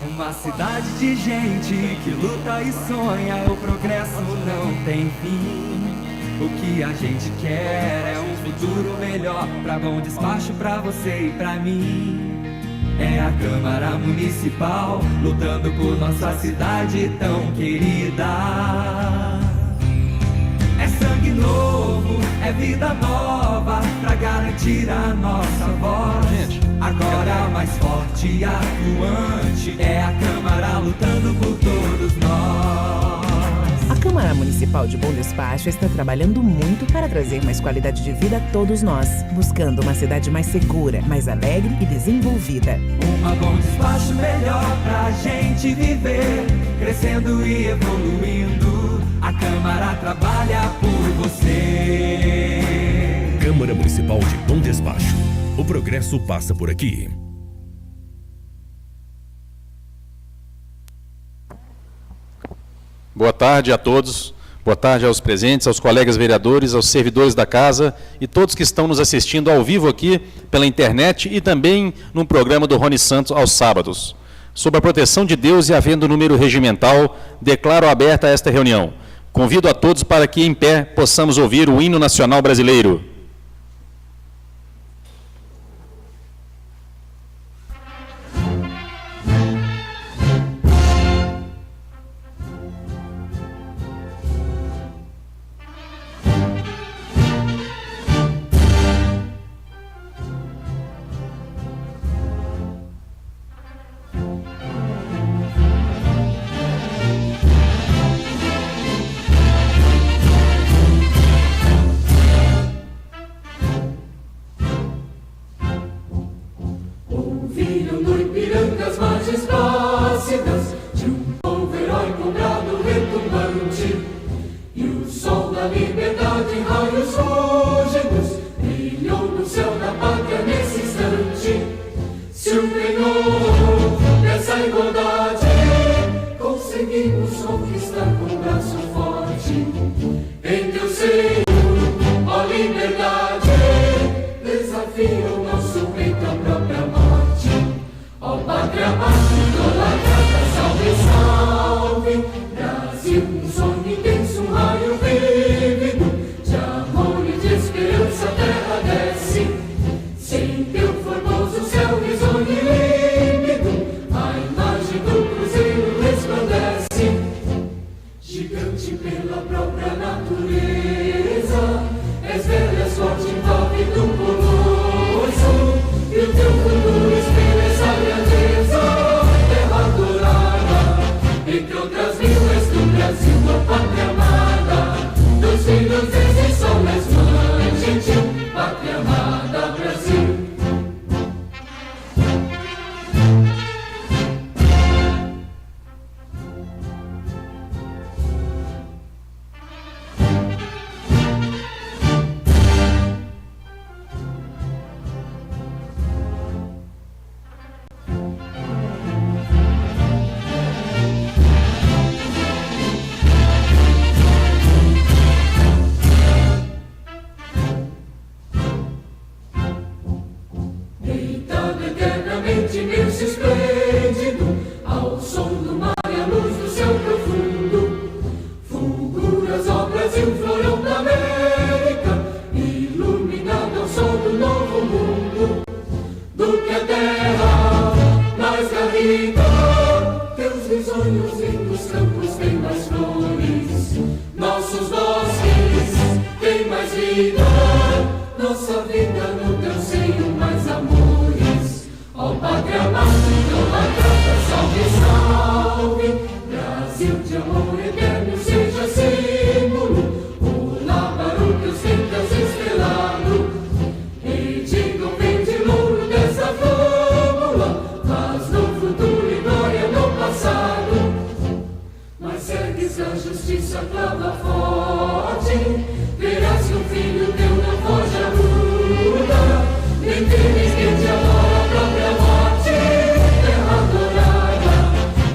Uma cidade de gente que luta e sonha, o progresso não tem fim. O que a gente quer é um futuro melhor, pra bom despacho pra você e pra mim. É a Câmara Municipal lutando por nossa cidade tão querida. É sangue novo, é vida nova, pra garantir a nossa voz. Agora mais forte e atuante, é a Câmara lutando por todos nós. A Câmara Municipal de Bom Despacho está trabalhando muito para trazer mais qualidade de vida a todos nós, buscando uma cidade mais segura, mais alegre e desenvolvida. Uma Bom Despacho melhor pra gente viver, crescendo e evoluindo. A Câmara trabalha por você. Câmara Municipal de Bom Despacho. O progresso passa por aqui. Boa tarde a todos, boa tarde aos presentes, aos colegas vereadores, aos servidores da casa e todos que estão nos assistindo ao vivo aqui pela internet e também no programa do Rony Santos aos sábados. Sob a proteção de Deus e havendo número regimental, declaro aberta esta reunião. Convido a todos para que, em pé, possamos ouvir o hino nacional brasileiro.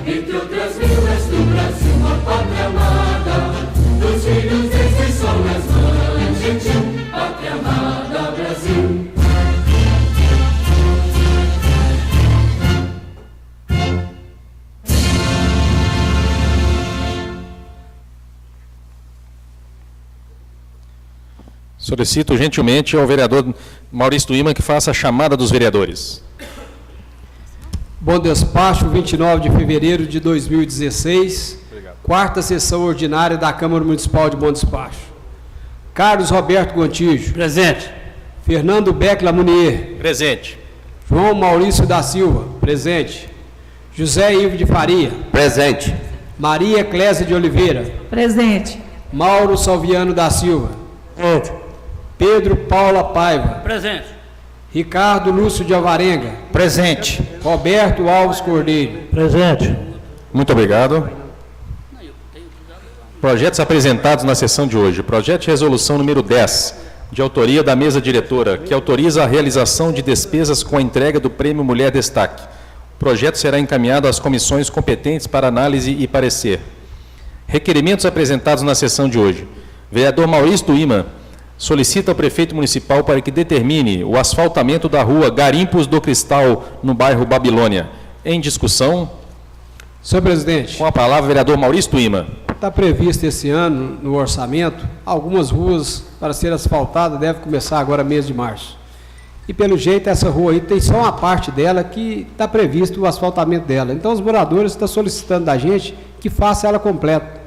Entre outras mil és do Brasil, a pátria amada. Solicito gentilmente ao vereador Maurício Tuima que faça a chamada dos vereadores. Bom despacho, 29 de fevereiro de 2016, quarta sessão ordinária da Câmara Municipal de Bom Despacho. Carlos Roberto Gontijo. Presente. Fernando Beck Lamunier. Presente. João Maurício da Silva. Presente. José Ivo de Faria. Presente. Maria Clésia de Oliveira. Presente. Mauro Salviano da Silva. Presente. Pedro Paula Paiva. Presente. Ricardo Lúcio de Alvarenga. Presente. Roberto Alves Cordeiro. Presente. Muito obrigado. Projetos apresentados na sessão de hoje. Projeto de resolução número 10, de autoria da mesa diretora, que autoriza a realização de despesas com a entrega do Prêmio Mulher Destaque. O projeto será encaminhado às comissões competentes para análise e parecer. Requerimentos apresentados na sessão de hoje. Vereador Maurício Tuima solicita ao prefeito municipal para que determine o asfaltamento da rua Garimpos do Cristal, no bairro Babilônia. Em discussão. Senhor presidente. Com a palavra, vereador Maurício Tuima. Está previsto esse ano, no orçamento, algumas ruas para ser asfaltadas, deve começar agora mês de março. E pelo jeito essa rua aí tem só uma parte dela que está previsto o asfaltamento dela. Então os moradores estão solicitando da gente que faça ela completa.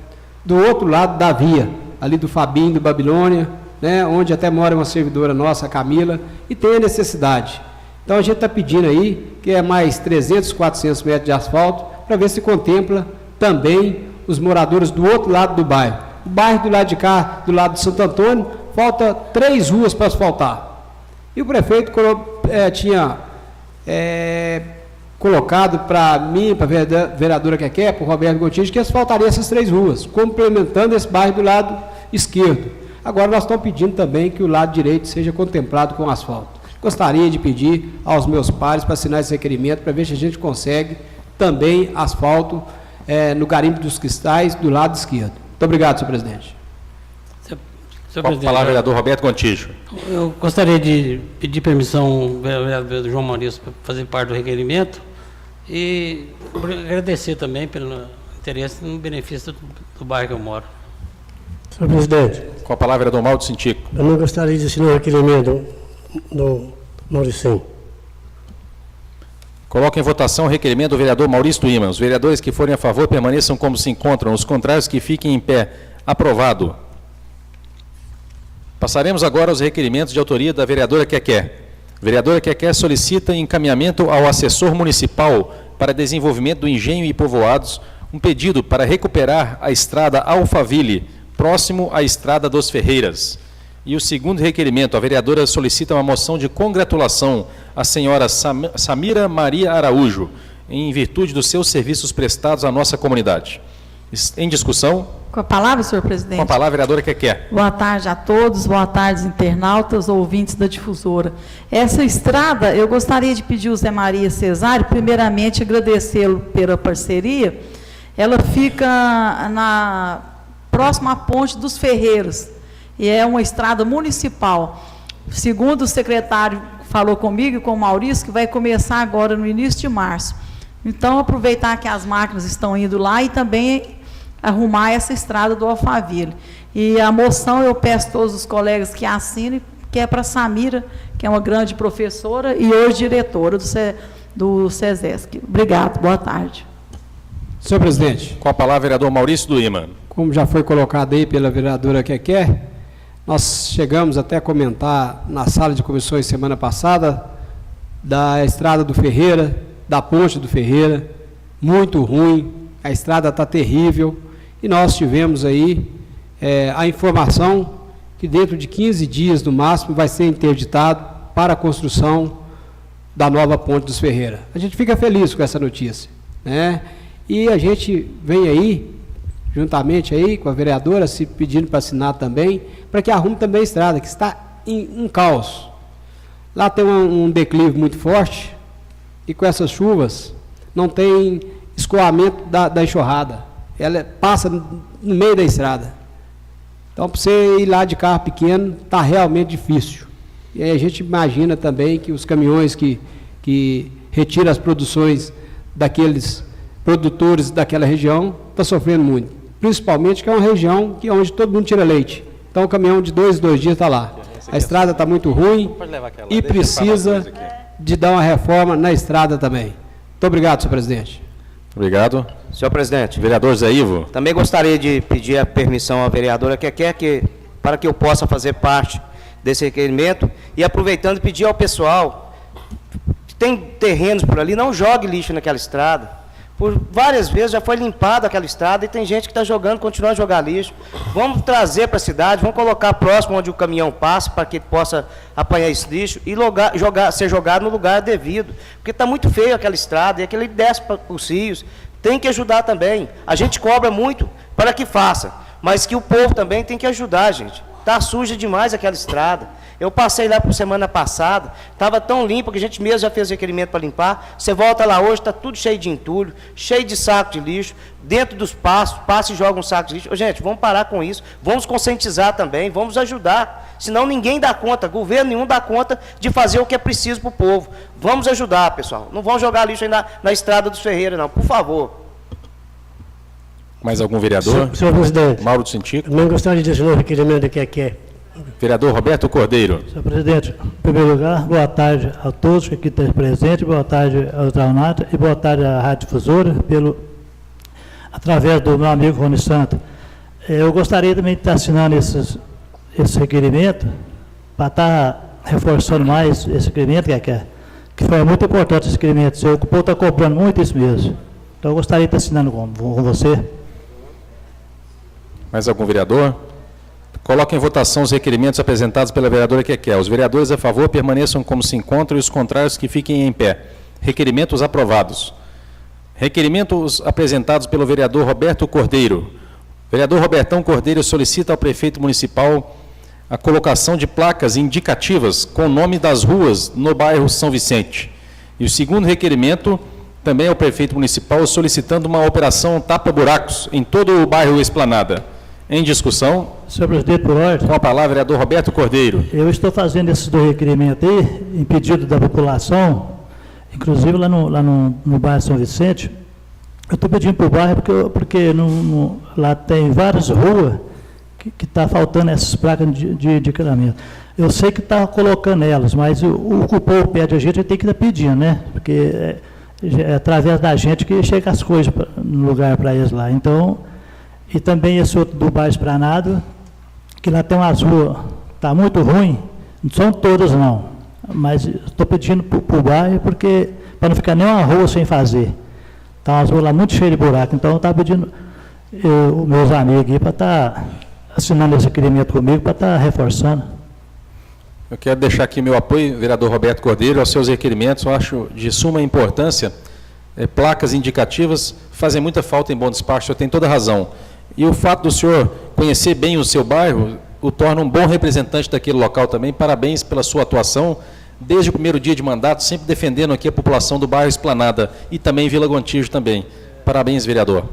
Do outro lado da via, ali do Fabinho, do Babilônia, né, onde até mora uma servidora nossa, a Camila, e tem a necessidade. Então a gente está pedindo aí que é mais 300, 400 metros de asfalto, para ver se contempla também os moradores do outro lado do bairro. O bairro do lado de cá, do lado de Santo Antônio, falta 3 ruas para asfaltar. E o prefeito tinha colocado para mim, para a vereadora Keké, para o Roberto Gontijo, que asfaltaria essas 3 ruas, complementando esse bairro do lado esquerdo. Agora nós estamos pedindo também que o lado direito seja contemplado com asfalto. Gostaria de pedir aos meus pares para assinar esse requerimento, para ver se a gente consegue também asfalto no Garimpo dos Cristais, do lado esquerdo. Muito obrigado, senhor presidente. Com a palavra, vereador Roberto Gontijo. Eu gostaria de pedir permissão ao vereador João Maurício para fazer parte do requerimento e agradecer também pelo interesse no benefício do bairro que eu moro. Senhor presidente. Com a palavra, vereador Mauro Cintico. Eu não gostaria de assinar o requerimento do Mauricinho. Coloco em votação o requerimento do vereador Maurício Tuima. Os vereadores que forem a favor permaneçam como se encontram. Os contrários que fiquem em pé. Aprovado. Passaremos agora aos requerimentos de autoria da vereadora Keké. Vereadora Keké solicita encaminhamento ao assessor municipal para desenvolvimento do engenho e povoados um pedido para recuperar a estrada Alphaville, próximo à estrada dos Ferreiras. E o segundo requerimento, a vereadora solicita uma moção de congratulação à senhora Samira Maria Araújo, em virtude dos seus serviços prestados à nossa comunidade. Em discussão. Com a palavra, senhor presidente. Com a palavra, vereadora Keké. Boa tarde a todos, boa tarde, internautas, ouvintes da difusora. Essa estrada, eu gostaria de pedir ao Zé Maria Cesário, primeiramente agradecê-lo pela parceria. Ela fica próxima à Ponte dos Ferreiros, e é uma estrada municipal. Segundo o secretário falou comigo e com o Maurício, que vai começar agora no início de março. Então, aproveitar que as máquinas estão indo lá e também arrumar essa estrada do Alphaville. E a moção eu peço a todos os colegas que assinem, que é para a Samira, que é uma grande professora e hoje diretora do SESESC. Obrigado, boa tarde. Senhor presidente. Com a palavra, vereador Maurício Tuima. Como já foi colocado aí pela vereadora Keké, nós chegamos até a comentar na sala de comissões semana passada da estrada do Ferreira, da ponte do Ferreira, muito ruim, a estrada está terrível, e nós tivemos aí a informação que dentro de 15 dias no máximo vai ser interditado para a construção da nova ponte dos Ferreira. A gente fica feliz com essa notícia, né? E a gente vem aí, juntamente aí com a vereadora, se pedindo para assinar também, para que arrume também a estrada, que está em um caos. Lá tem um declive muito forte, e com essas chuvas não tem escoamento da enxurrada. Ela passa no meio da estrada. Então, para você ir lá de carro pequeno, está realmente difícil. E aí a gente imagina também que os caminhões que retiram as produções daqueles produtores daquela região estão sofrendo muito. Principalmente que é uma região onde todo mundo tira leite. Então o caminhão de 2 em 2 dias está lá. A estrada está muito ruim e precisa de dar uma reforma na estrada também. Muito obrigado, senhor presidente. Obrigado. Senhor presidente, Vereador Zé Ivo. também gostaria de pedir a permissão à vereadora para que eu possa fazer parte desse requerimento e, aproveitando, pedir ao pessoal que tem terrenos por ali, não jogue lixo naquela estrada. Por várias vezes já foi limpada aquela estrada e tem gente que está jogando, continua a jogar lixo. Vamos trazer para a cidade, vamos colocar próximo onde o caminhão passa, para que ele possa apanhar esse lixo e ser jogado no lugar devido. Porque está muito feio aquela estrada e aquele desce para os rios. Tem que ajudar também. A gente cobra muito para que faça, mas que o povo também tem que ajudar, gente. Está suja demais aquela estrada. Eu passei lá por semana passada, estava tão limpo que a gente mesmo já fez requerimento para limpar. Você volta lá hoje, está tudo cheio de entulho, cheio de saco de lixo, dentro dos passos, passa e joga um saco de lixo. Ô, gente, vamos parar com isso, vamos conscientizar também, vamos ajudar. Senão ninguém dá conta, governo nenhum dá conta de fazer o que é preciso para o povo. Vamos ajudar, pessoal. Não vamos jogar lixo aí na estrada dos Ferreira, não, por favor. Mais algum vereador? Senhor presidente, Mauro do Cintico. também gostaria de dizer o requerimento que é. Vereador Roberto Cordeiro. Senhor presidente, em primeiro lugar, boa tarde a todos que aqui estão presentes, boa tarde ao Traunata e boa tarde à Rádio Difusora, através do meu amigo Rony Santos. Eu gostaria também de estar assinando esse requerimento, para estar reforçando mais esse requerimento, que foi muito importante esse requerimento. O povo está cobrando muito isso mesmo. Então eu gostaria de estar assinando com você. Mais algum vereador? Coloque em votação os requerimentos apresentados pela vereadora Keké. Os vereadores a favor permaneçam como se encontram e os contrários que fiquem em pé. Requerimentos aprovados. Requerimentos apresentados pelo vereador Roberto Cordeiro. Vereador Robertão Cordeiro solicita ao prefeito municipal a colocação de placas indicativas com o nome das ruas no bairro São Vicente. E o segundo requerimento também ao prefeito municipal solicitando uma operação tapa-buracos em todo o bairro Esplanada. Em discussão. Senhor presidente, por ordem. Com a palavra, vereador Roberto Cordeiro. Eu estou fazendo esses dois requerimentos aí, em pedido da população, inclusive lá no bairro São Vicente. Eu estou pedindo para o bairro porque lá tem várias ruas que está faltando essas placas de encaramento. Eu sei que está colocando elas, mas o que o povo pede a gente tem que estar pedindo, né? Porque é através da gente que chega as coisas no lugar para eles lá. Então, e também esse outro do bairro Esplanado, que lá tem umas ruas, está muito ruim, não são todas não, mas estou pedindo para o bairro, porque para não ficar nenhuma rua sem fazer. Está umas ruas lá muito cheias de buraco, então eu estava pedindo os meus amigos aí para estar assinando esse requerimento comigo, para estar reforçando. Eu quero deixar aqui meu apoio, vereador Roberto Cordeiro, aos seus requerimentos. Eu acho de suma importância. Placas indicativas fazem muita falta em Bom Despacho, o senhor tem toda a razão. E o fato do senhor conhecer bem o seu bairro o torna um bom representante daquele local também. Parabéns pela sua atuação, desde o primeiro dia de mandato, sempre defendendo aqui a população do bairro Esplanada e também Vila Gontijo também. Parabéns, vereador.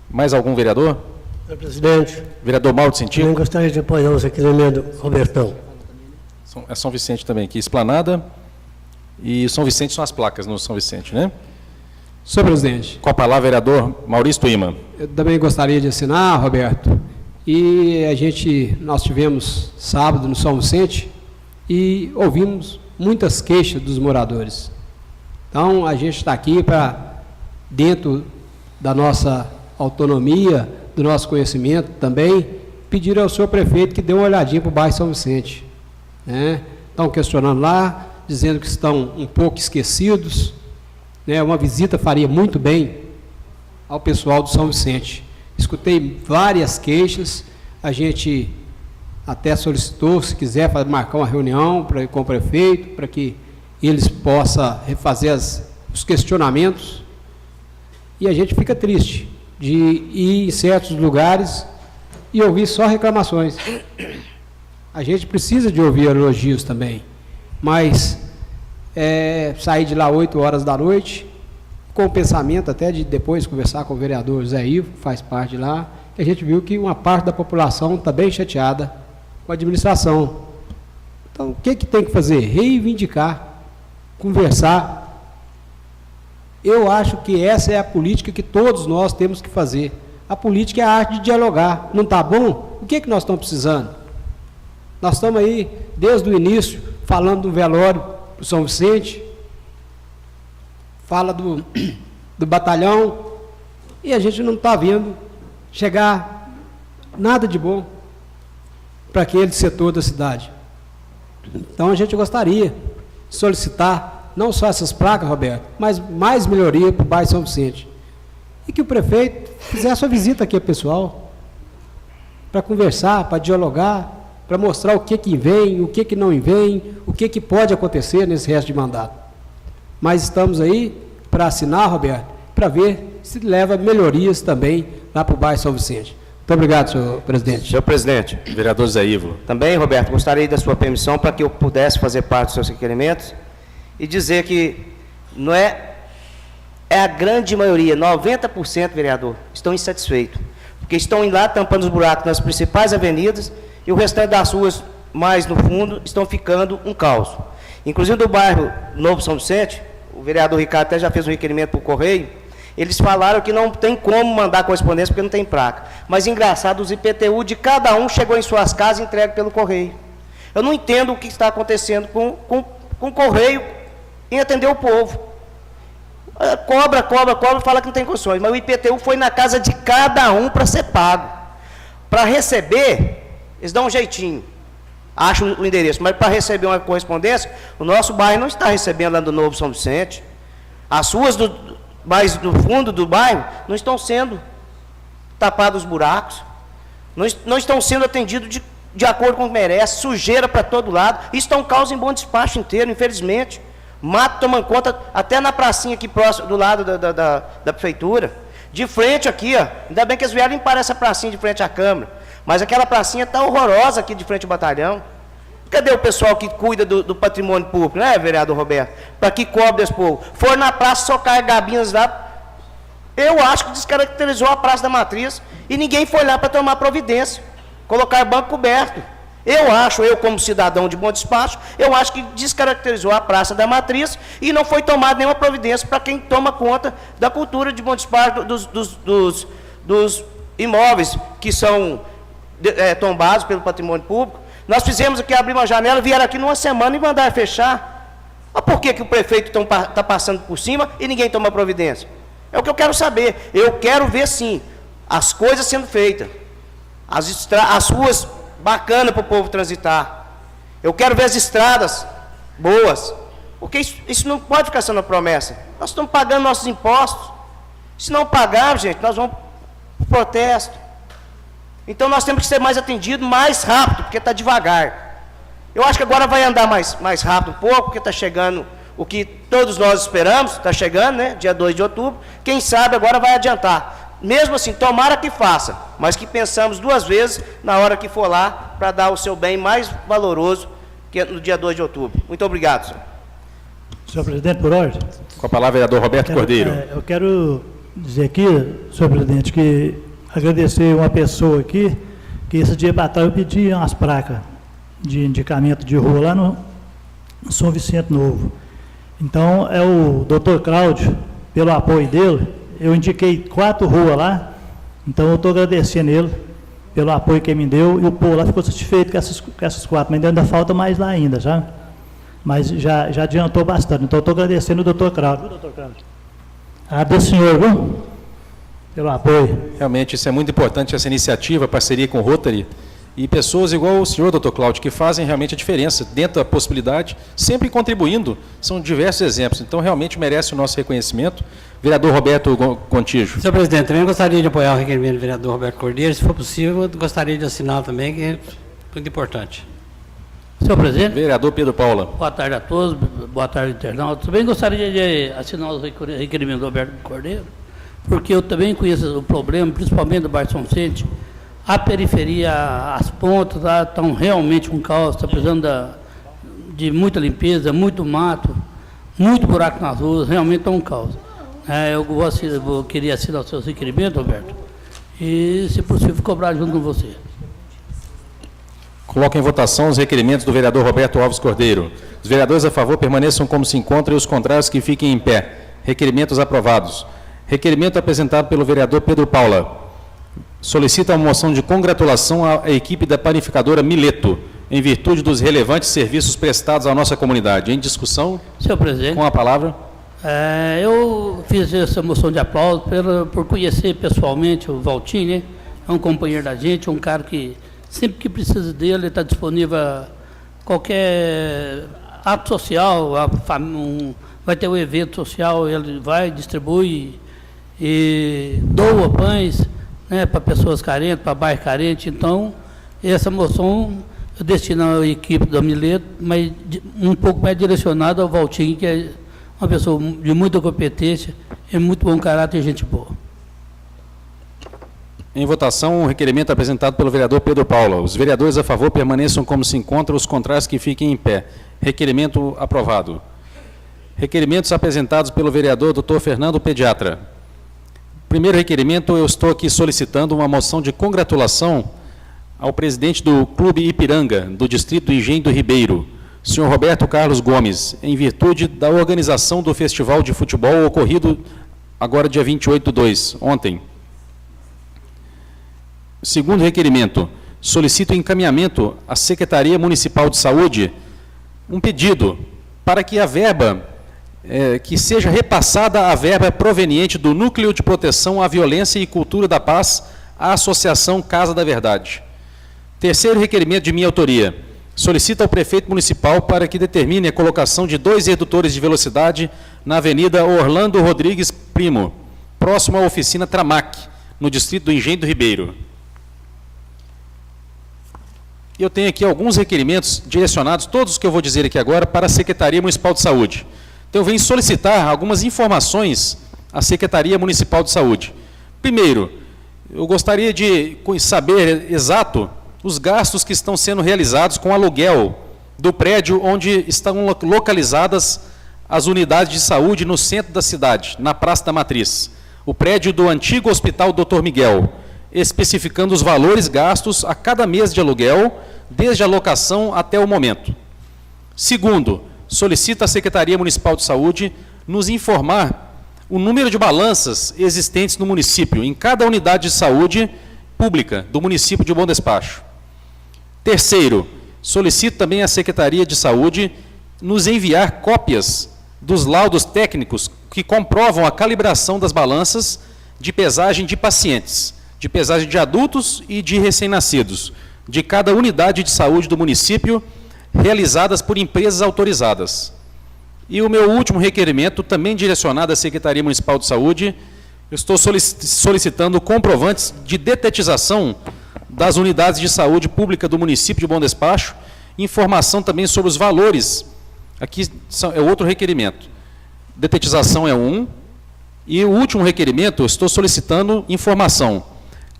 Mais algum vereador? Senhor presidente. Vereador Mauro do Cintico. Eu gostaria de apoiar o requerimento, Robertão. É São Vicente também aqui, Esplanada e São Vicente são as placas no São Vicente, né? Senhor presidente. Com a palavra, vereador Maurício Tuíma. Eu também gostaria de assinar, Roberto. E nós tivemos sábado no São Vicente e ouvimos muitas queixas dos moradores. Então, a gente está aqui para, dentro da nossa autonomia, do nosso conhecimento também, pedir ao senhor prefeito que dê uma olhadinha para o bairro São Vicente. Né? Estão questionando lá, dizendo que estão um pouco esquecidos. Né? Uma visita faria muito bem ao pessoal do São Vicente. Escutei várias queixas, a gente até solicitou, se quiser, marcar uma reunião com o prefeito, para que eles possam refazer os questionamentos. E a gente fica triste de ir em certos lugares e ouvir só reclamações. A gente precisa de ouvir elogios também, mas sair de lá 8 horas da noite, com o pensamento até de depois conversar com o vereador Zé Ivo, que faz parte de lá, e a gente viu que uma parte da população está bem chateada com a administração. Então, o que tem que fazer? Reivindicar, conversar. Eu acho que essa é a política que todos nós temos que fazer. A política é a arte de dialogar. Não está bom? O que nós estamos precisando? Nós estamos aí, desde o início, falando do velório do São Vicente, fala do batalhão, e a gente não está vendo chegar nada de bom para aquele setor da cidade. Então a gente gostaria de solicitar não só essas placas, Roberto, mas mais melhoria para o bairro São Vicente. E que o prefeito fizesse a visita aqui, pessoal, para conversar, para dialogar, para mostrar o que vem, o que não vem, o que pode acontecer nesse resto de mandato. Mas estamos aí para assinar, Roberto, para ver se leva melhorias também lá para o bairro São Vicente. Muito obrigado, senhor presidente. Senhor presidente. Vereador Zé Ivo. Também, Roberto, gostaria da sua permissão para que eu pudesse fazer parte dos seus requerimentos e dizer que não é a grande maioria, 90%, vereador, estão insatisfeitos, porque estão indo lá tampando os buracos nas principais avenidas e o restante das ruas mais no fundo estão ficando um caos. Inclusive do bairro Novo São Vicente, o vereador Ricardo até já fez um requerimento para o Correio, eles falaram que não tem como mandar correspondência porque não tem placa. Mas, engraçado, os IPTU de cada um chegou em suas casas e entregue pelo Correio. Eu não entendo o que está acontecendo com o Correio em atender o povo. Cobra, fala que não tem condições. Mas o IPTU foi na casa de cada um para ser pago. Para receber, eles dão um jeitinho. Acham o endereço. Mas para receber uma correspondência, o nosso bairro não está recebendo lá do Novo São Vicente. As ruas mais no fundo do bairro não estão sendo tapados os buracos, não estão sendo atendidos de acordo com o que merece, sujeira para todo lado. Isso está um caos em Bom Despacho inteiro, infelizmente. Mato tomando conta, até na pracinha aqui próximo, do lado da prefeitura. De frente aqui, ó, ainda bem que eles vieram limpar essa pracinha de frente à Câmara, mas aquela pracinha está horrorosa aqui de frente ao batalhão. Cadê o pessoal que cuida do patrimônio público, né, vereador Roberto? Para que cobre esse povo? For na praça socar gabinas lá, eu acho que descaracterizou a Praça da Matriz e ninguém foi lá para tomar providência, colocar banco coberto. Eu como cidadão de Bom Despacho, eu acho que descaracterizou a Praça da Matriz e não foi tomada nenhuma providência para quem toma conta da cultura de Bom Despacho, dos imóveis que são tombados pelo patrimônio público. Nós fizemos aqui, abrir uma janela, vieram aqui numa semana e mandaram fechar. Mas por que o prefeito está passando por cima e ninguém toma providência? É o que eu quero saber. Eu quero ver, sim, as coisas sendo feitas. As ruas bacanas para o povo transitar. Eu quero ver as estradas boas. Porque isso não pode ficar sendo uma promessa. Nós estamos pagando nossos impostos. Se não pagar, gente, nós vamos para o protesto. Então nós temos que ser mais atendidos, mais rápido, porque está devagar. Eu acho que agora vai andar mais rápido um pouco, porque está chegando o que todos nós esperamos, está chegando, né? Dia 2 de outubro. Quem sabe agora vai adiantar. Mesmo assim, tomara que faça, mas que pensamos duas vezes na hora que for lá, para dar o seu bem mais valoroso, que é no dia 2 de outubro. Muito obrigado, senhor. Senhor presidente, por ordem. Com a palavra, vereador Roberto Cordeiro. Eu quero dizer aqui, senhor presidente, que agradecer uma pessoa aqui, que esse dia para trás eu pedi umas placas de indicamento de rua lá no São Vicente Novo. Então, é o doutor Cláudio, pelo apoio dele, eu indiquei 4 ruas lá, então eu estou agradecendo ele pelo apoio que ele me deu, e o povo lá ficou satisfeito com essas 4, mas ainda falta mais lá ainda, já. Mas já adiantou bastante, então eu estou agradecendo o doutor Cláudio. Viu, doutor Cláudio? Do senhor, viu? Pelo apoio. Realmente, isso é muito importante, essa iniciativa, parceria com o Rotary, e pessoas igual o senhor, doutor Cláudio, que fazem realmente a diferença dentro da possibilidade, sempre contribuindo, são diversos exemplos, então realmente merece o nosso reconhecimento. Vereador Roberto Contígio. Senhor presidente, também gostaria de apoiar o requerimento do vereador Roberto Cordeiro, se for possível, eu gostaria de assinar também, que é muito importante. Senhor presidente. Vereador Pedro Paula. Boa tarde a todos, boa tarde, internautas. Também gostaria de assinar o requerimento do Roberto Cordeiro, porque eu também conheço o problema, principalmente do bairro São Vicente. A periferia, as pontas lá estão realmente um caos, está precisando de muita limpeza, muito mato, muito buraco nas ruas, realmente está um caos. Eu queria assinar os seus requerimentos, Roberto, e, se possível, cobrar junto com você. Coloco em votação os requerimentos do vereador Roberto Alves Cordeiro. Os vereadores a favor permaneçam como se encontram e os contrários que fiquem em pé. Requerimentos aprovados. Requerimento apresentado pelo vereador Pedro Paula. Solicita uma moção de congratulação à equipe da panificadora Mileto em virtude dos relevantes serviços prestados à nossa comunidade. Em discussão, Senhor presidente, com a palavra. eu fiz essa moção de aplauso por conhecer pessoalmente o Valtinho, né? É um companheiro da gente, um cara que sempre que precisa dele, está disponível a qualquer ato social, vai ter um evento social, ele vai, distribui e doa pães, né, para pessoas carentes, para bairro carente. Então, essa moção eu destino à equipe do Mileto, mas um pouco mais direcionada ao Valtinho, que é uma pessoa de muita competência e muito bom caráter e gente boa. Em votação, o requerimento apresentado pelo vereador Pedro Paula. Os vereadores a favor permaneçam como se encontram, os contrários que fiquem em pé. Requerimento aprovado. Requerimentos apresentados pelo vereador Dr. Fernando Pediatra. Primeiro requerimento, eu estou aqui solicitando uma moção de congratulação ao presidente do Clube Ipiranga, do Distrito Engenho do Ribeiro, senhor Roberto Carlos Gomes, em virtude da organização do Festival de Futebol ocorrido agora dia 28/2, ontem. Segundo requerimento, solicito encaminhamento à Secretaria Municipal de Saúde um pedido para que a verba, que seja repassada a verba proveniente do Núcleo de Proteção à Violência e Cultura da Paz à Associação Casa da Verdade. Terceiro requerimento de minha autoria, solicito ao prefeito municipal para que determine a colocação de 2 redutores de velocidade na Avenida Orlando Rodrigues Primo, próximo à oficina Tramac, no distrito do Engenho do Ribeiro. Eu tenho aqui alguns requerimentos direcionados, todos os que eu vou dizer aqui agora, para a Secretaria Municipal de Saúde. Então, eu venho solicitar algumas informações à Secretaria Municipal de Saúde. Primeiro, eu gostaria de saber exato os gastos que estão sendo realizados com o aluguel do prédio onde estão localizadas as unidades de saúde no centro da cidade, na Praça da Matriz. O prédio do antigo Hospital Dr. Miguel, especificando os valores gastos a cada mês de aluguel, desde a locação até o momento. Segundo, solicita a Secretaria Municipal de Saúde nos informar o número de balanças existentes no município, em cada unidade de saúde pública do município de Bom Despacho. Terceiro, solicito também à Secretaria de Saúde nos enviar cópias dos laudos técnicos que comprovam a calibração das balanças de pesagem de pacientes, de pesagem de adultos e de recém-nascidos, de cada unidade de saúde do município, realizadas por empresas autorizadas. E o meu último requerimento, também direcionado à Secretaria Municipal de Saúde, eu estou solicitando comprovantes de detetização das unidades de saúde pública do município de Bom Despacho, informação também sobre os valores. Aqui é outro requerimento. Detetização é um, e o último requerimento, eu estou solicitando informação.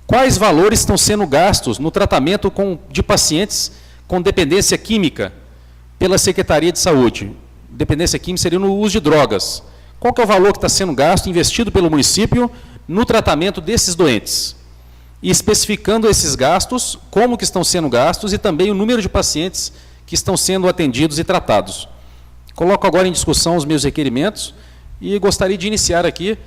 Quais valores estão sendo gastos no tratamento de pacientes com dependência química pela Secretaria de Saúde? Dependência química seria no uso de drogas. Qual que é o valor que está sendo gasto, investido pelo município, no tratamento desses doentes? E especificando esses gastos, como que estão sendo gastos e também o número de pacientes que estão sendo atendidos e tratados. Coloco agora em discussão os meus requerimentos e gostaria de iniciar aqui,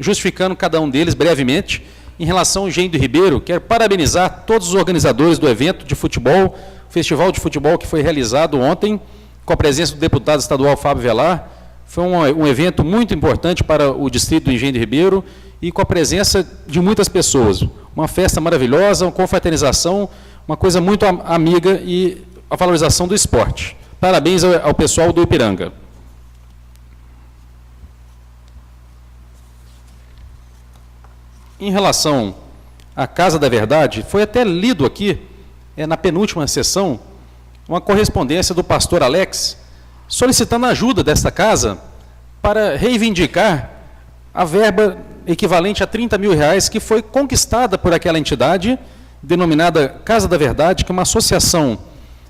justificando cada um deles brevemente. Em relação ao Engenho do Ribeiro, quero parabenizar todos os organizadores do evento de futebol, festival de futebol que foi realizado ontem, com a presença do deputado estadual Fábio Velar. Foi um evento muito importante para o distrito do Engenho do Ribeiro e com a presença de muitas pessoas. Uma festa maravilhosa, uma confraternização, uma coisa muito amiga e a valorização do esporte. Parabéns ao pessoal do Ipiranga. Em relação à Casa da Verdade, foi até lido aqui, na penúltima sessão, uma correspondência do pastor Alex, solicitando a ajuda desta casa para reivindicar a verba equivalente a R$30 mil que foi conquistada por aquela entidade, denominada Casa da Verdade, que é uma associação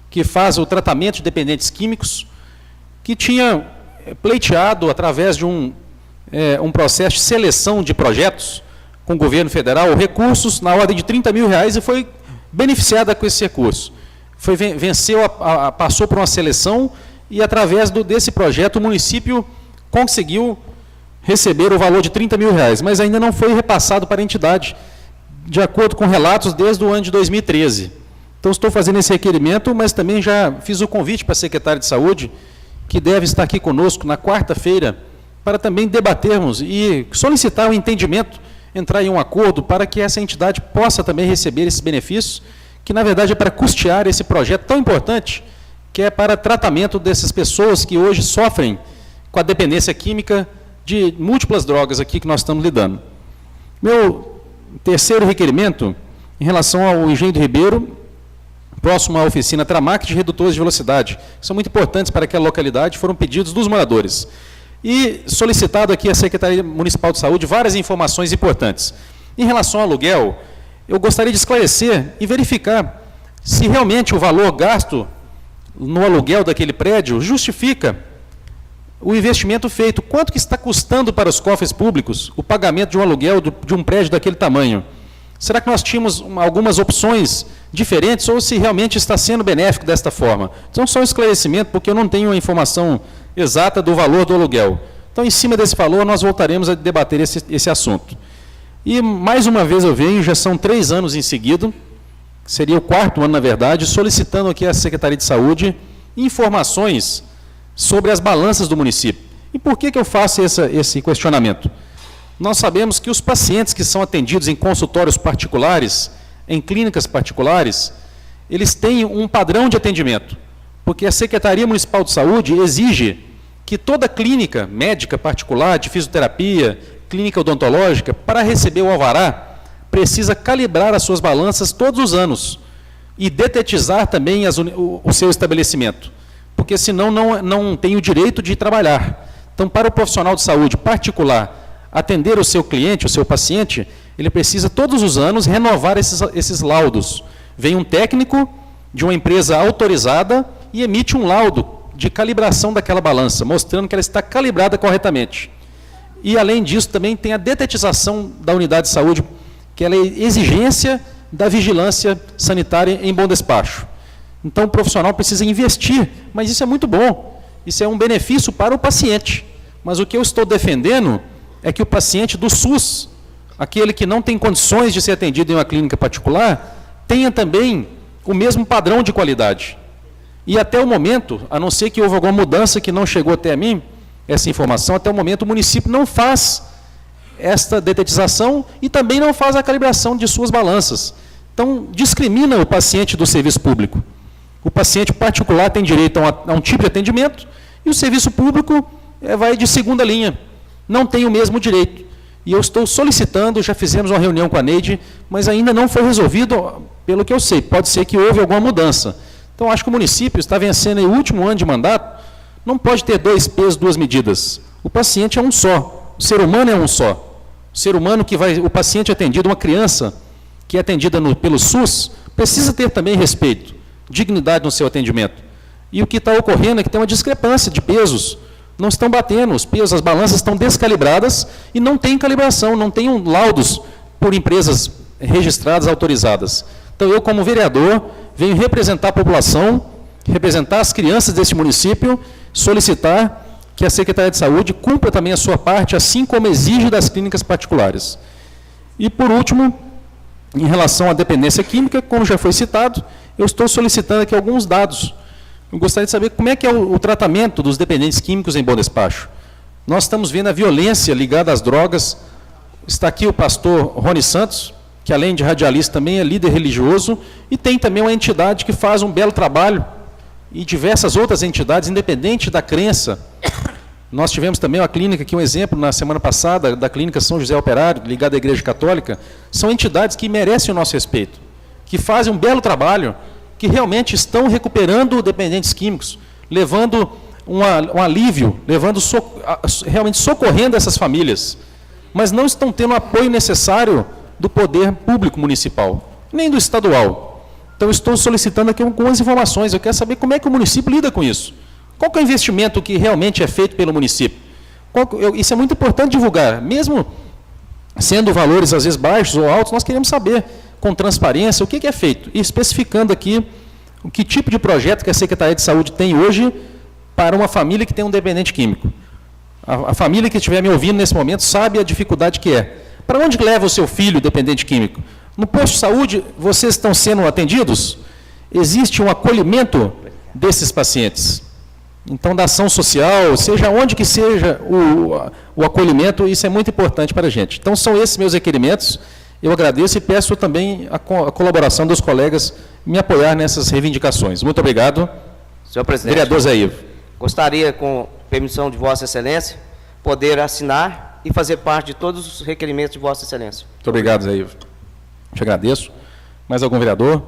que faz o tratamento de dependentes químicos, que tinha pleiteado, através de um processo de seleção de projetos com o governo federal, recursos na ordem de R$30 mil e foi beneficiada com esse recurso. Passou por uma seleção e, através desse projeto, o município conseguiu receber o valor de R$30 mil, mas ainda não foi repassado para a entidade, de acordo com relatos desde o ano de 2013. Então, estou fazendo esse requerimento, mas também já fiz o convite para a secretária de Saúde, que deve estar aqui conosco na quarta-feira, para também debatermos e solicitar um entendimento, entrar em um acordo para que essa entidade possa também receber esses benefícios, que na verdade é para custear esse projeto tão importante, que é para tratamento dessas pessoas que hoje sofrem com a dependência química de múltiplas drogas aqui que nós estamos lidando. Meu terceiro requerimento, em relação ao Engenho do Ribeiro, próximo à oficina Tramac de redutores de velocidade, que são muito importantes para aquela localidade, foram pedidos dos moradores. E solicitado aqui à Secretaria Municipal de Saúde várias informações importantes. Em relação ao aluguel, eu gostaria de esclarecer e verificar se realmente o valor gasto no aluguel daquele prédio justifica o investimento feito. Quanto que está custando para os cofres públicos o pagamento de um aluguel de um prédio daquele tamanho? Será que nós tínhamos algumas opções diferentes ou se realmente está sendo benéfico desta forma? Então, só um esclarecimento, porque eu não tenho a informação exata do valor do aluguel. Então, em cima desse valor, nós voltaremos a debater esse assunto. E, mais uma vez, eu venho, já são 3 anos em seguida, seria o 4º ano, na verdade, solicitando aqui à Secretaria de Saúde informações sobre as balanças do município. E por que eu faço esse questionamento? Nós sabemos que os pacientes que são atendidos em consultórios particulares, em clínicas particulares, eles têm um padrão de atendimento, porque a Secretaria Municipal de Saúde exige que toda clínica médica particular, de fisioterapia, clínica odontológica, para receber o alvará, precisa calibrar as suas balanças todos os anos e detetizar também o seu estabelecimento, porque senão não tem o direito de trabalhar. Então, para o profissional de saúde particular atender o seu cliente, o seu paciente, ele precisa todos os anos renovar esses laudos. Vem um técnico de uma empresa autorizada e emite um laudo de calibração daquela balança, mostrando que ela está calibrada corretamente. E, além disso, também tem a detetização da unidade de saúde, que ela é exigência da vigilância sanitária em bom despacho. Então, o profissional precisa investir, mas isso é muito bom. Isso é um benefício para o paciente. Mas o que eu estou defendendo é que o paciente do SUS, aquele que não tem condições de ser atendido em uma clínica particular, tenha também o mesmo padrão de qualidade. E até o momento, a não ser que houve alguma mudança que não chegou até a mim, essa informação, até o momento o município não faz esta detetização e também não faz a calibração de suas balanças. Então, discrimina o paciente do serviço público. O paciente particular tem direito a um tipo de atendimento e o serviço público vai de segunda linha. Não tem o mesmo direito. E eu estou solicitando, já fizemos uma reunião com a Neide, mas ainda não foi resolvido, pelo que eu sei. Pode ser que houve alguma mudança. Então, acho que o município está vencendo aí o último ano de mandato, não pode ter 2 pesos, 2 medidas. O paciente é um só, o ser humano é um só. O ser humano o paciente atendido, uma criança que é atendida pelo SUS, precisa ter também respeito, dignidade no seu atendimento. E o que está ocorrendo é que tem uma discrepância de pesos. Não estão batendo os pesos, as balanças estão descalibradas e não tem calibração, não tem laudos por empresas registradas, autorizadas. Então, eu, como vereador, venho representar a população, representar as crianças deste município, solicitar que a Secretaria de Saúde cumpra também a sua parte, assim como exige das clínicas particulares. E, por último, em relação à dependência química, como já foi citado, eu estou solicitando aqui alguns dados. Eu gostaria de saber como é que é o tratamento dos dependentes químicos em Bom Despacho. Nós estamos vendo a violência ligada às drogas. Está aqui o pastor Rony Santos, que além de radialista também é líder religioso, e tem também uma entidade que faz um belo trabalho, e diversas outras entidades, independente da crença. Nós tivemos também uma clínica, aqui um exemplo, na semana passada, da Clínica São José Operário, ligada à Igreja Católica. São entidades que merecem o nosso respeito, que fazem um belo trabalho, que realmente estão recuperando dependentes químicos, levando um alívio, realmente socorrendo essas famílias, mas não estão tendo o apoio necessário do poder público municipal, nem do estadual. Então, estou solicitando aqui algumas informações. Eu quero saber como é que o município lida com isso. Qual que é o investimento que realmente é feito pelo município? Isso é muito importante divulgar. Mesmo sendo valores, às vezes, baixos ou altos, nós queremos saber, com transparência, o que é feito. E especificando aqui o que tipo de projeto que a Secretaria de Saúde tem hoje para uma família que tem um dependente químico. A família que estiver me ouvindo nesse momento sabe a dificuldade que é. Para onde leva o seu filho dependente químico? No posto de saúde, vocês estão sendo atendidos? existe um acolhimento desses pacientes. Então, da ação social, seja onde que seja o acolhimento, isso é muito importante para a gente. Então, são esses meus requerimentos. Eu agradeço e peço também a colaboração dos colegas me apoiar nessas reivindicações. Muito obrigado. Senhor presidente. Vereador Zé Ivo. Gostaria, com permissão de Vossa Excelência, poder assinar e fazer parte de todos os requerimentos de Vossa Excelência. Muito obrigado, Zé Ivo. Te agradeço. Mais algum vereador?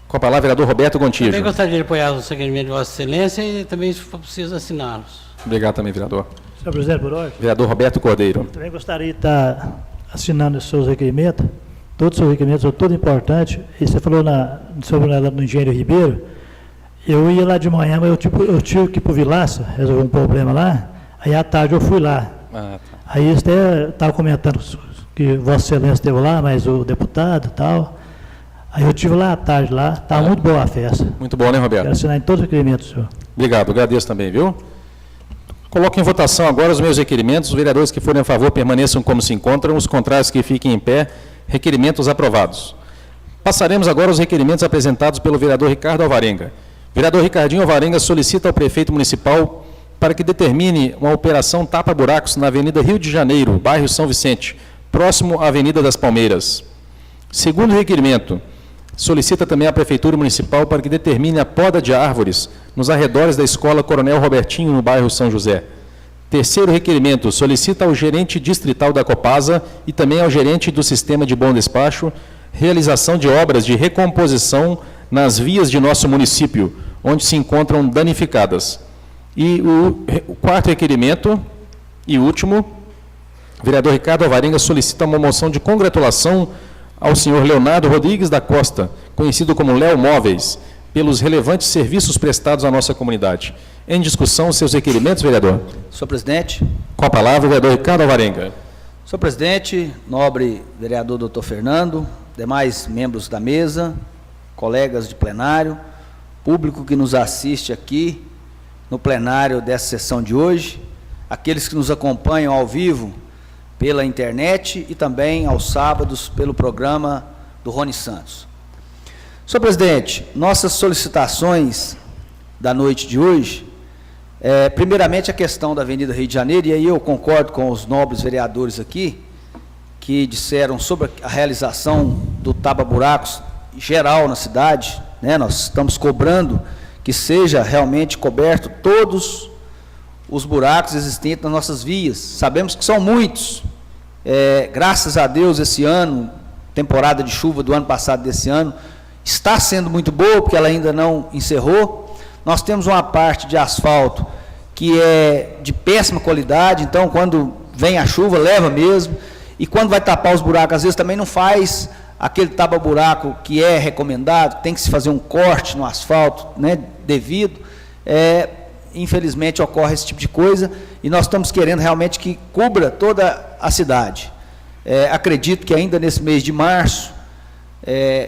Com a palavra, vereador Roberto Gontijo. Também gostaria de apoiar os requerimentos de Vossa Excelência e também, se for preciso, assiná-los. Obrigado também, vereador. Senhor presidente, por ordem. Vereador Roberto Cordeiro. Também gostaria de estar assinando os seus requerimentos. Todos os seus requerimentos são todos importantes. E você falou sobre o engenheiro Ribeiro. Eu ia lá de manhã, mas eu tive que ir para o Vilaça, resolver um problema lá. Aí à tarde eu fui lá. Tá. Aí eles estavam comentando que Vossa Excelência esteve lá, mas o deputado e tal. Aí eu estive lá à tarde, lá. Está muito boa a festa. Muito bom, né, Roberto? Quero assinar em todos os requerimentos, senhor. Obrigado, agradeço também, viu? Coloco em votação agora os meus requerimentos. Os vereadores que forem a favor permaneçam como se encontram, os contrários que fiquem em pé. Requerimentos aprovados. Passaremos agora aos requerimentos apresentados pelo vereador Ricardo Alvarenga. Vereador Ricardinho Alvarenga solicita ao prefeito municipal para que determine uma operação tapa-buracos na Avenida Rio de Janeiro, bairro São Vicente, próximo à Avenida das Palmeiras. Segundo requerimento, solicita também à Prefeitura Municipal para que determine a poda de árvores nos arredores da Escola Coronel Robertinho, no bairro São José. Terceiro requerimento, solicita ao gerente distrital da Copasa e também ao gerente do Sistema de Bom Despacho realização de obras de recomposição nas vias de nosso município, onde se encontram danificadas. E o quarto requerimento e último, o vereador Ricardo Alvarenga solicita uma moção de congratulação ao senhor Leonardo Rodrigues da Costa, conhecido como Léo Móveis, pelos relevantes serviços prestados à nossa comunidade. Em discussão, seus requerimentos, vereador. Senhor presidente. Com a palavra, o vereador Ricardo Alvarenga. Senhor presidente, nobre vereador doutor Fernando, demais membros da mesa, colegas de plenário, público que nos assiste aqui no plenário dessa sessão de hoje, aqueles que nos acompanham ao vivo pela internet e também aos sábados pelo programa do Rony Santos. Senhor presidente, nossas solicitações da noite de hoje, primeiramente a questão da Avenida Rio de Janeiro, e aí eu concordo com os nobres vereadores aqui, que disseram sobre a realização do tapa-buracos geral na cidade, né? Nós estamos cobrando que seja realmente coberto todos os buracos existentes nas nossas vias. Sabemos que são muitos. Graças a Deus, esse ano, temporada de chuva do ano passado desse ano, está sendo muito boa, porque ela ainda não encerrou. Nós temos uma parte de asfalto que é de péssima qualidade, então quando vem a chuva, leva mesmo, e quando vai tapar os buracos, às vezes também não faz aquele tapa-buraco que é recomendado, tem que se fazer um corte no asfalto, né, devido, infelizmente ocorre esse tipo de coisa, e nós estamos querendo realmente que cubra toda a cidade. Acredito que ainda nesse mês de março,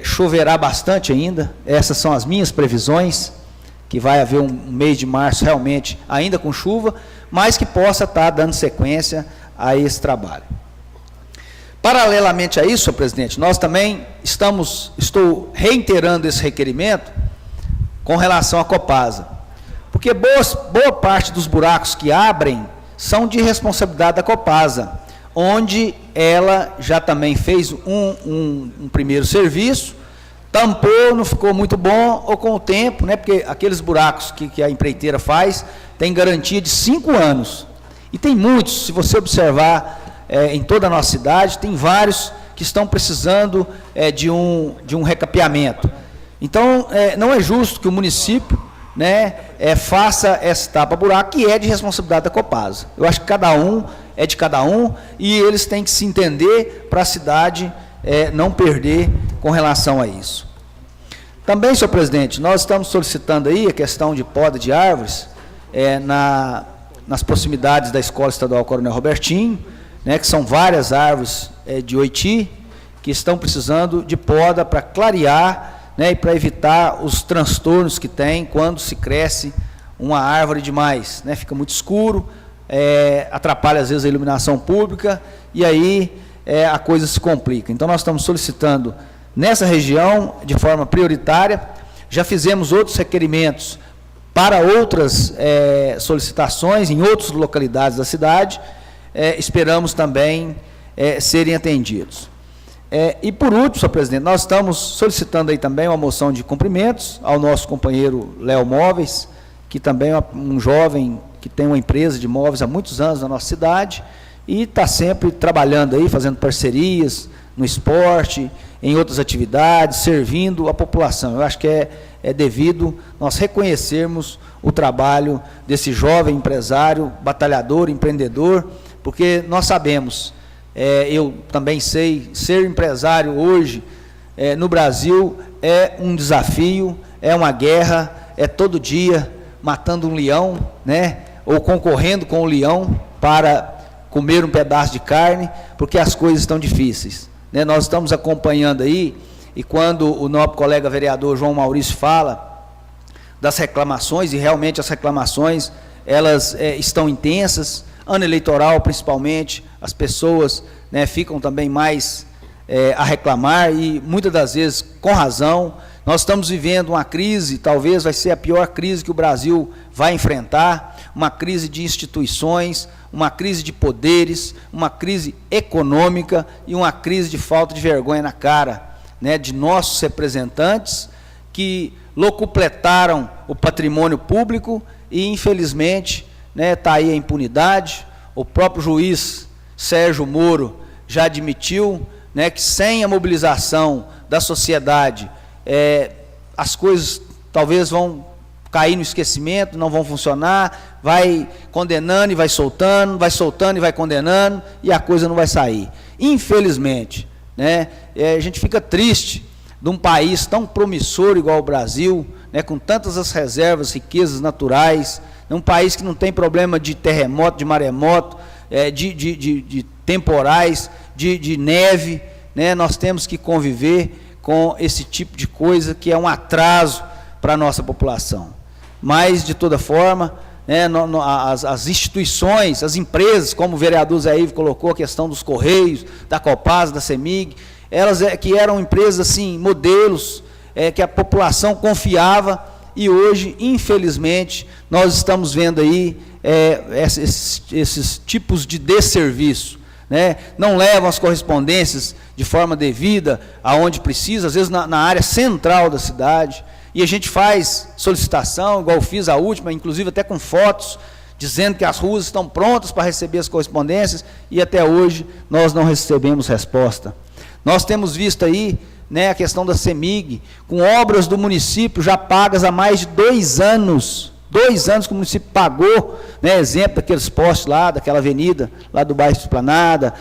choverá bastante ainda, essas são as minhas previsões, que vai haver um mês de março realmente ainda com chuva, mas que possa estar dando sequência a esse trabalho. Paralelamente a isso, senhor presidente, nós também estou reiterando esse requerimento com relação à Copasa, porque boa parte dos buracos que abrem são de responsabilidade da Copasa, onde ela já também fez um primeiro serviço, tampou, não ficou muito bom, ou com o tempo, né, porque aqueles buracos que a empreiteira faz, tem garantia de 5 anos, e tem muitos, se você observar em toda a nossa cidade, tem vários que estão precisando de um recapeamento. Então, não é justo que o município, né, faça esse tapa-buraco, que é de responsabilidade da Copasa. Eu acho que cada um é de cada um, e eles têm que se entender para a cidade não perder com relação a isso. Também, senhor presidente, nós estamos solicitando aí a questão de poda de árvores nas proximidades da Escola Estadual Coronel Robertinho, né, que são várias árvores de oiti, que estão precisando de poda para clarear, né, e para evitar os transtornos que tem quando se cresce uma árvore demais, né, fica muito escuro, atrapalha às vezes a iluminação pública, e aí a coisa se complica. Então nós estamos solicitando nessa região de forma prioritária. Já fizemos outros requerimentos para outras solicitações em outras localidades da cidade. Esperamos também serem atendidos. E por último, senhor presidente, nós estamos solicitando aí também uma moção de cumprimentos ao nosso companheiro Léo Móveis, que também é um jovem que tem uma empresa de móveis há muitos anos na nossa cidade e está sempre trabalhando aí, fazendo parcerias no esporte, em outras atividades, servindo a população. Eu acho que é devido nós reconhecermos o trabalho desse jovem empresário, batalhador, empreendedor, porque nós sabemos, eu também sei, ser empresário hoje no Brasil é um desafio, é uma guerra, é todo dia matando um leão, né, ou concorrendo com o leão para comer um pedaço de carne, porque as coisas estão difíceis. Nós estamos acompanhando aí, e quando o nosso colega vereador João Maurício fala das reclamações, e realmente as reclamações, elas estão intensas, ano eleitoral principalmente, as pessoas ficam também mais a reclamar, e muitas das vezes com razão. Nós estamos vivendo uma crise, talvez vai ser a pior crise que o Brasil vai enfrentar, uma crise de instituições, uma crise de poderes, uma crise econômica e uma crise de falta de vergonha na cara, de nossos representantes que locupletaram o patrimônio público e, infelizmente, está aí a impunidade. O próprio juiz Sérgio Moro já admitiu que sem a mobilização da sociedade, as coisas talvez vão cair no esquecimento, não vão funcionar, vai condenando e vai soltando e vai condenando, e a coisa não vai sair. Infelizmente, a gente fica triste de um país tão promissor igual o Brasil, com tantas as reservas, riquezas naturais, um país que não tem problema de terremoto, de maremoto, de temporais, de neve, nós temos que conviver com esse tipo de coisa que é um atraso para a nossa população. Mas, de toda forma, as instituições, as empresas, como o vereador Zé Ivo colocou, a questão dos Correios, da Copasa, da CEMIG, elas que eram empresas, assim, modelos, que a população confiava, e hoje, infelizmente, nós estamos vendo aí esses tipos de desserviço. Não levam as correspondências de forma devida aonde precisa, às vezes na área central da cidade, e a gente faz solicitação, igual eu fiz a última, inclusive até com fotos, dizendo que as ruas estão prontas para receber as correspondências, e até hoje nós não recebemos resposta. Nós temos visto aí a questão da CEMIG, com obras do município já pagas há mais de 2 anos, 2 anos que o município pagou, exemplo daqueles postes lá, daquela avenida, lá do bairro Esplanada,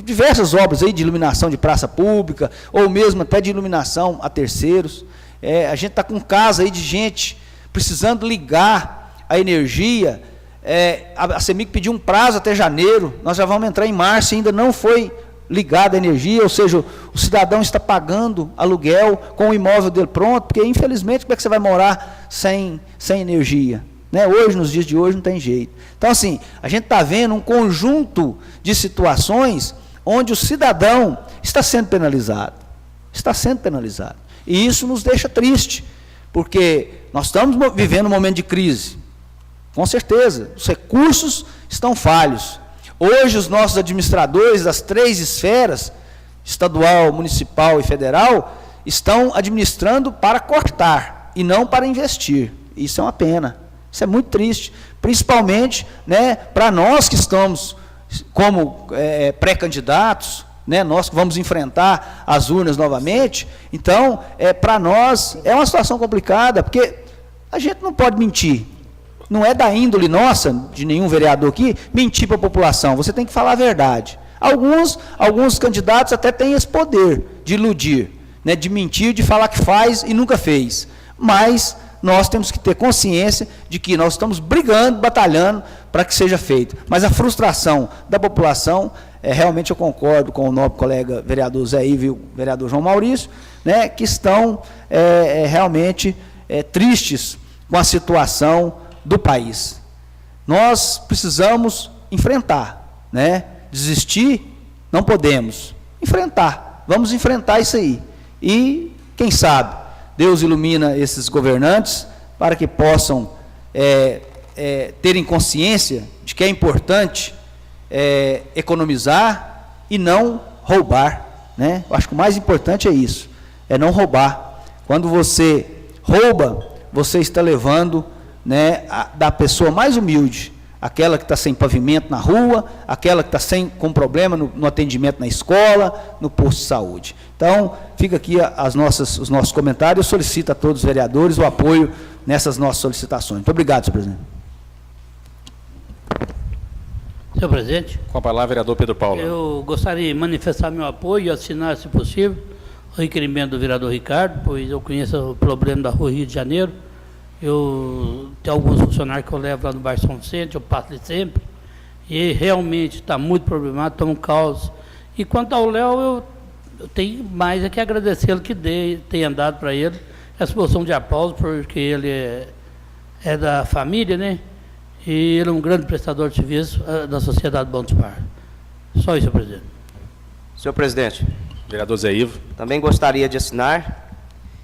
diversas obras aí de iluminação de praça pública, ou mesmo até de iluminação a terceiros. A gente está com caso aí de gente precisando ligar a energia, a CEMIG pediu um prazo até janeiro, nós já vamos entrar em março e ainda não foi ligada a energia, ou seja, o cidadão está pagando aluguel com o imóvel dele pronto, porque infelizmente como é que você vai morar sem energia? Hoje, nos dias de hoje, não tem jeito. Então, assim, a gente está vendo um conjunto de situações onde o cidadão está sendo penalizado. Está sendo penalizado. E isso nos deixa triste, porque nós estamos vivendo um momento de crise. Com certeza, os recursos estão falhos. Hoje, os nossos administradores das 3 esferas, estadual, municipal e federal, estão administrando para cortar e não para investir. Isso é uma pena. Isso é muito triste, principalmente para nós que estamos como pré-candidatos, nós que vamos enfrentar as urnas novamente. Então, para nós, é uma situação complicada, porque a gente não pode mentir. Não é da índole nossa, de nenhum vereador aqui, mentir para a população. Você tem que falar a verdade. Alguns candidatos até têm esse poder de iludir, de mentir, de falar que faz e nunca fez. Mas nós temos que ter consciência de que nós estamos brigando, batalhando para que seja feito. Mas a frustração da população, realmente eu concordo com o nobre colega vereador Zé Ivo e o vereador João Maurício, que estão realmente tristes com a situação do país. Nós precisamos enfrentar, desistir não podemos, enfrentar. vamos enfrentar isso aí. E, quem sabe, Deus ilumina esses governantes para que possam terem consciência de que é importante economizar e não roubar, né? Eu acho que o mais importante é isso, é não roubar. Quando você rouba, você está levando, né, da pessoa mais humilde, aquela que está sem pavimento na rua, aquela que está com problema no atendimento na escola, no posto de saúde. Então, fica aqui os nossos comentários. Eu solicito a todos os vereadores o apoio nessas nossas solicitações. Muito obrigado, senhor presidente. Senhor presidente. Com a palavra, vereador Pedro Paulo. Eu gostaria de manifestar meu apoio e assinar, se possível, o requerimento do vereador Ricardo, pois eu conheço o problema da Rua Rio de Janeiro. Eu tenho alguns funcionários que eu levo lá no bairro São Vicente, eu passo ali sempre, e realmente está muito problemático, está um caos. E quanto ao Léo, eu tenho mais é que agradecê-lo que tenha dado para ele essa moção de aplauso, porque ele é da família, né? E ele é um grande prestador de serviço da sociedade Bom Dispar. Só isso, senhor presidente. Senhor presidente. Vereador Zé Ivo. Também gostaria de assinar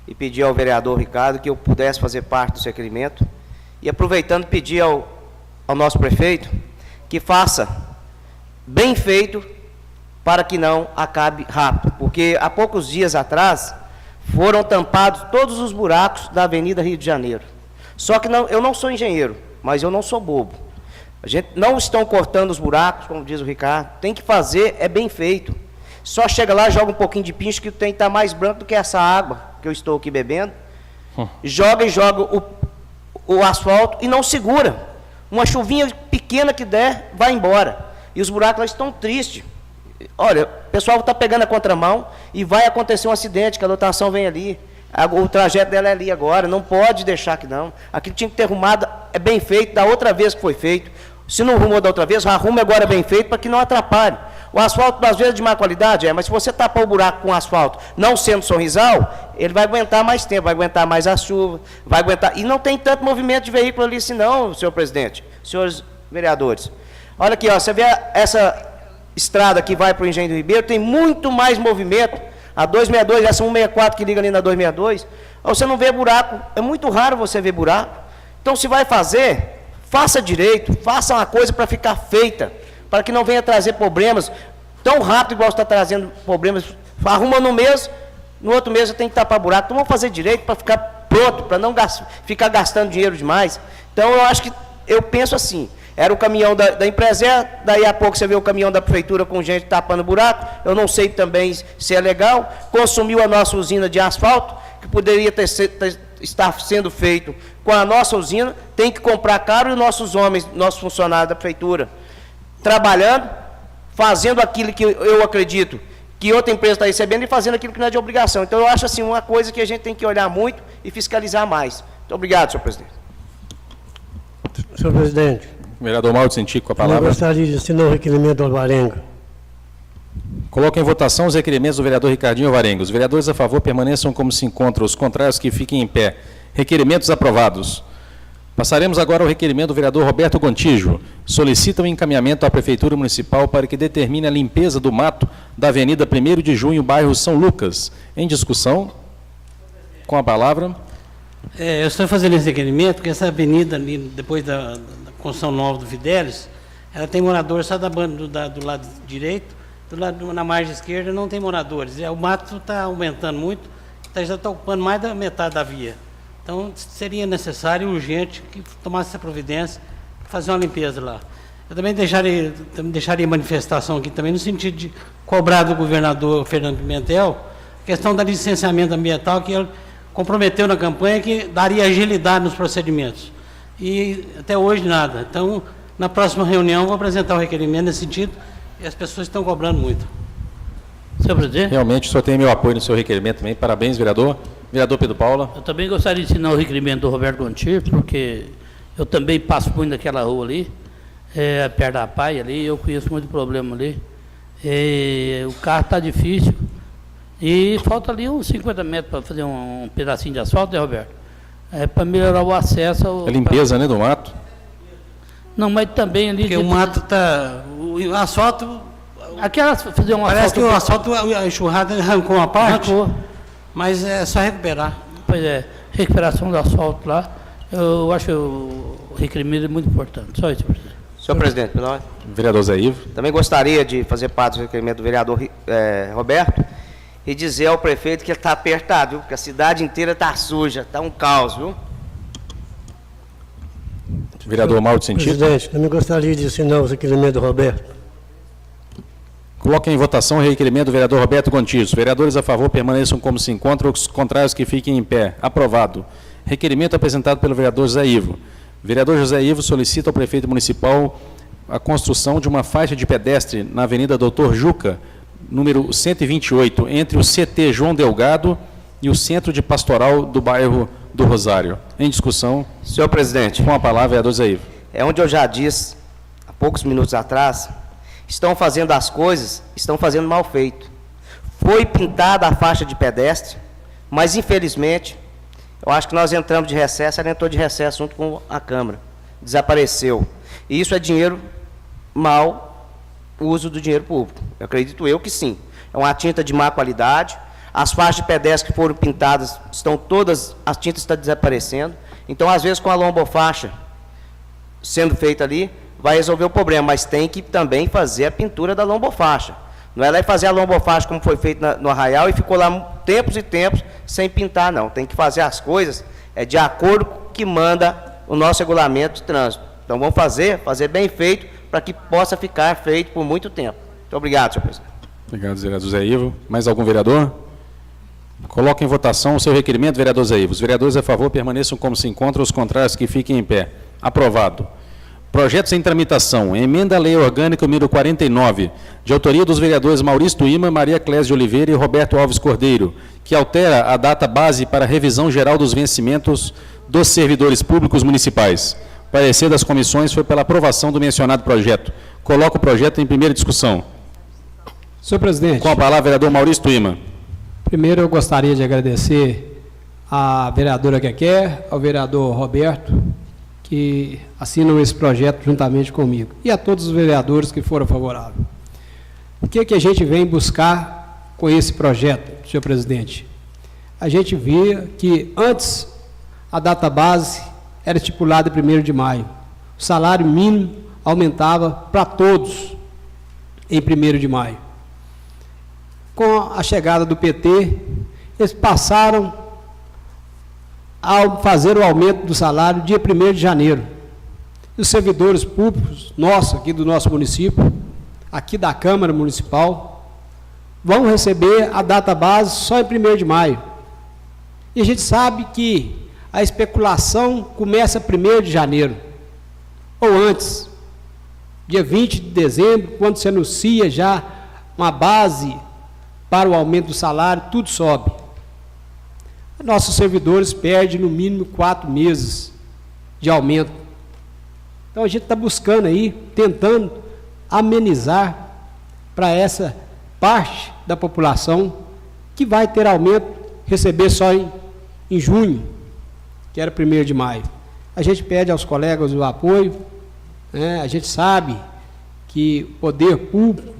e pedir ao vereador Ricardo que eu pudesse fazer parte desse requerimento. E aproveitando, pedir ao nosso prefeito que faça bem feito para que não acabe rápido. Porque há poucos dias atrás foram tampados todos os buracos da Avenida Rio de Janeiro. Só que eu não sou engenheiro, mas eu não sou bobo. A gente não estão cortando os buracos, como diz o Ricardo. Tem que fazer, é bem feito. Só chega lá, joga um pouquinho de pincho que tem que estar mais branco do que essa água que eu estou aqui bebendo. Joga o asfalto e não segura. Uma chuvinha pequena que der, vai embora. E os buracos lá estão tristes. Olha, o pessoal está pegando a contramão e vai acontecer um acidente, que a lotação vem ali. O trajeto dela é ali agora, não pode deixar que não. Aquilo tinha que ter arrumado, é bem feito, da outra vez que foi feito. Se não arrumou da outra vez, arrume agora bem feito para que não atrapalhe. O asfalto, às vezes, é de má qualidade, mas se você tapar o buraco com asfalto, não sendo sorrisal, ele vai aguentar mais tempo, vai aguentar mais a chuva, vai aguentar... E não tem tanto movimento de veículo ali, senão, senhor presidente, senhores vereadores. Olha aqui, ó, você vê essa estrada que vai para o Engenho do Ribeiro, tem muito mais movimento. A 262, essa 164 que liga ali na 262, você não vê buraco, é muito raro você ver buraco. Então, se vai fazer, faça direito, faça uma coisa para ficar feita, para que não venha trazer problemas tão rápido igual está trazendo problemas. Arruma no mês, no outro mês você tem que tapar buraco. Então, vamos fazer direito para ficar pronto, para não ficar gastando dinheiro demais. Então, eu penso assim, era o caminhão da empresa, daí a pouco você vê o caminhão da prefeitura com gente tapando buraco, eu não sei também se é legal, consumiu a nossa usina de asfalto, que poderia estar sendo feito com a nossa usina, tem que comprar caro e nossos homens, nossos funcionários da prefeitura, trabalhando, fazendo aquilo que eu acredito que outra empresa está recebendo e fazendo aquilo que não é de obrigação. Então, eu acho assim, uma coisa que a gente tem que olhar muito e fiscalizar mais. Muito obrigado, senhor presidente. Senhor presidente. Vereador Mauro Cintico, com a palavra. Eu gostaria de assinar o requerimento do Alvarenga. Coloco em votação os requerimentos do vereador Ricardinho Alvarenga. Os vereadores a favor permaneçam como se encontram, os contrários que fiquem em pé. Requerimentos aprovados. Passaremos agora ao requerimento do vereador Roberto Gontijo. Solicita o encaminhamento à Prefeitura Municipal para que determine a limpeza do mato da Avenida 1º de Junho, bairro São Lucas. Em discussão, com a palavra. Eu estou fazendo esse requerimento porque essa avenida ali, depois da construção nova do Fidelis, ela tem moradores só do lado direito, na margem esquerda não tem moradores. O mato está aumentando muito, já está ocupando mais da metade da via. Então, seria necessário, urgente, que tomasse essa providência para fazer uma limpeza lá. Eu também deixaria manifestação aqui também, no sentido de cobrar do governador Fernando Pimentel a questão da licenciamento ambiental, que ele comprometeu na campanha que daria agilidade nos procedimentos. E até hoje nada. Então, na próxima reunião, vou apresentar o requerimento nesse sentido, e as pessoas estão cobrando muito. Senhor presidente? Realmente, o senhor tem meu apoio no seu requerimento também. Parabéns, vereador. Vereador Pedro Paula. Eu também gostaria de assinar o requerimento do Roberto Gontijo, porque eu também passo muito naquela rua ali, perto da Pai ali, eu conheço muito problema ali. O carro está difícil e falta ali uns 50 metros para fazer um pedacinho de asfalto, né, Roberto? Para melhorar o acesso... A limpeza, né, do mato? Não, mas também ali... Porque o mato está... O asfalto... Aquelas fazer um Parece asfalto. que o asfalto, a enxurrada arrancou uma parte, Arrancou. mas é só recuperar. Pois é, recuperação do asfalto lá, eu acho o requerimento muito importante. Só isso, presidente. Senhor presidente, pela ordem. Vereador Zé Ivo. Também gostaria de fazer parte do requerimento do vereador Roberto e dizer ao prefeito que ele está apertado, viu? Porque a cidade inteira está suja, está um caos, viu? Vereador Mauro de Sentido. Presidente, também gostaria de assinar o requerimento do Roberto. Coloque em votação o requerimento do vereador Roberto Gontijo. Vereadores a favor permaneçam como se encontram, os contrários que fiquem em pé. Aprovado. Requerimento apresentado pelo vereador José Ivo. Vereador José Ivo solicita ao prefeito municipal a construção de uma faixa de pedestre na Avenida Doutor Juca, número 128, entre o CT João Delgado e o Centro de Pastoral do bairro do Rosário. Em discussão. Senhor presidente. Com a palavra, vereador Zé Ivo. É onde eu já disse, há poucos minutos atrás, estão fazendo as coisas, estão fazendo mal feito. Foi pintada a faixa de pedestre, mas infelizmente, eu acho que nós entramos de recesso, ela entrou de recesso junto com a Câmara. Desapareceu. E isso é dinheiro mal, uso do dinheiro público. Eu acredito eu que sim. É uma tinta de má qualidade. As faixas de pedestre que foram pintadas, estão todas, a tinta está desaparecendo. Então, às vezes, com a lombofaixa sendo feita ali, vai resolver o problema, mas tem que também fazer a pintura da lombofaixa. Não é lá fazer a lombofaixa como foi feito no Arraial e ficou lá tempos e tempos sem pintar, não. Tem que fazer as coisas de acordo com o que manda o nosso regulamento de trânsito. Então, vamos fazer bem feito, para que possa ficar feito por muito tempo. Muito obrigado, senhor presidente. Obrigado, vereador Zé Ivo. Mais algum vereador? Coloque em votação o seu requerimento, vereador Zé Ivo. Os vereadores a favor permaneçam como se encontram, os contrários que fiquem em pé. Aprovado. Projetos em tramitação. Emenda à Lei Orgânica número 49, de autoria dos vereadores Maurício Tuíma, Maria Clésia de Oliveira e Roberto Alves Cordeiro, que altera a data base para a revisão geral dos vencimentos dos servidores públicos municipais. O parecer das comissões foi pela aprovação do mencionado projeto. Coloco o projeto em primeira discussão. Senhor presidente. Com a palavra, vereador Maurício Tuíma. Primeiro, eu gostaria de agradecer à vereadora Quequer, ao vereador Roberto, que assinam esse projeto juntamente comigo, e a todos os vereadores que foram favoráveis. O que a gente vem buscar com esse projeto, senhor presidente? A gente via que antes a data base era estipulada em 1º de maio. O salário mínimo aumentava para todos em 1º de maio. Com a chegada do PT, eles passaram a fazer o aumento do salário dia 1º de janeiro. E os servidores públicos, aqui do nosso município, aqui da Câmara Municipal, vão receber a data base só em 1º de maio. E a gente sabe que a especulação começa 1º de janeiro, ou antes, dia 20 de dezembro, quando se anuncia já uma base para o aumento do salário, tudo sobe. Nossos servidores perdem no mínimo 4 meses de aumento. Então a gente está buscando aí, tentando amenizar para essa parte da população que vai ter aumento, receber só em junho, que era 1º de maio. A gente pede aos colegas o apoio, né? A gente sabe que o poder público,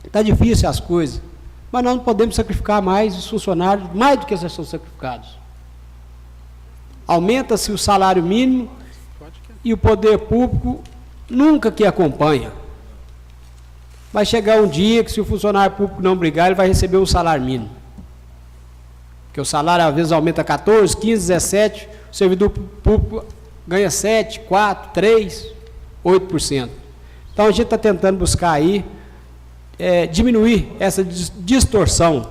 está difícil as coisas, mas nós não podemos sacrificar mais os funcionários, mais do que eles são sacrificados. Aumenta-se o salário mínimo e o poder público nunca que acompanha. Vai chegar um dia que, se o funcionário público não brigar, ele vai receber um salário mínimo. Porque o salário, às vezes, aumenta 14, 15, 17, o servidor público ganha 7, 4, 3, 8%. Então, a gente está tentando buscar aí diminuir essa distorção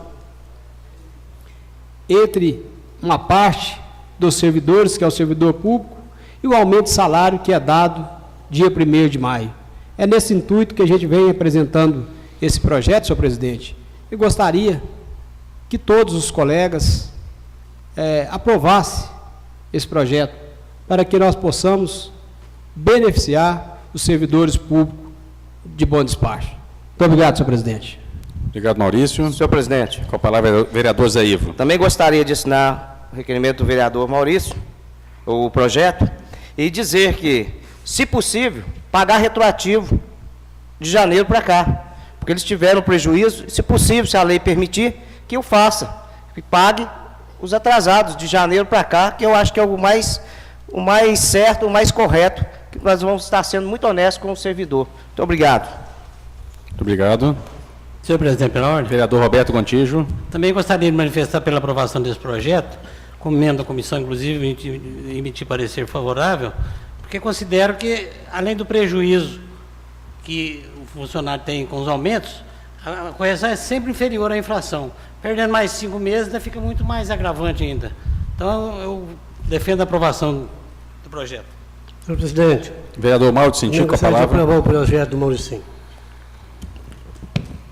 entre uma parte dos servidores, que é o servidor público, e o aumento de salário que é dado dia 1º de maio. É nesse intuito que a gente vem apresentando esse projeto, senhor presidente. Eu gostaria que todos os colegas aprovassem esse projeto, para que nós possamos beneficiar os servidores públicos de bom despacho. Muito obrigado, senhor presidente. Obrigado, Maurício. Senhor presidente. Com a palavra, vereador Zé Ivo. Também gostaria de assinar o requerimento do vereador Maurício, o projeto, e dizer que, se possível, pagar retroativo de janeiro para cá. porque eles tiveram prejuízo, se possível, se a lei permitir, que o faça, que pague os atrasados de janeiro para cá, que eu acho que é o mais certo, o mais correto, que nós vamos estar sendo muito honestos com o servidor. Muito obrigado. Muito obrigado. Senhor presidente, pela ordem. Vereador Roberto Gontijo. Também gostaria de manifestar pela aprovação desse projeto, como membro da comissão, inclusive, emitir parecer favorável, porque considero que, além do prejuízo que o funcionário tem com os aumentos, a correção é sempre inferior à inflação. Perdendo mais 5 meses, ainda fica muito mais agravante ainda. Então, eu defendo a aprovação do projeto. Senhor presidente. Vereador Mauro Cintinho, com a palavra. Aprovar o projeto do Mauricinho.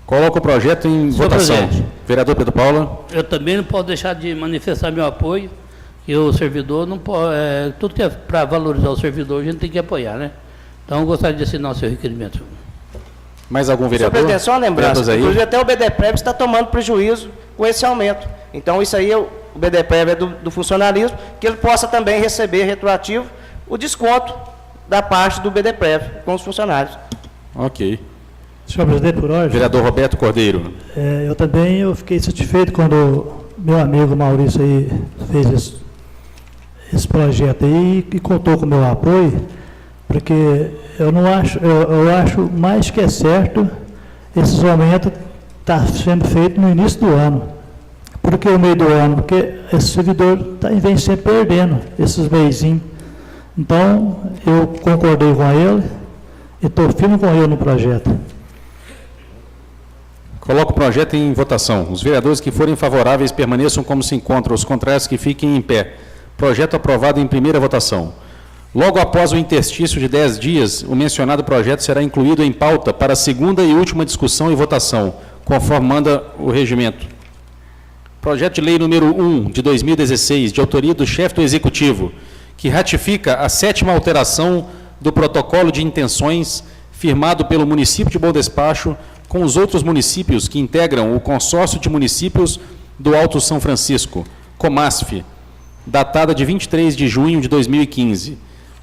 Coloca o projeto em votação. Presidente. Vereador Pedro Paula. Eu também não posso deixar de manifestar meu apoio, que o servidor não pode, tudo que é para valorizar o servidor, a gente tem que apoiar, né? Então, eu gostaria de assinar o seu requerimento. Mais algum vereador? Senhor presidente, só uma lembrança, Vereador inclusive até o BDPREV está tomando prejuízo com esse aumento. Então, isso aí, o BDPREV é do funcionalismo, que ele possa também receber retroativo o desconto da parte do BDPREV com os funcionários. Ok. Senhor presidente, por ordem. Vereador Roberto Cordeiro. Eu fiquei satisfeito quando meu amigo Maurício aí fez esse projeto aí e contou com o meu apoio, porque eu acho mais que é certo esses aumentos estar sendo feito no início do ano. Por que o meio do ano? Porque esse servidor vem sempre perdendo esses meizinhos. Então, eu concordei com ele e estou firme com ele no projeto. Coloco o projeto em votação. Os vereadores que forem favoráveis permaneçam como se encontram, os contrários que fiquem em pé. Projeto aprovado em primeira votação. Logo após o interstício de 10 dias, o mencionado projeto será incluído em pauta para a segunda e última discussão e votação, conforme manda o regimento. Projeto de lei número 1, de 2016, de autoria do chefe do Executivo, que ratifica a 7ª alteração do protocolo de intenções firmado pelo município de Bom Despacho com os outros municípios que integram o Consórcio de Municípios do Alto São Francisco, COMASF, datada de 23 de junho de 2015.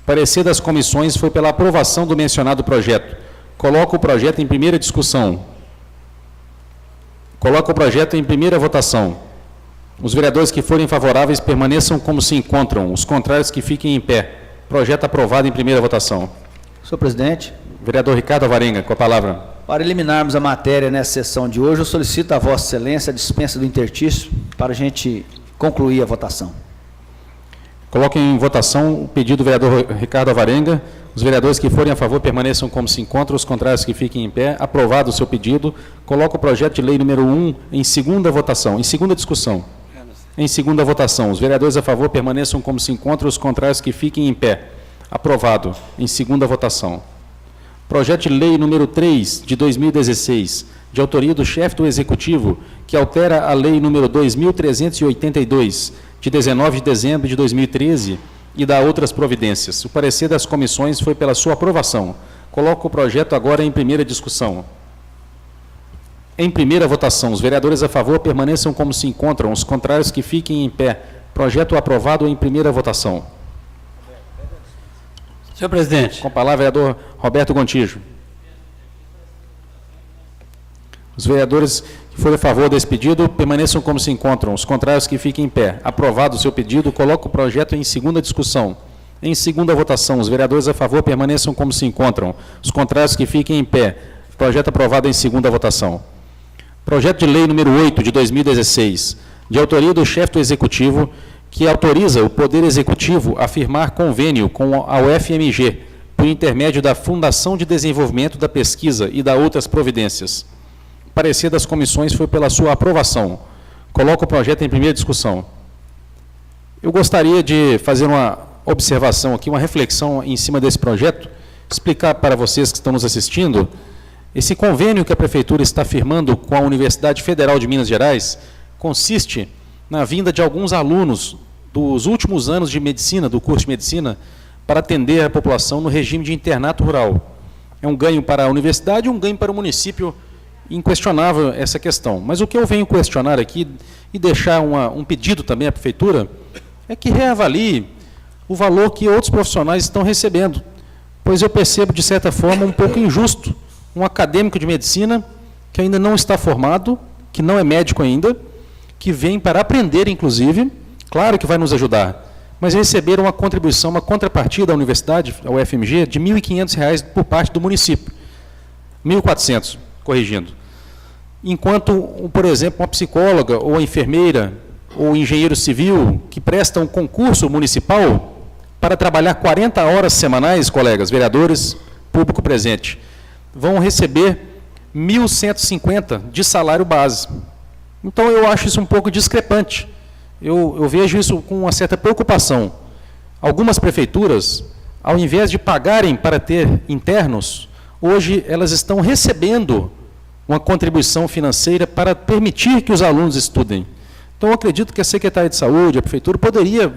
Parecer das comissões foi pela aprovação do mencionado projeto. Coloco o projeto em primeira discussão. Coloco o projeto em primeira votação. Os vereadores que forem favoráveis permaneçam como se encontram, os contrários que fiquem em pé. Projeto aprovado em primeira votação. Senhor presidente. Vereador Ricardo Alvarenga, com a palavra. Para eliminarmos a matéria nessa sessão de hoje, eu solicito a Vossa Excelência a dispensa do interstício para a gente concluir a votação. Coloco em votação o pedido do vereador Ricardo Alvarenga. Os vereadores que forem a favor permaneçam como se encontram, os contrários que fiquem em pé. Aprovado o seu pedido. Coloco o projeto de lei número 1 em segunda votação, em segunda discussão. Em segunda votação. Os vereadores a favor permaneçam como se encontram, os contrários que fiquem em pé. Aprovado. Em segunda votação. Projeto de lei número 3, de 2016, de autoria do chefe do Executivo, que altera a lei número 2.382, de 19 de dezembro de 2013, e dá outras providências. O parecer das comissões foi pela sua aprovação. Coloco o projeto agora em primeira discussão. Em primeira votação, os vereadores a favor permaneçam como se encontram, os contrários que fiquem em pé. Projeto aprovado em primeira votação. Senhor presidente. Com a palavra, vereador Roberto Gontijo. Os vereadores que forem a favor desse pedido permaneçam como se encontram, os contrários que fiquem em pé. Aprovado o seu pedido, coloco o projeto em segunda discussão. Em segunda votação, os vereadores a favor permaneçam como se encontram, os contrários que fiquem em pé. Projeto aprovado em segunda votação. Projeto de lei número 8, de 2016, de autoria do chefe do Executivo, que autoriza o Poder Executivo a firmar convênio com a UFMG, por intermédio da Fundação de Desenvolvimento da Pesquisa e da outras providências. Parecer das comissões foi pela sua aprovação. Coloco o projeto em primeira discussão. Eu gostaria de fazer uma observação aqui, uma reflexão em cima desse projeto, explicar para vocês que estão nos assistindo, esse convênio que a Prefeitura está firmando com a Universidade Federal de Minas Gerais consiste na vinda de alguns alunos dos últimos anos de medicina, do curso de medicina, para atender a população no regime de internato rural. É um ganho para a universidade e um ganho para o município, inquestionável essa questão. Mas o que eu venho questionar aqui e deixar um pedido também à Prefeitura é que reavalie o valor que outros profissionais estão recebendo, pois eu percebo, de certa forma, um pouco injusto um acadêmico de medicina que ainda não está formado, que não é médico ainda, que vem para aprender, inclusive, claro que vai nos ajudar, mas receberam uma contribuição, uma contrapartida da universidade, a UFMG, de R$ 1.500 por parte do município. 1.400, corrigindo. Enquanto, por exemplo, uma psicóloga, ou uma enfermeira, ou engenheiro civil, que prestam um concurso municipal para trabalhar 40 horas semanais, colegas, vereadores, público presente, vão receber 1.150 de salário base. Então, eu acho isso um pouco discrepante. Eu vejo isso com uma certa preocupação. Algumas prefeituras, ao invés de pagarem para ter internos, hoje elas estão recebendo uma contribuição financeira para permitir que os alunos estudem. Então, eu acredito que a Secretaria de Saúde, a Prefeitura, poderia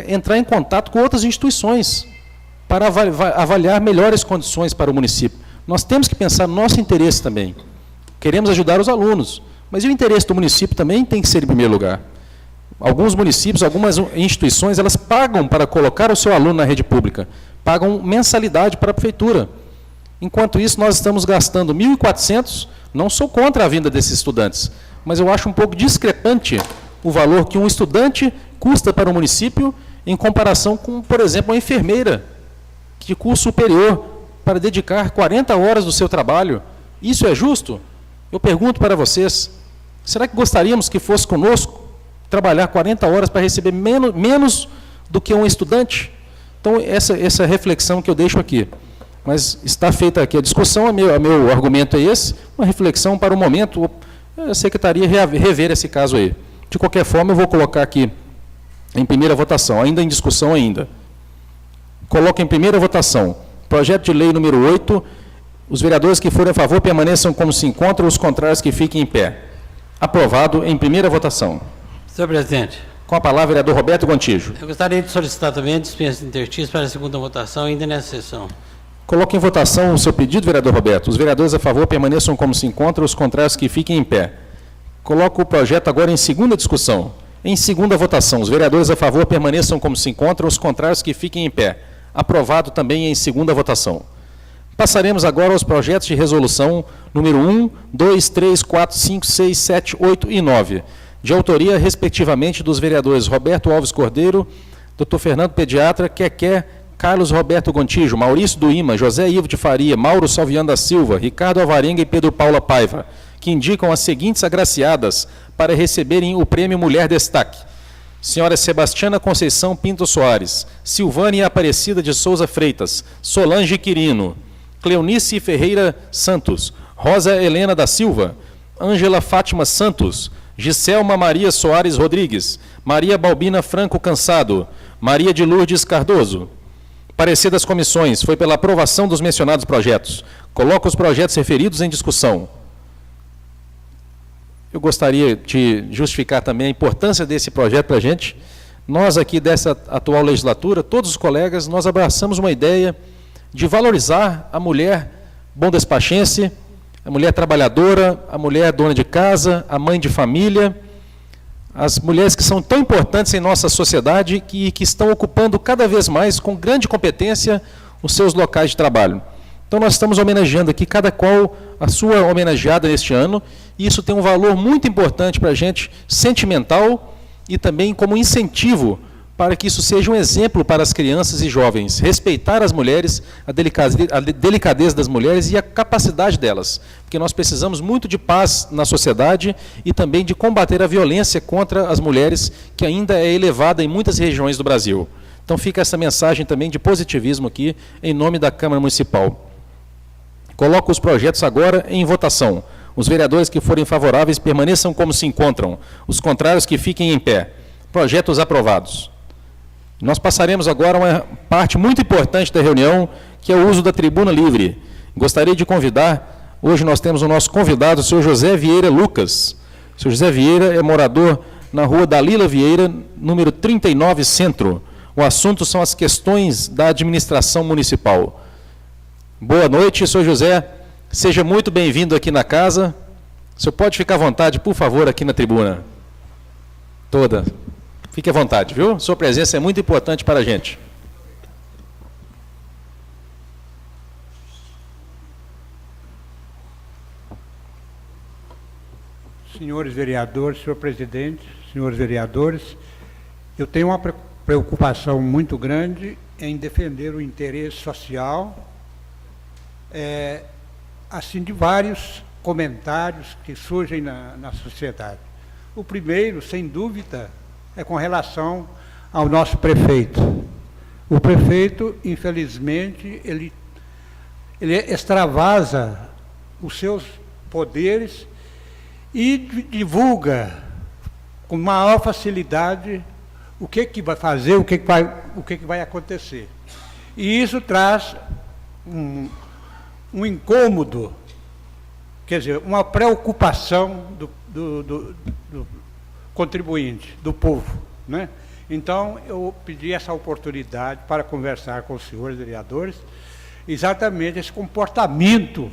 entrar em contato com outras instituições para avaliar melhores condições para o município. Nós temos que pensar no nosso interesse também. Queremos ajudar os alunos, mas o interesse do município também tem que ser em primeiro lugar. Alguns municípios, algumas instituições, elas pagam para colocar o seu aluno na rede pública, pagam mensalidade para a Prefeitura. Enquanto isso, nós estamos gastando R$ 1.400, não sou contra a vinda desses estudantes, mas eu acho um pouco discrepante o valor que um estudante custa para o município em comparação com, por exemplo, uma enfermeira de curso superior para dedicar 40 horas do seu trabalho. Isso é justo? Eu pergunto para vocês, será que gostaríamos que fosse conosco trabalhar 40 horas para receber menos do que um estudante? Então, essa reflexão que eu deixo aqui. Mas está feita aqui a discussão, meu argumento é esse, uma reflexão para o momento, a Secretaria rever esse caso aí. De qualquer forma, eu vou colocar aqui em primeira votação, ainda em discussão ainda. Coloco em primeira votação, projeto de lei número 8, os vereadores que forem a favor permaneçam como se encontram, os contrários que fiquem em pé. Aprovado em primeira votação. Senhor presidente. Com a palavra, vereador Roberto Gontijo. Eu gostaria de solicitar também a dispensa de interstício para a segunda votação, ainda nessa sessão. Coloque em votação o seu pedido, vereador Roberto. Os vereadores a favor permaneçam como se encontram, os contrários que fiquem em pé. Coloco o projeto agora em segunda discussão. Em segunda votação, os vereadores a favor permaneçam como se encontram, os contrários que fiquem em pé. Aprovado também em segunda votação. Passaremos agora aos projetos de resolução número 1, 2, 3, 4, 5, 6, 7, 8 e 9, de autoria, respectivamente, dos vereadores Roberto Alves Cordeiro, Dr. Fernando Pediatra, Quequé, Carlos Roberto Gontijo, Maurício do Ima, José Ivo de Faria, Mauro Salviano da Silva, Ricardo Alvarenga e Pedro Paula Paiva, que indicam as seguintes agraciadas para receberem o Prêmio Mulher Destaque. Senhora Sebastiana Conceição Pinto Soares, Silvânia Aparecida de Souza Freitas, Solange Quirino, Cleonice Ferreira Santos, Rosa Helena da Silva, Ângela Fátima Santos, Giselma Maria Soares Rodrigues, Maria Balbina Franco Cansado, Maria de Lourdes Cardoso. Parecer das comissões foi pela aprovação dos mencionados projetos. Coloco os projetos referidos em discussão. Eu gostaria de justificar também a importância desse projeto para a gente. Nós aqui dessa atual legislatura, todos os colegas, nós abraçamos uma ideia de valorizar a mulher bondespachense, a mulher trabalhadora, a mulher dona de casa, a mãe de família, as mulheres que são tão importantes em nossa sociedade e que estão ocupando cada vez mais, com grande competência, os seus locais de trabalho. Então, nós estamos homenageando aqui, cada qual a sua homenageada neste ano, e isso tem um valor muito importante para a gente, sentimental, e também como incentivo para que isso seja um exemplo para as crianças e jovens. Respeitar as mulheres, a delicadeza das mulheres e a capacidade delas. Porque nós precisamos muito de paz na sociedade e também de combater a violência contra as mulheres, que ainda é elevada em muitas regiões do Brasil. Então fica essa mensagem também de positivismo aqui, em nome da Câmara Municipal. Coloco os projetos agora em votação. Os vereadores que forem favoráveis permaneçam como se encontram. Os contrários que fiquem em pé. Projetos aprovados. Nós passaremos agora a uma parte muito importante da reunião, que é o uso da tribuna livre. Gostaria de convidar, hoje nós temos o nosso convidado, o senhor José Vieira Lucas. O senhor José Vieira é morador na rua Dalila Vieira, número 39, Centro. O assunto são as questões da administração municipal. Boa noite, senhor José. Seja muito bem-vindo aqui na casa. O senhor pode ficar à vontade, por favor, aqui na tribuna. Toda. Fique à vontade, viu? Sua presença é muito importante para a gente. senhores vereadores, senhor presidente, senhores vereadores, eu tenho uma preocupação muito grande em defender o interesse social, assim, de vários comentários que surgem na sociedade. O primeiro, sem dúvida, é com relação ao nosso prefeito. O prefeito, infelizmente, ele extravasa os seus poderes e divulga com maior facilidade o que vai fazer, o que vai acontecer. E isso traz um incômodo, quer dizer, uma preocupação do contribuinte, do povo, né? Então, eu pedi essa oportunidade para conversar com os senhores vereadores, exatamente esse comportamento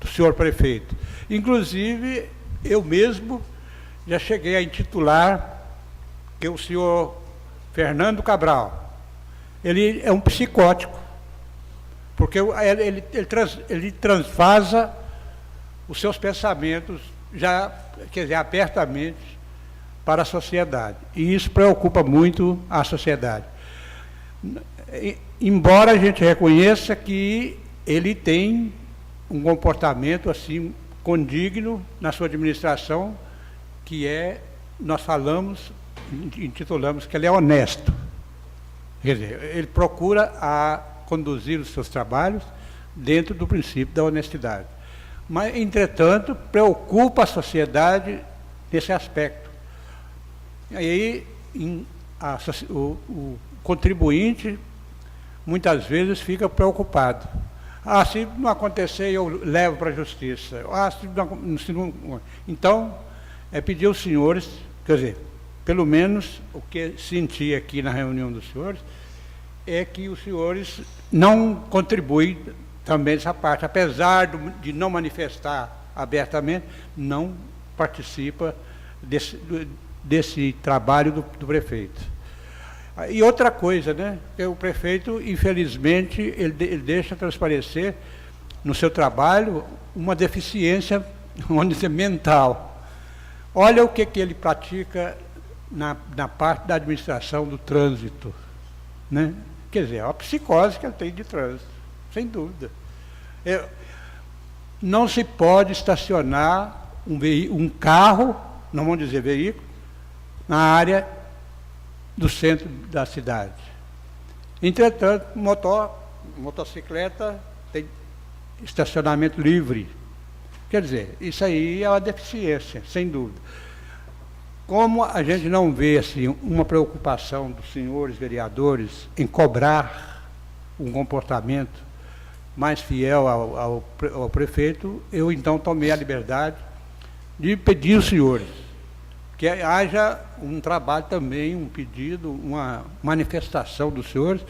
do senhor prefeito. Inclusive, eu mesmo já cheguei a intitular que o senhor Fernando Cabral, ele é um psicótico, porque ele transvasa os seus pensamentos já, quer dizer, abertamente para a sociedade. E isso preocupa muito a sociedade. Embora a gente reconheça que ele tem um comportamento assim condigno na sua administração, que nós intitulamos que ele é honesto. Quer dizer, ele procura conduzir os seus trabalhos dentro do princípio da honestidade. Mas, entretanto, preocupa a sociedade nesse aspecto. Aí o contribuinte muitas vezes fica preocupado. Se não acontecer, eu levo para a justiça. Então, pedir aos senhores, quer dizer, pelo menos o que senti aqui na reunião dos senhores, é que os senhores não contribuem também nessa parte, apesar de não manifestar abertamente, não participa desse trabalho do prefeito. E outra coisa, né? Que o prefeito, infelizmente, ele deixa transparecer no seu trabalho uma deficiência, vamos dizer, mental. Olha o que ele pratica na parte da administração do trânsito, né? Quer dizer, é uma psicose que ele tem de trânsito, sem dúvida. Não se pode estacionar um carro, não vamos dizer veículo, na área do centro da cidade. Entretanto, motocicleta tem estacionamento livre. Quer dizer, isso aí é uma deficiência, sem dúvida. Como a gente não vê assim, uma preocupação dos senhores vereadores em cobrar um comportamento mais fiel ao prefeito, eu então tomei a liberdade de pedir aos senhores que haja um trabalho também, um pedido, uma manifestação dos senhores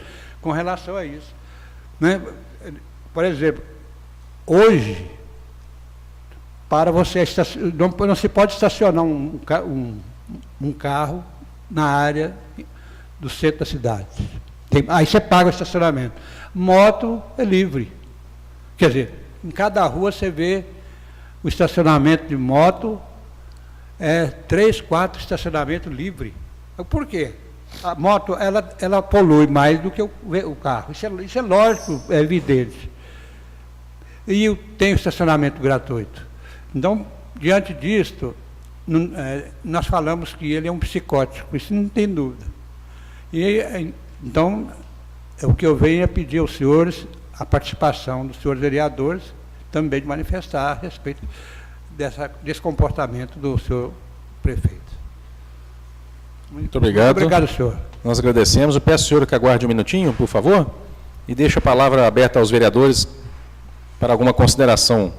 com relação a isso, né? Por exemplo, hoje, para você não se pode estacionar um carro na área do centro da cidade. Aí você paga o estacionamento. Moto é livre. Quer dizer, em cada rua você vê o estacionamento de moto, 3, 4 estacionamentos livres. Por quê? A moto, ela polui mais do que o carro. Isso é lógico, é evidente. E tem o estacionamento gratuito. Então, diante disto, nós falamos que ele é um psicótico, isso não tem dúvida. Então, o que eu venho é pedir aos senhores a participação dos senhores vereadores, também de manifestar a respeito desse comportamento do senhor prefeito. Muito obrigado. Muito obrigado, senhor. Nós agradecemos. Eu peço ao senhor que aguarde um minutinho, por favor, e deixe a palavra aberta aos vereadores para alguma consideração.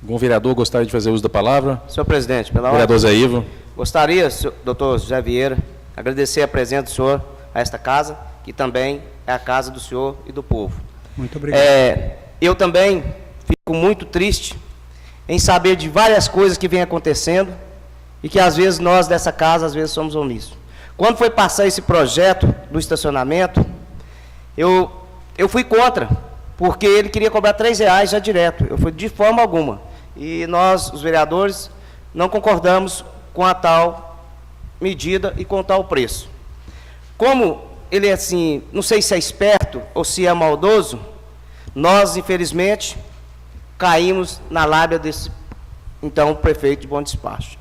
Algum vereador gostaria de fazer uso da palavra? Senhor presidente, pela ordem. Vereador Zé Ivo. Gostaria, doutor José Vieira, agradecer a presença do senhor a esta casa, que também é a casa do senhor e do povo. Muito obrigado. Eu também fico muito triste em saber de várias coisas que vêm acontecendo e que às vezes nós dessa casa, às vezes somos omissos. Quando foi passar esse projeto do estacionamento, eu fui contra, porque ele queria cobrar R$3 já direto. Eu fui de forma alguma. E nós, os vereadores, não concordamos com a tal medida e com o tal preço. Como ele é assim, não sei se é esperto ou se é maldoso, nós, infelizmente, caímos na lábia desse, então, prefeito de Bom Despacho.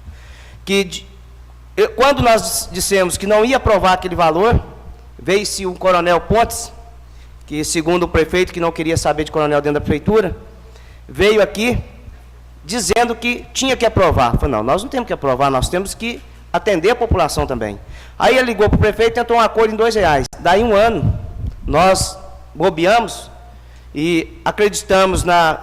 Quando nós dissemos que não ia aprovar aquele valor, veio-se o coronel Pontes, que segundo o prefeito, que não queria saber de coronel dentro da prefeitura, veio aqui dizendo que tinha que aprovar. Falei, não, nós não temos que aprovar, nós temos que atender a população também. Aí ele ligou para o prefeito e tentou um acordo em R$2. Daí um ano, nós bobeamos e acreditamos na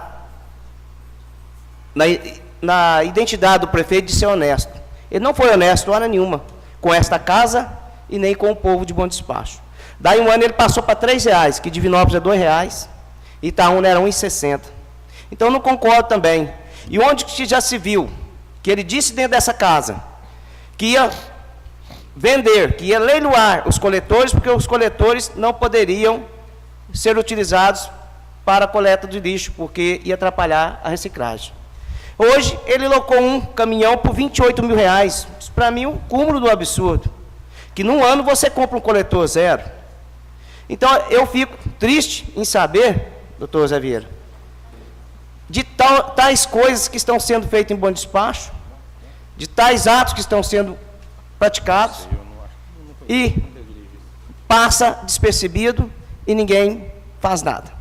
identidade do prefeito de ser honesto. Ele não foi honesto hora nenhuma com esta casa e nem com o povo de Bom Despacho. Daí um ano ele passou para R$3, que Divinópolis é R$2, e Itaúna era R$1,60. Então eu não concordo também. E onde que já se viu que ele disse dentro dessa casa que ia vender, que ia leiloar os coletores, porque os coletores não poderiam ser utilizados para a coleta de lixo, porque ia atrapalhar a reciclagem. Hoje, ele locou um caminhão por R$28 mil. Isso, para mim, é um cúmulo do absurdo. Que num ano você compra um coletor zero. Então, eu fico triste em saber, doutor Zé Vieira, de tais coisas que estão sendo feitas em Bom Despacho, de tais atos que estão sendo praticados, e passa despercebido e ninguém faz nada.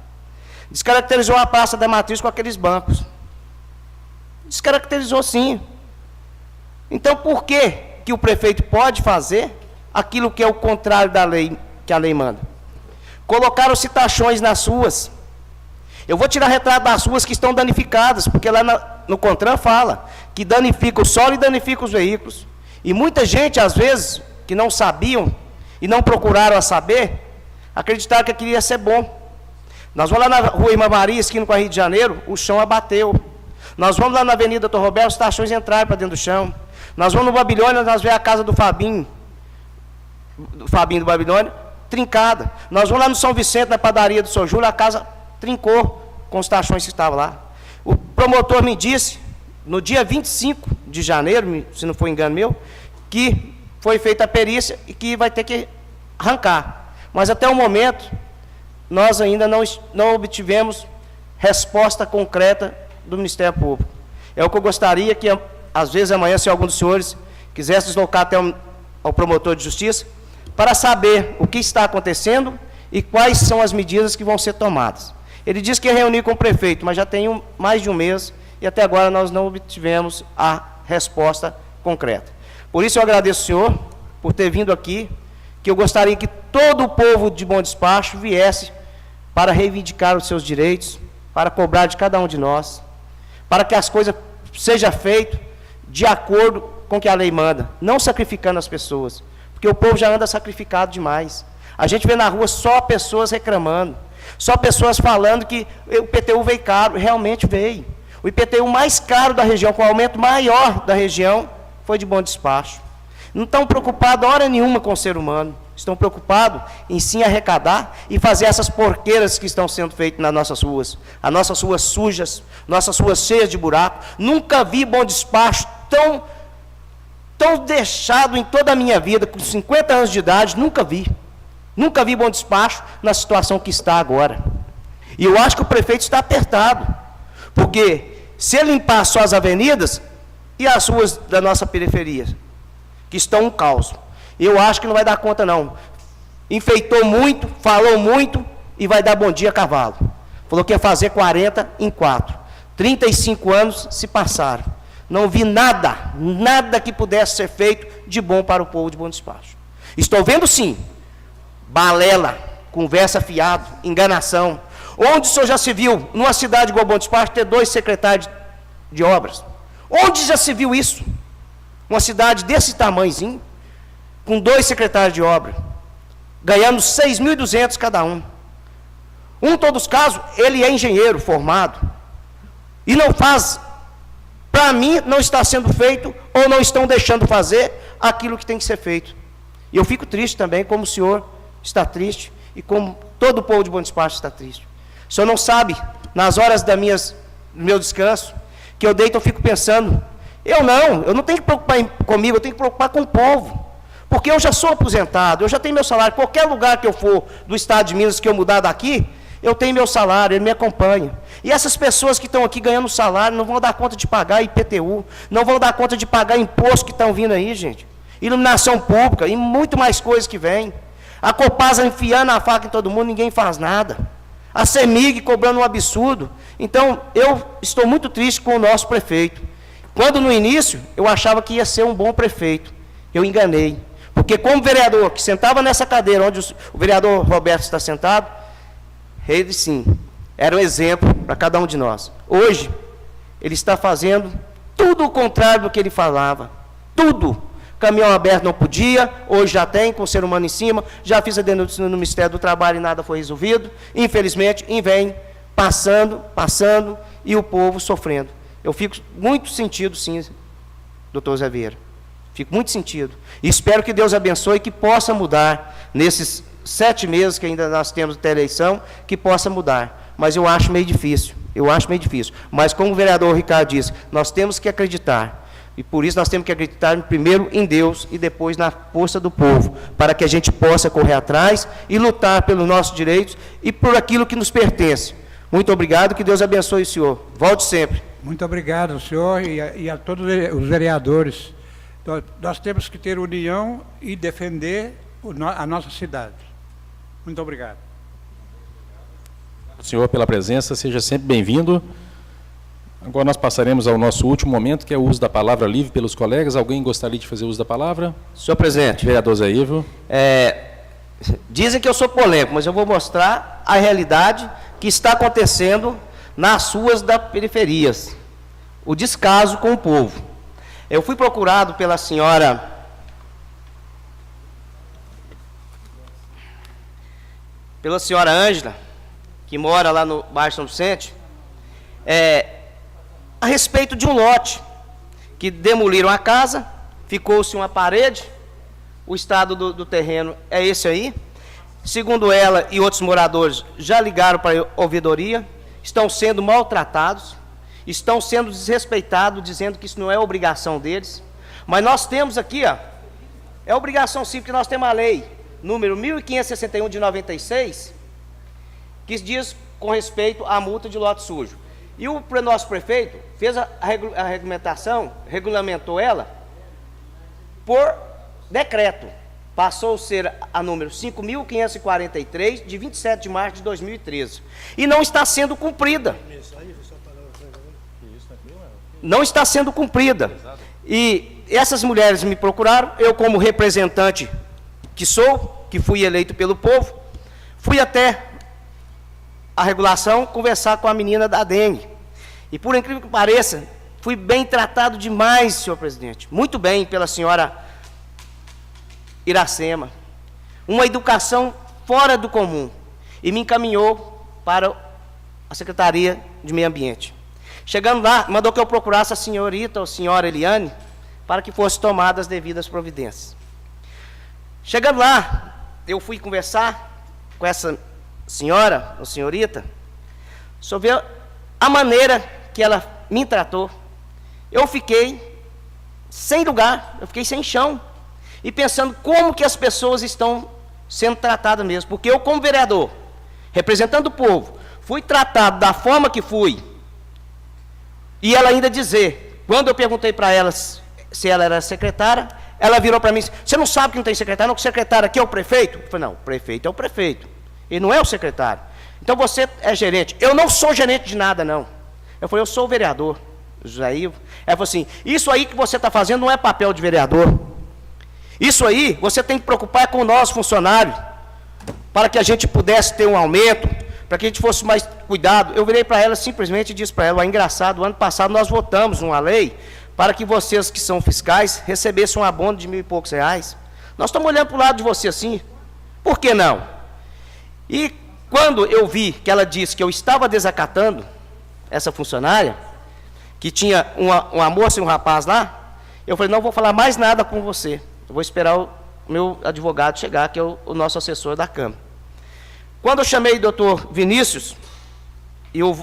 Descaracterizou a Praça da Matriz com aqueles bancos. Descaracterizou sim. Então, por que o prefeito pode fazer aquilo que é o contrário da lei, que a lei manda? Colocaram citações nas ruas. Eu vou tirar retrato das ruas que estão danificadas, porque lá no CONTRAN fala que danifica o solo e danifica os veículos. E muita gente, às vezes, que não sabiam e não procuraram a saber, acreditaram que aquilo ia ser bom. Nós vamos lá na rua Irmã Maria, esquina com a Rio de Janeiro, o chão abateu. Nós vamos lá na Avenida Dr. Roberto, os tachões entraram para dentro do chão. Nós vamos no Babilônia, nós vemos a casa do Fabinho do Babilônia, trincada. Nós vamos lá no São Vicente, na padaria do São Júlio, a casa trincou com os tachões que estavam lá. O promotor me disse, no dia 25 de janeiro, se não for engano meu, que foi feita a perícia e que vai ter que arrancar. Mas até o momento, nós ainda não obtivemos resposta concreta do Ministério Público. É o que eu gostaria que, às vezes, amanhã, se algum dos senhores quisesse deslocar até ao promotor de justiça, para saber o que está acontecendo e quais são as medidas que vão ser tomadas. Ele disse que ia reunir com o prefeito, mas já tem mais de um mês e até agora nós não obtivemos a resposta concreta. Por isso eu agradeço ao senhor por ter vindo aqui, que eu gostaria que todo o povo de Bom Despacho viesse para reivindicar os seus direitos, para cobrar de cada um de nós, para que as coisas sejam feitas de acordo com o que a lei manda, não sacrificando as pessoas, porque o povo já anda sacrificado demais. A gente vê na rua só pessoas reclamando, só pessoas falando que o IPTU veio caro, realmente veio. O IPTU mais caro da região, com o aumento maior da região, foi de Bom Despacho. Não estão preocupados hora nenhuma com o ser humano, estão preocupados em sim arrecadar e fazer essas porqueiras que estão sendo feitas nas nossas ruas. As nossas ruas sujas, nossas ruas cheias de buraco. Nunca vi Bom Despacho tão deixado em toda a minha vida, com 50 anos de idade, nunca vi. Nunca vi Bom Despacho na situação que está agora. E eu acho que o prefeito está apertado, porque se ele limpar só as avenidas e as ruas da nossa periferia, que estão um caos, eu acho que não vai dar conta não. Enfeitou muito, falou muito e vai dar bom dia a cavalo. Falou que ia fazer 40 em 4. 35 anos se passaram. Não vi nada que pudesse ser feito de bom para o povo de Bom Despacho. Estou vendo sim, balela, conversa fiado, enganação. Onde o senhor já se viu, numa cidade igual Bom Despacho, ter 2 secretários de obras? Onde já se viu isso? Uma cidade desse tamanhozinho, com 2 secretários de obra, ganhando 6.200 cada um. Em todos os casos, ele é engenheiro formado, e não faz, para mim, não está sendo feito, ou não estão deixando fazer aquilo que tem que ser feito. E eu fico triste também, como o senhor está triste, e como todo o povo de Bom Despacho está triste. O senhor não sabe, nas horas do meu descanso, que eu deito, eu fico pensando, Eu não tenho que preocupar comigo, eu tenho que preocupar com o povo. Porque eu já sou aposentado, eu já tenho meu salário. Qualquer lugar que eu for do estado de Minas, que eu mudar daqui, eu tenho meu salário, ele me acompanha. E essas pessoas que estão aqui ganhando salário não vão dar conta de pagar IPTU, não vão dar conta de pagar imposto que estão vindo aí, gente. Iluminação pública e muito mais coisas que vem. A Copasa enfiando a faca em todo mundo, ninguém faz nada. A CEMIG cobrando um absurdo. Então, eu estou muito triste com o nosso prefeito. Quando no início, eu achava que ia ser um bom prefeito. Eu enganei. Porque como vereador que sentava nessa cadeira onde o vereador Roberto está sentado, ele sim, era um exemplo para cada um de nós. Hoje, ele está fazendo tudo o contrário do que ele falava. Tudo. Caminhão aberto não podia, hoje já tem, com o ser humano em cima. Já fiz a denúncia no Ministério do Trabalho e nada foi resolvido. Infelizmente, vem passando, e o povo sofrendo. Eu fico muito sentido, sim, doutor Zé Vieira. Fico muito sentido. E espero que Deus abençoe e que possa mudar, nesses 7 meses que ainda nós temos até a eleição, que possa mudar. Mas eu acho meio difícil. Mas como o vereador Ricardo disse, nós temos que acreditar. E por isso nós temos que acreditar primeiro em Deus e depois na força do povo, para que a gente possa correr atrás e lutar pelos nossos direitos e por aquilo que nos pertence. Muito obrigado, que Deus abençoe o senhor. Volte sempre. Muito obrigado, senhor, e a todos os vereadores. Nós temos que ter união e defender a nossa cidade. Muito obrigado. Senhor, pela presença, seja sempre bem-vindo. Agora nós passaremos ao nosso último momento, que é o uso da palavra livre pelos colegas. Alguém gostaria de fazer uso da palavra? Senhor presidente. Vereador Zé Ivo. Dizem que eu sou polêmico, mas eu vou mostrar a realidade que está acontecendo nas ruas das periferias. O descaso com o povo. Eu fui procurado pela senhora Ângela, que mora lá no bairro São Vicente, a respeito de um lote, que demoliram a casa, ficou-se uma parede, o estado do terreno é esse aí. Segundo ela e outros moradores, já ligaram para a ouvidoria, estão sendo maltratados, estão sendo desrespeitados, dizendo que isso não é obrigação deles. Mas nós temos aqui, é obrigação sim, porque nós temos a lei número 1561 de 96, que diz com respeito à multa de lote sujo. E o nosso prefeito fez a regulamentação, regulamentou ela por decreto. Passou a ser a número 5.543, de 27 de março de 2013. E não está sendo cumprida. Não está sendo cumprida. E essas mulheres me procuraram, eu como representante que fui eleito pelo povo, fui até a regulação conversar com a menina da dengue. E por incrível que pareça, fui bem tratado demais, senhor presidente. Muito bem pela senhora Iracema. Uma educação fora do comum. E me encaminhou para a Secretaria de Meio Ambiente. Chegando lá, mandou que eu procurasse a senhorita ou senhora Eliane para que fossem tomadas as devidas providências. Chegando lá, eu fui conversar com essa senhora ou senhorita sobre a maneira que ela me tratou. Eu fiquei sem lugar, eu fiquei sem chão. E pensando como que as pessoas estão sendo tratadas mesmo. Porque eu, como vereador, representando o povo, fui tratado da forma que fui. E ela ainda dizer, quando eu perguntei para ela se ela era secretária, ela virou para mim e disse, você não sabe que não tem secretário, não, que o secretário aqui é o prefeito? Eu falei, não, o prefeito é o prefeito, ele não é o secretário. Então você é gerente. Eu não sou gerente de nada, não. Eu falei, eu sou o vereador, José Ivo. Ela falou assim, isso aí que você está fazendo não é papel de vereador. Isso aí, você tem que preocupar com o nosso funcionário, para que a gente pudesse ter um aumento, para que a gente fosse mais cuidado. Eu virei para ela, simplesmente disse para ela, engraçado, o ano passado nós votamos uma lei para que vocês que são fiscais recebessem um abono de R$1.000 e poucos. Nós estamos olhando para o lado de você assim, por que não? E quando eu vi que ela disse que eu estava desacatando essa funcionária, que tinha uma moça e um rapaz lá, eu falei, não vou falar mais nada com você. Eu vou esperar o meu advogado chegar, que é o nosso assessor da Câmara. Quando eu chamei o doutor Vinícius, e o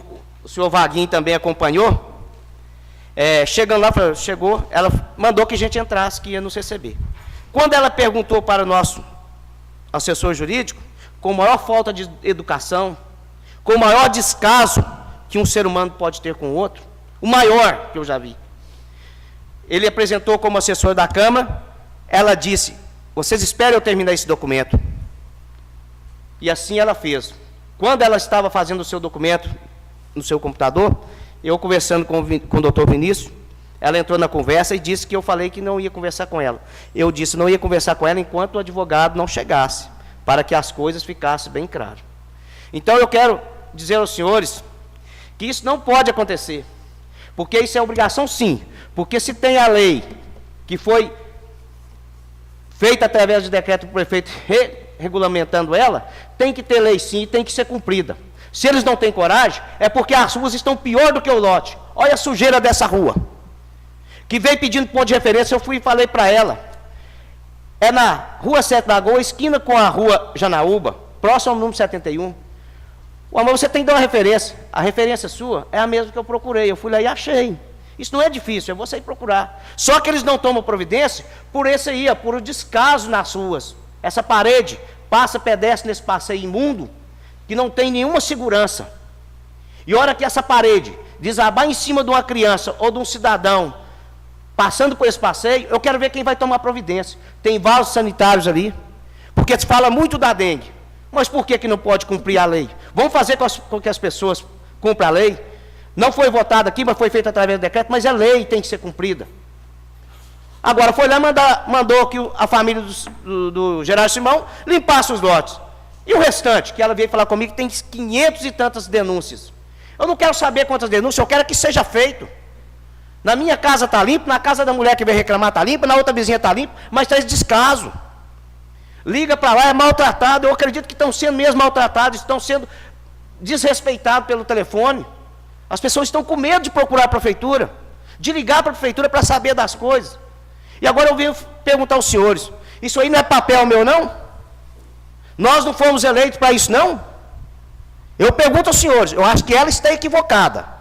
senhor Vaguinho também acompanhou, Chegando lá, chegou, ela mandou que a gente entrasse, que ia nos receber. Quando ela perguntou para o nosso assessor jurídico, com a maior falta de educação, com o maior descaso que um ser humano pode ter com o outro, o maior que eu já vi. Ele apresentou como assessor da Câmara, ela disse, vocês esperem eu terminar esse documento. E assim ela fez. Quando ela estava fazendo o seu documento no seu computador, eu conversando com o doutor Vinícius, ela entrou na conversa e disse que eu falei que não ia conversar com ela. Eu disse não ia conversar com ela enquanto o advogado não chegasse, para que as coisas ficassem bem claras. Então eu quero dizer aos senhores que isso não pode acontecer, porque isso é obrigação sim, porque se tem a lei que foi feita através de decreto do prefeito regulamentando ela, tem que ter lei sim e tem que ser cumprida. Se eles não têm coragem, é porque as ruas estão pior do que o lote. Olha a sujeira dessa rua. Que veio pedindo ponto de referência, eu fui e falei para ela. É na Rua 7 da Lagoa, esquina com a Rua Janaúba, próximo ao número 71. Mas você tem que dar uma referência. A referência sua é a mesma que eu procurei. Eu fui lá e achei. Isso não é difícil, é você ir procurar. Só que eles não tomam providência por esse aí, por o descaso nas ruas. Essa parede passa pedestre nesse passeio imundo, que não tem nenhuma segurança. E a hora que essa parede desabar em cima de uma criança ou de um cidadão passando por esse passeio, eu quero ver quem vai tomar providência. Tem vasos sanitários ali, porque se fala muito da dengue. Mas por que não pode cumprir a lei? Vamos fazer com que as pessoas cumpram a lei? Não foi votada aqui, mas foi feita através do decreto, mas é lei, tem que ser cumprida. Agora, foi lá mandou que a família do Gerardo Simão limpasse os lotes. E o restante, que ela veio falar comigo, que tem 500 e tantas denúncias. Eu não quero saber quantas denúncias, eu quero que seja feito. Na minha casa está limpo, na casa da mulher que veio reclamar está limpa, na outra vizinha está limpo, mas está esse descaso. Liga para lá, é maltratado, eu acredito que estão sendo mesmo maltratados, estão sendo desrespeitados pelo telefone. As pessoas estão com medo de procurar a prefeitura, de ligar para a prefeitura para saber das coisas. E agora eu venho perguntar aos senhores, isso aí não é papel meu não? Nós não fomos eleitos para isso, não? Eu pergunto aos senhores, eu acho que ela está equivocada.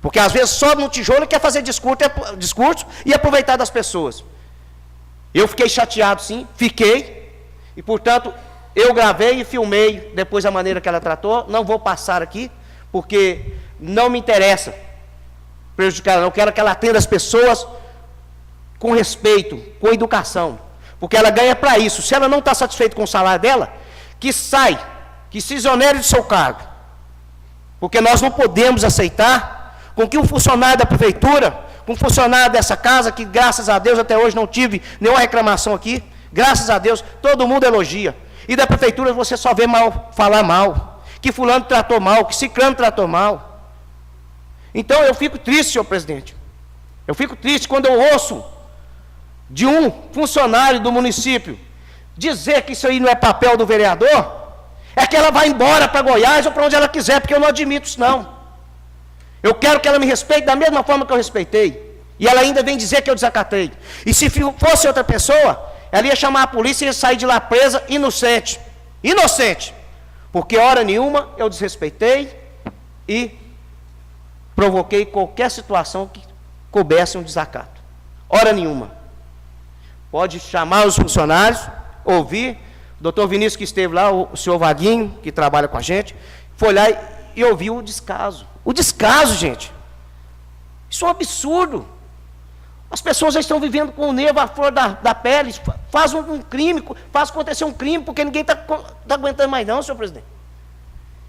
Porque às vezes sobe no tijolo e quer fazer discurso e aproveitar das pessoas. Eu fiquei chateado, sim, fiquei. E, portanto, eu gravei e filmei depois a maneira que ela tratou. Não vou passar aqui, porque não me interessa prejudicar ela. Eu quero que ela atenda as pessoas com respeito, com educação. Porque ela ganha para isso. Se ela não está satisfeita com o salário dela, que sai, que se exonere do seu cargo. Porque nós não podemos aceitar com que um funcionário da prefeitura, com um funcionário dessa casa, que graças a Deus até hoje não tive nenhuma reclamação aqui, graças a Deus, todo mundo elogia. E da prefeitura você só vê falar mal, que fulano tratou mal, que ciclano tratou mal. Então eu fico triste, senhor presidente. Eu fico triste quando eu ouço de um funcionário do município dizer que isso aí não é papel do vereador, é que ela vai embora para Goiás ou para onde ela quiser, porque eu não admito isso não. Eu quero que ela me respeite da mesma forma que eu respeitei. E ela ainda vem dizer que eu desacatei. E se fosse outra pessoa, ela ia chamar a polícia e ia sair de lá presa inocente. Inocente. Porque hora nenhuma eu desrespeitei e provoquei qualquer situação que coubesse um desacato. Hora nenhuma. Pode chamar os funcionários, ouvir. O doutor Vinícius que esteve lá, o senhor Vaguinho, que trabalha com a gente, foi lá e ouviu o descaso. O descaso, gente. Isso é um absurdo. As pessoas já estão vivendo com o nervo à flor da pele. Faz um crime, faz acontecer um crime, porque ninguém está aguentando mais não, senhor presidente.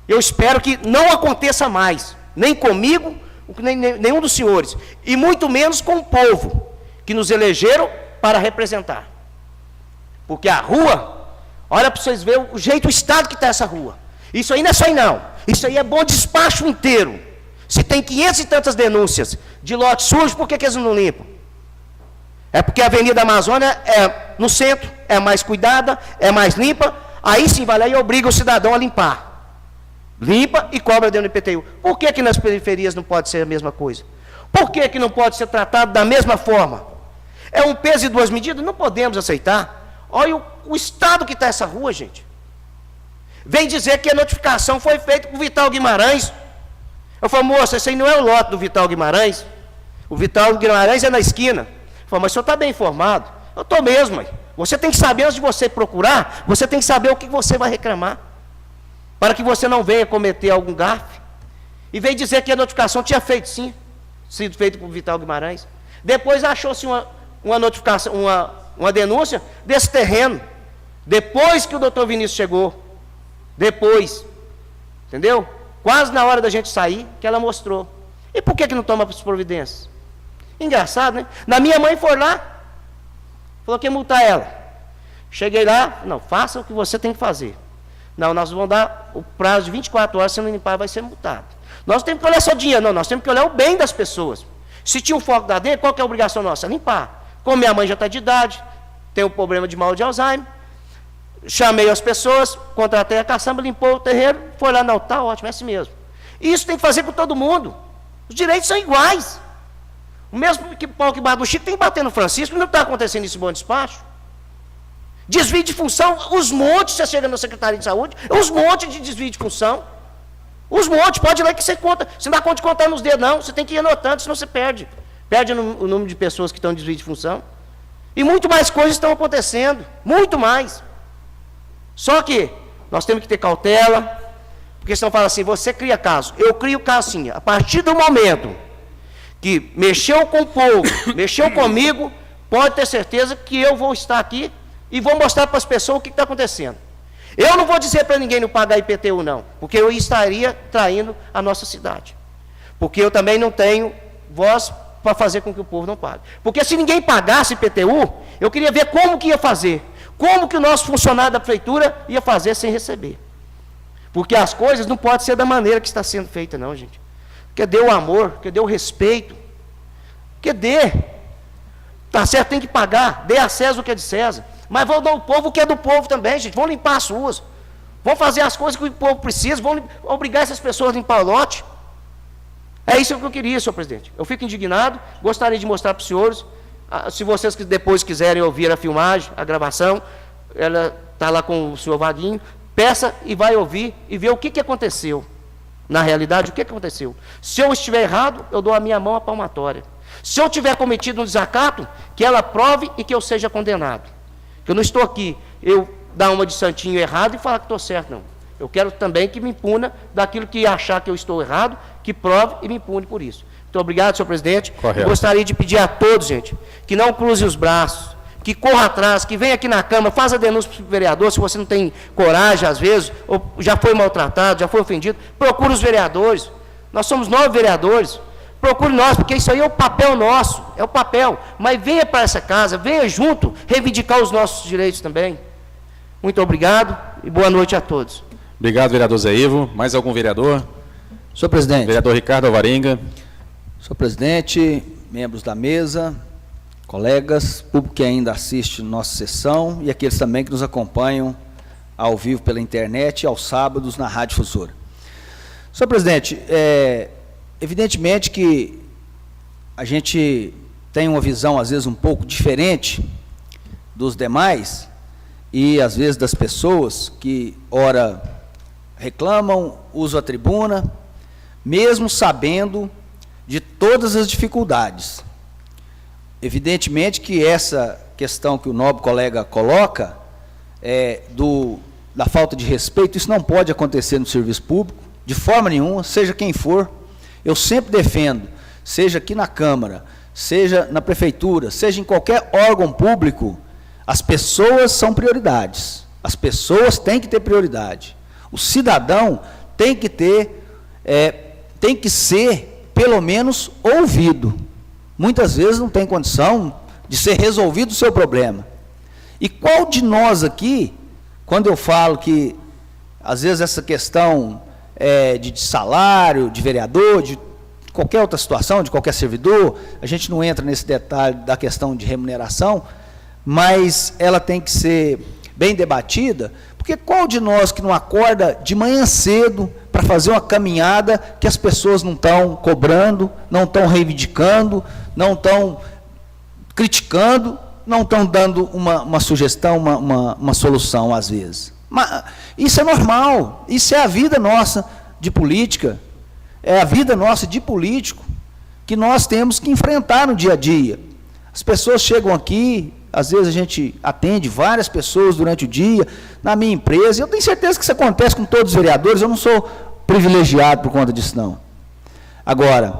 Eu espero que não aconteça mais, nem comigo, nem nenhum dos senhores, e muito menos com o povo, que nos elegeram para representar. Porque a rua, olha para vocês verem o jeito, o estado que está essa rua. Isso aí não é só aí não. Isso aí é bom despacho inteiro. Se tem 500 e tantas denúncias de lote sujo, por que eles não limpam? É porque a Avenida Amazônia é no centro, é mais cuidada, é mais limpa, aí sim vai lá e obriga o cidadão a limpar. Limpa e cobra dentro do IPTU. Por que nas periferias não pode ser a mesma coisa? Por que não pode ser tratado da mesma forma? É um peso e duas medidas? Não podemos aceitar. Olha o estado que está essa rua, gente. Vem dizer que a notificação foi feita com o Vital Guimarães. Eu falo, moça, esse aí não é o lote do Vital Guimarães. O Vital Guimarães é na esquina. Falou, mas o senhor está bem informado? Eu estou mesmo, mãe. Você tem que saber, antes de você procurar, você tem que saber o que você vai reclamar. Para que você não venha cometer algum gafe. E veio dizer que a notificação tinha feito, sim, sido feita por Vital Guimarães. Depois achou-se uma notificação, uma denúncia desse terreno. Depois que o doutor Vinícius chegou. Depois. Entendeu? Quase na hora da gente sair, que ela mostrou. E por que não toma as providências? Engraçado, né? Na minha mãe foi lá, falou que ia multar ela. Cheguei lá, não, faça o que você tem que fazer. Não, nós vamos dar o prazo de 24 horas, se não limpar, vai ser multado. Nós temos que olhar só o dinheiro, não, nós temos que olhar o bem das pessoas. Se tinha um foco lá dentro, qual que é a obrigação nossa? Limpar. Como minha mãe já está de idade, tem um problema de mal de Alzheimer, chamei as pessoas, contratei a caçamba, limpou o terreiro, foi lá, não, está ótimo, é assim mesmo. Isso tem que fazer com todo mundo. Os direitos são iguais. O mesmo que pau que bate no Chico tem que bater no Francisco, não está acontecendo isso em Bom Despacho. Desvio de função, os montes, você chega na Secretaria de Saúde, os montes de desvio de função. Os montes, pode ir lá que você conta. Você não dá conta de contar nos dedos, não. Você tem que ir anotando, senão você perde. Perde o número de pessoas que estão em desvio de função. E muito mais coisas estão acontecendo. Muito mais. Só que nós temos que ter cautela, porque senão fala assim, você cria caso. Eu crio caso sim. A partir do momento que mexeu com o povo, mexeu comigo, pode ter certeza que eu vou estar aqui e vou mostrar para as pessoas o que está acontecendo. Eu não vou dizer para ninguém não pagar IPTU, não, porque eu estaria traindo a nossa cidade. Porque eu também não tenho voz para fazer com que o povo não pague. Porque se ninguém pagasse IPTU, eu queria ver como que ia fazer. Como que o nosso funcionário da prefeitura ia fazer sem receber. Porque as coisas não podem ser da maneira que está sendo feita, não, gente. Que dê o amor, que dê o respeito. Que dê. Tá certo, tem que pagar. Dê a César o que é de César. Mas vão dar ao povo o que é do povo também, gente. Vão limpar as ruas. Vão fazer as coisas que o povo precisa. Vão obrigar essas pessoas a limpar o lote. É isso que eu queria, senhor presidente. Eu fico indignado. Gostaria de mostrar para os senhores. Se vocês depois quiserem ouvir a filmagem, a gravação, ela está lá com o senhor Vaguinho. Peça e vai ouvir e ver o que aconteceu. Na realidade, o que aconteceu. Se eu estiver errado, eu dou a minha mão à palmatória. Se eu tiver cometido um desacato, que ela prove e que eu seja condenado. Eu não estou aqui, eu dar uma de santinho errado e falar que estou certo, não. Eu quero também que me impuna daquilo que achar que eu estou errado, que prove e me impune por isso. Muito obrigado, senhor presidente. Correto. Gostaria de pedir a todos, gente, que não cruze os braços, que corra atrás, que venha aqui na Câmara, faça a denúncia para o vereador, se você não tem coragem, às vezes, ou já foi maltratado, já foi ofendido, procure os vereadores. Nós somos 9 vereadores. Procure nós, porque isso aí é o papel nosso, é o papel. Mas venha para essa casa, venha junto, reivindicar os nossos direitos também. Muito obrigado e boa noite a todos. Obrigado, vereador Zé Ivo. Mais algum vereador? Senhor presidente. Vereador Ricardo Alvarenga. Senhor presidente, membros da mesa, colegas, público que ainda assiste nossa sessão e aqueles também que nos acompanham ao vivo pela internet e aos sábados na Rádio Difusora. Senhor presidente, evidentemente que a gente tem uma visão, às vezes, um pouco diferente dos demais e, às vezes, das pessoas que, ora, reclamam, usam a tribuna, mesmo sabendo de todas as dificuldades. Evidentemente que essa questão que o nobre colega coloca, da falta de respeito, isso não pode acontecer no serviço público, de forma nenhuma, seja quem for. Eu sempre defendo, seja aqui na Câmara, seja na Prefeitura, seja em qualquer órgão público, as pessoas são prioridades. As pessoas têm que ter prioridade. O cidadão tem que ter, tem que ser, pelo menos, ouvido. Muitas vezes não tem condição de ser resolvido o seu problema. E qual de nós aqui, quando eu falo que, às vezes, essa questão de salário, de vereador, de qualquer outra situação, de qualquer servidor, a gente não entra nesse detalhe da questão de remuneração, mas ela tem que ser bem debatida, porque qual de nós que não acorda de manhã cedo para fazer uma caminhada que as pessoas não estão cobrando, não estão reivindicando, não estão criticando, não estão dando uma sugestão, uma solução, às vezes. Mas isso é normal, isso é a vida nossa de política, é a vida nossa de político, que nós temos que enfrentar no dia a dia. As pessoas chegam aqui, às vezes a gente atende várias pessoas durante o dia, na minha empresa, e eu tenho certeza que isso acontece com todos os vereadores, eu não sou privilegiado por conta disso, não. Agora,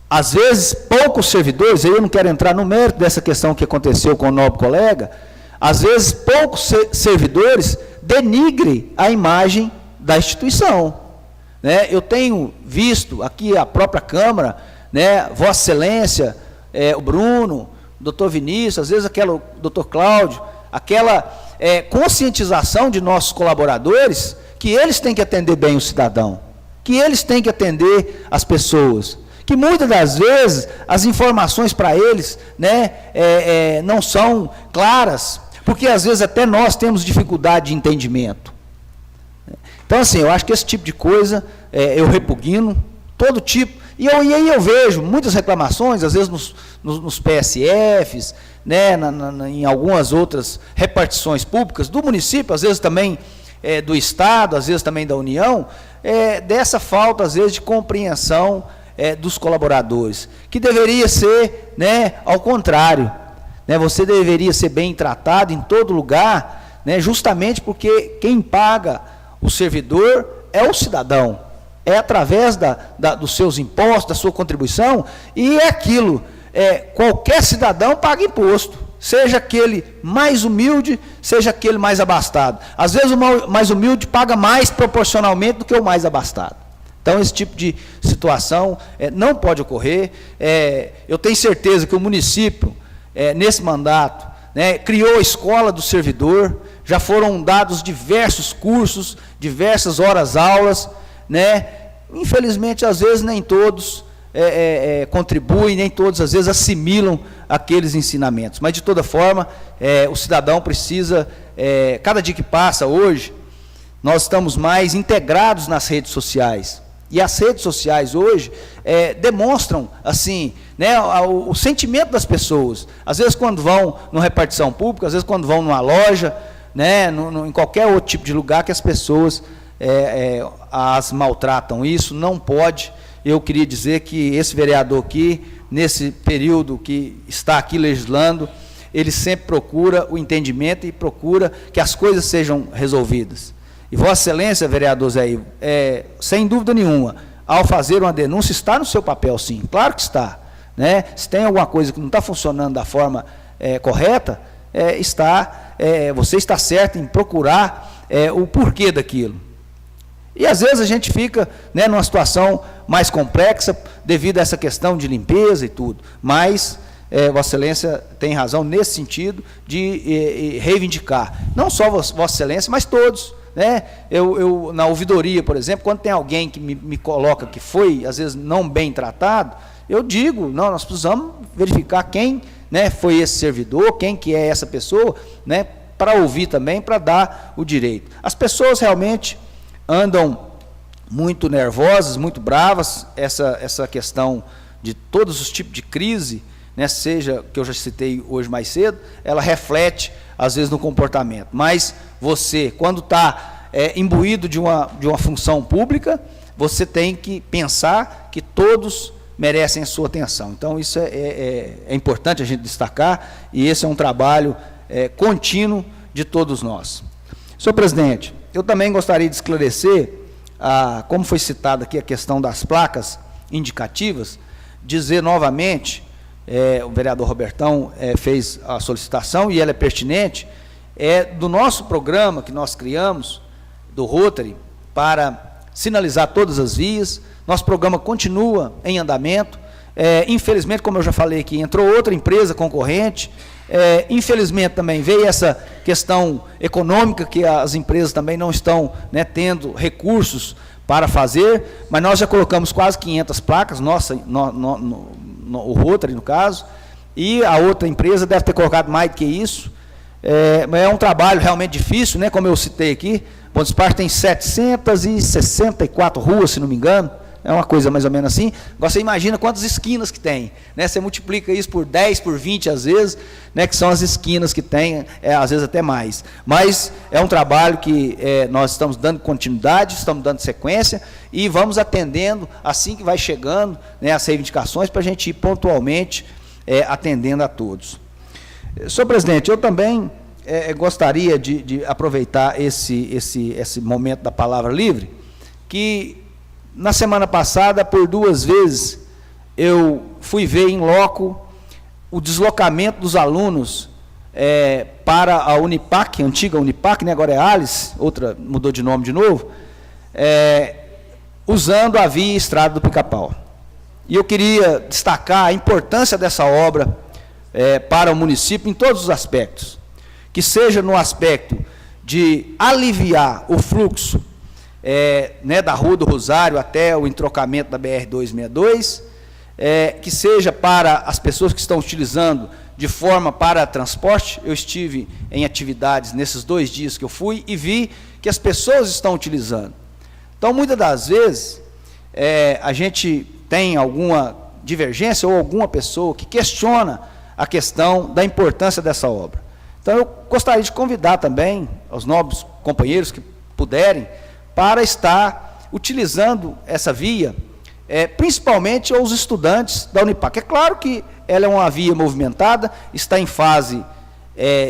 às vezes, poucos servidores, aí eu não quero entrar no mérito dessa questão que aconteceu com o nobre colega, às vezes, poucos servidores denigrem a imagem da instituição. Né? Eu tenho visto aqui a própria Câmara, né, Vossa Excelência, o Bruno, o doutor Vinícius, às vezes o doutor Cláudio, aquela conscientização de nossos colaboradores, que eles têm que atender bem o cidadão, que eles têm que atender as pessoas, que muitas das vezes as informações para eles, né, não são claras, porque às vezes até nós temos dificuldade de entendimento. Então, assim, eu acho que esse tipo de coisa eu repugno, todo tipo, e aí eu vejo muitas reclamações, às vezes nos PSFs, né, em algumas outras repartições públicas do município, às vezes também do Estado, às vezes também da União, dessa falta, às vezes, de compreensão dos colaboradores, que deveria ser, né, ao contrário, né, você deveria ser bem tratado em todo lugar, né, justamente porque quem paga o servidor é o cidadão, é através dos seus impostos, da sua contribuição, e é aquilo, qualquer cidadão paga imposto, seja aquele mais humilde, seja aquele mais abastado. Às vezes o mais humilde paga mais proporcionalmente do que o mais abastado. Então, esse tipo de situação não pode ocorrer. Eu tenho certeza que o município, nesse mandato, né, criou a escola do servidor, já foram dados diversos cursos, diversas horas-aulas, né? Infelizmente, às vezes, nem todos contribuem, nem todos, às vezes, assimilam aqueles ensinamentos. Mas, de toda forma, o cidadão precisa, cada dia que passa hoje, nós estamos mais integrados nas redes sociais. E as redes sociais hoje demonstram, assim, né, o sentimento das pessoas. Às vezes, quando vão numa repartição pública, às vezes, quando vão numa loja, né, em qualquer outro tipo de lugar que as pessoas as maltratam. Isso não pode. Eu queria dizer que esse vereador aqui, nesse período que está aqui legislando, ele sempre procura o entendimento e procura que as coisas sejam resolvidas. E Vossa Excelência, vereador Zé Ivo, sem dúvida nenhuma, ao fazer uma denúncia, está no seu papel, sim, claro que está. Né? Se tem alguma coisa que não está funcionando da forma correta, você está certo em procurar o porquê daquilo. E às vezes a gente fica, né, numa situação mais complexa devido a essa questão de limpeza e tudo, mas Vossa Excelência tem razão nesse sentido de reivindicar, não só Vossa Excelência, mas todos. Né? Eu, na ouvidoria, por exemplo, quando tem alguém que me coloca que foi, às vezes, não bem tratado, eu digo, não, nós precisamos verificar quem, né, foi esse servidor, quem que é essa pessoa, né, para ouvir também, para dar o direito. As pessoas realmente andam muito nervosas, muito bravas, essa questão de todos os tipos de crise, né, seja, que eu já citei hoje mais cedo, ela reflete, às vezes, no comportamento. Mas você, quando está imbuído de uma função pública, você tem que pensar que todos merecem a sua atenção. Então, isso é importante a gente destacar, e esse é um trabalho contínuo de todos nós. Senhor presidente, eu também gostaria de esclarecer, como foi citada aqui a questão das placas indicativas, dizer novamente, o vereador Robertão fez a solicitação, e ela é pertinente, do nosso programa que nós criamos, do Rotary, para sinalizar todas as vias. Nosso programa continua em andamento. Infelizmente, como eu já falei aqui, entrou outra empresa concorrente. Infelizmente, também veio essa questão econômica, que as empresas também não estão, né, tendo recursos para fazer, mas nós já colocamos quase 500 placas, o Rotary, no caso, e a outra empresa deve ter colocado mais do que isso. É um trabalho realmente difícil, né? Como eu citei aqui, Bom Despacho tem 764 ruas, se não me engano, é uma coisa mais ou menos assim. Agora você imagina quantas esquinas que tem, né? Você multiplica isso por 10, por 20 às vezes, né? Que são as esquinas que tem, às vezes até mais. Mas é um trabalho que nós estamos dando continuidade, estamos dando sequência e vamos atendendo assim que vai chegando, né, as reivindicações para a gente ir pontualmente atendendo a todos. Senhor presidente, eu também gostaria de aproveitar esse momento da palavra livre, que na semana passada, por 2 vezes, eu fui ver em loco o deslocamento dos alunos para a Unipac, antiga Unipac, né, agora é Alice, outra mudou de nome de novo, usando a via Estrada do Pica-Pau. E eu queria destacar a importância dessa obra para o município em todos os aspectos, que seja no aspecto de aliviar o fluxo né, da Rua do Rosário até o entrocamento da BR-262, que seja para as pessoas que estão utilizando de forma para transporte. Eu estive em atividades nesses 2 dias que eu fui e vi que as pessoas estão utilizando. Então, muitas das vezes, a gente tem alguma divergência ou alguma pessoa que questiona a questão da importância dessa obra. Então, eu gostaria de convidar também os nobres companheiros que puderem para estar utilizando essa via, principalmente os estudantes da Unipac. É claro que ela é uma via movimentada, está em fase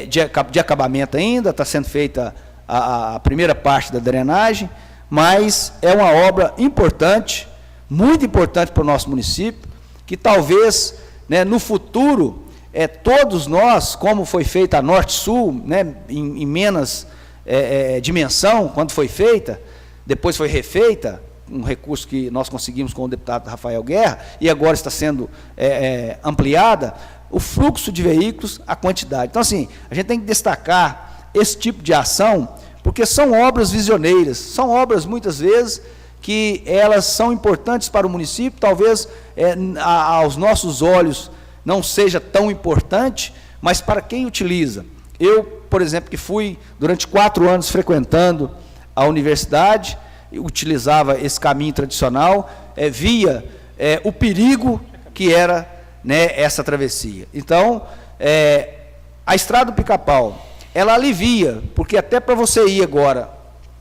de acabamento ainda, está sendo feita a primeira parte da drenagem, mas é uma obra importante, muito importante para o nosso município, que talvez, né, no futuro, todos nós, como foi feita a Norte-Sul, né, em menos dimensão, quando foi feita, depois foi refeita, um recurso que nós conseguimos com o deputado Rafael Guerra, e agora está sendo ampliada, o fluxo de veículos, a quantidade. Então, assim, a gente tem que destacar esse tipo de ação, porque são obras visioneiras, são obras, muitas vezes, que elas são importantes para o município, talvez aos nossos olhos não seja tão importante, mas para quem utiliza. Eu, por exemplo, que fui durante 4 anos frequentando a universidade, utilizava esse caminho tradicional, via o perigo que era, né, essa travessia. Então, a Estrada do Pica-Pau, ela alivia, porque até para você ir agora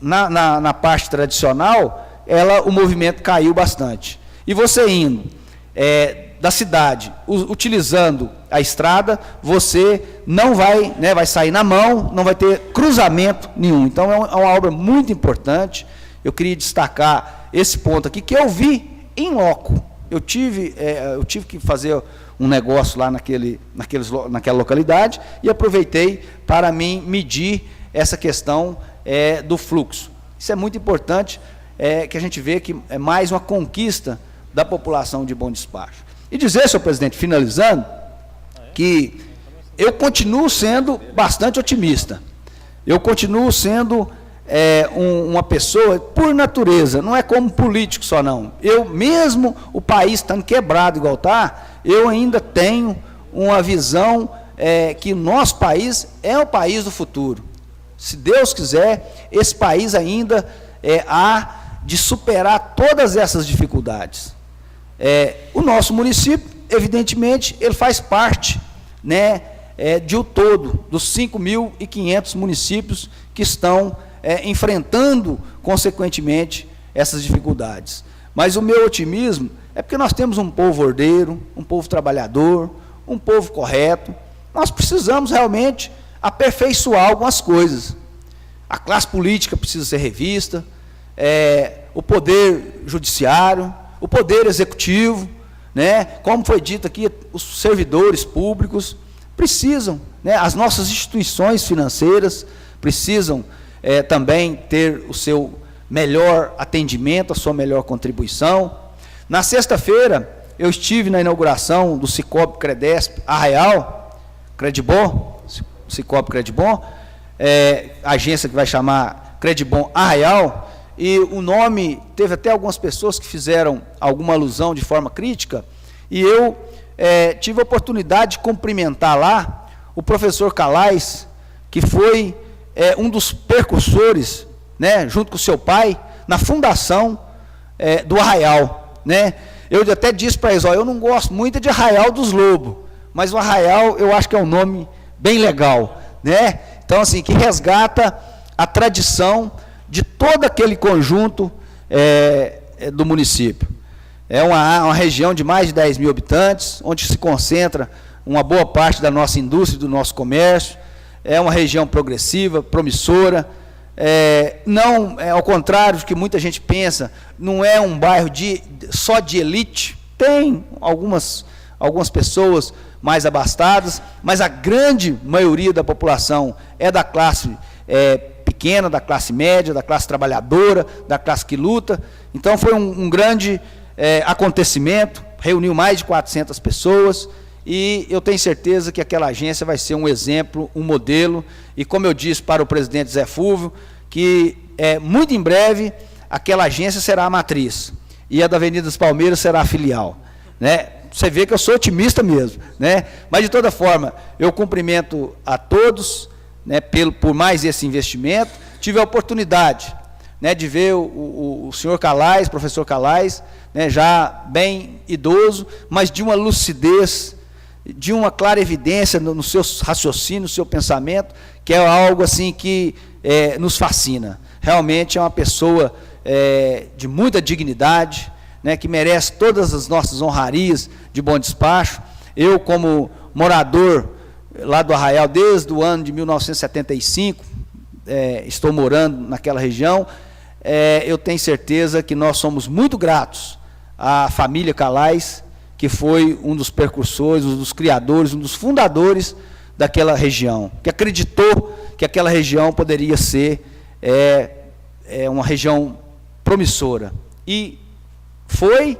na parte tradicional, o movimento caiu bastante. E você indo da cidade, utilizando a estrada, você não vai, né, vai sair na mão, não vai ter cruzamento nenhum. Então, é uma obra muito importante. Eu queria destacar esse ponto aqui, que eu vi em loco. Eu tive que fazer um negócio lá naquela localidade e aproveitei para mim medir essa questão do fluxo. Isso é muito importante, que a gente vê que é mais uma conquista da população de Bom Despacho. E dizer, senhor presidente, finalizando, que eu continuo sendo bastante otimista. Eu continuo sendo uma pessoa, por natureza, não é como político só não. Eu, mesmo o país estando quebrado igual está, eu ainda tenho uma visão que o nosso país é o país do futuro. Se Deus quiser, esse país ainda há de superar todas essas dificuldades. O nosso município, evidentemente, ele faz parte, né, de um todo, dos 5.500 municípios que estão enfrentando, consequentemente, essas dificuldades. Mas o meu otimismo é porque nós temos um povo ordeiro, um povo trabalhador, um povo correto. Nós precisamos realmente aperfeiçoar algumas coisas. A classe política precisa ser revista, o poder judiciário, o poder executivo, né, como foi dito aqui, os servidores públicos precisam, né, as nossas instituições financeiras precisam também ter o seu melhor atendimento, a sua melhor contribuição. Na sexta-feira, eu estive na inauguração do Cicobi Credesp Arraial, Credibon, Cicobi Credibon, agência que vai chamar Credibon Arraial, e o nome, teve até algumas pessoas que fizeram alguma alusão de forma crítica, e eu tive a oportunidade de cumprimentar lá o professor Calais, que foi um dos percursores, né, junto com o seu pai, na fundação do Arraial. né? Eu até disse para eles, ó, eu não gosto muito de Arraial dos Lobos, mas o Arraial eu acho que é um nome bem legal, né? Então, assim, que resgata a tradição de todo aquele conjunto do município. É uma região de mais de 10 mil habitantes, onde se concentra uma boa parte da nossa indústria, do nosso comércio. É uma região progressiva, promissora. Não, ao contrário do que muita gente pensa, não é um bairro só de elite. Tem algumas pessoas mais abastadas, mas a grande maioria da população é da classe pequena, da classe média, da classe trabalhadora, da classe que luta. Então foi um grande acontecimento, reuniu mais de 400 pessoas, e eu tenho certeza que aquela agência vai ser um exemplo, um modelo, e como eu disse para o presidente Zé Fulvio, que muito em breve aquela agência será a matriz, e a da Avenida dos Palmeiras será a filial, né? Você vê que eu sou otimista mesmo, né? Mas de toda forma, eu cumprimento a todos, né, por mais esse investimento. Tive a oportunidade, né, de ver o senhor Calais, professor Calais, né, já bem idoso, mas de uma lucidez, de uma clara evidência no seu raciocínio, no seu pensamento, que é algo assim que nos fascina. Realmente é uma pessoa de muita dignidade, né, que merece todas as nossas honrarias de Bom Despacho. Eu, como morador lá do Arraial desde o ano de 1975, estou morando naquela região, eu tenho certeza que nós somos muito gratos à família Calais, que foi um dos precursores, um dos criadores, um dos fundadores daquela região, que acreditou que aquela região poderia ser uma região promissora. E foi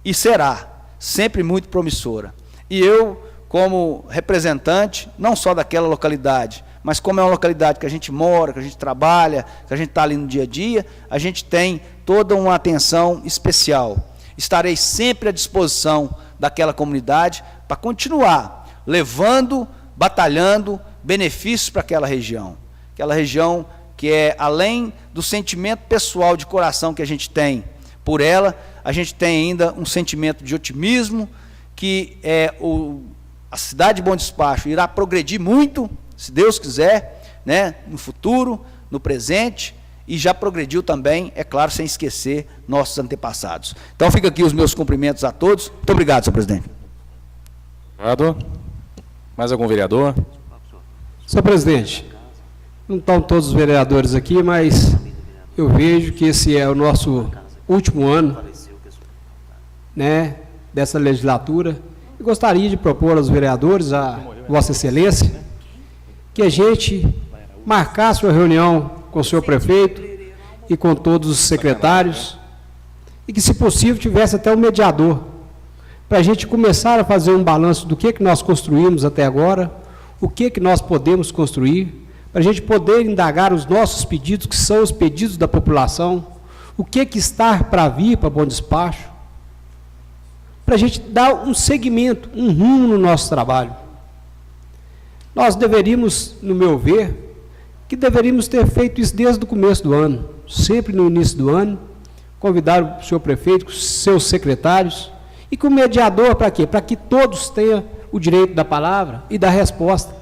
e será sempre muito promissora. E eu, como representante, não só daquela localidade, mas como é uma localidade que a gente mora, que a gente trabalha, que a gente está ali no dia a dia, a gente tem toda uma atenção especial. Estarei sempre à disposição daquela comunidade para continuar levando, batalhando benefícios para aquela região que é, além do sentimento pessoal de coração que a gente tem por ela, a gente tem ainda um sentimento de otimismo, que a cidade de Bom Despacho irá progredir muito, se Deus quiser, né, no futuro, no presente, e já progrediu também, é claro, sem esquecer nossos antepassados. Então, fica aqui os meus cumprimentos a todos. Muito obrigado, senhor presidente. Obrigado. Mais algum vereador? Senhor presidente, não estão todos os vereadores aqui, mas eu vejo que esse é o nosso último ano, né, dessa legislatura, e gostaria de propor aos vereadores, a Vossa Excelência, que a gente marcasse uma reunião com o senhor prefeito e com todos os secretários, e que, se possível, tivesse até um mediador, para a gente começar a fazer um balanço do que nós construímos até agora, o que nós podemos construir, para a gente poder indagar os nossos pedidos, que são os pedidos da população, o que está para vir para Bom Despacho, para a gente dar um segmento, um rumo no nosso trabalho. Nós deveríamos, no meu ver, que deveríamos ter feito isso desde o começo do ano, sempre no início do ano, convidar o senhor prefeito, os seus secretários, e com o mediador para quê? Para que todos tenham o direito da palavra e da resposta.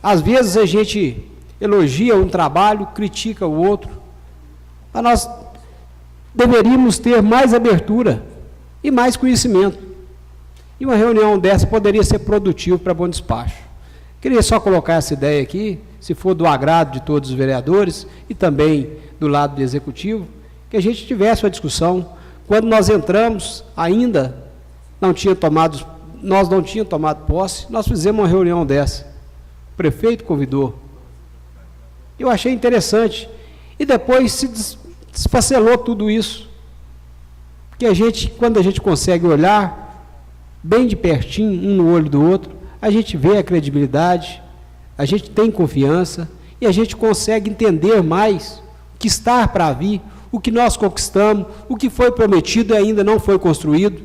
Às vezes a gente elogia um trabalho, critica o outro, mas nós deveríamos ter mais abertura e mais conhecimento. E uma reunião dessa poderia ser produtiva para Bom Despacho. Queria só colocar essa ideia aqui, se for do agrado de todos os vereadores e também do lado do executivo, que a gente tivesse uma discussão. Quando nós entramos, ainda nós não tínhamos tomado posse, nós fizemos uma reunião dessa. O prefeito convidou. Eu achei interessante. E depois se desfacelou tudo isso. Porque quando a gente consegue olhar bem de pertinho, um no olho do outro, a gente vê a credibilidade, a gente tem confiança e a gente consegue entender mais o que está para vir, o que nós conquistamos, o que foi prometido e ainda não foi construído.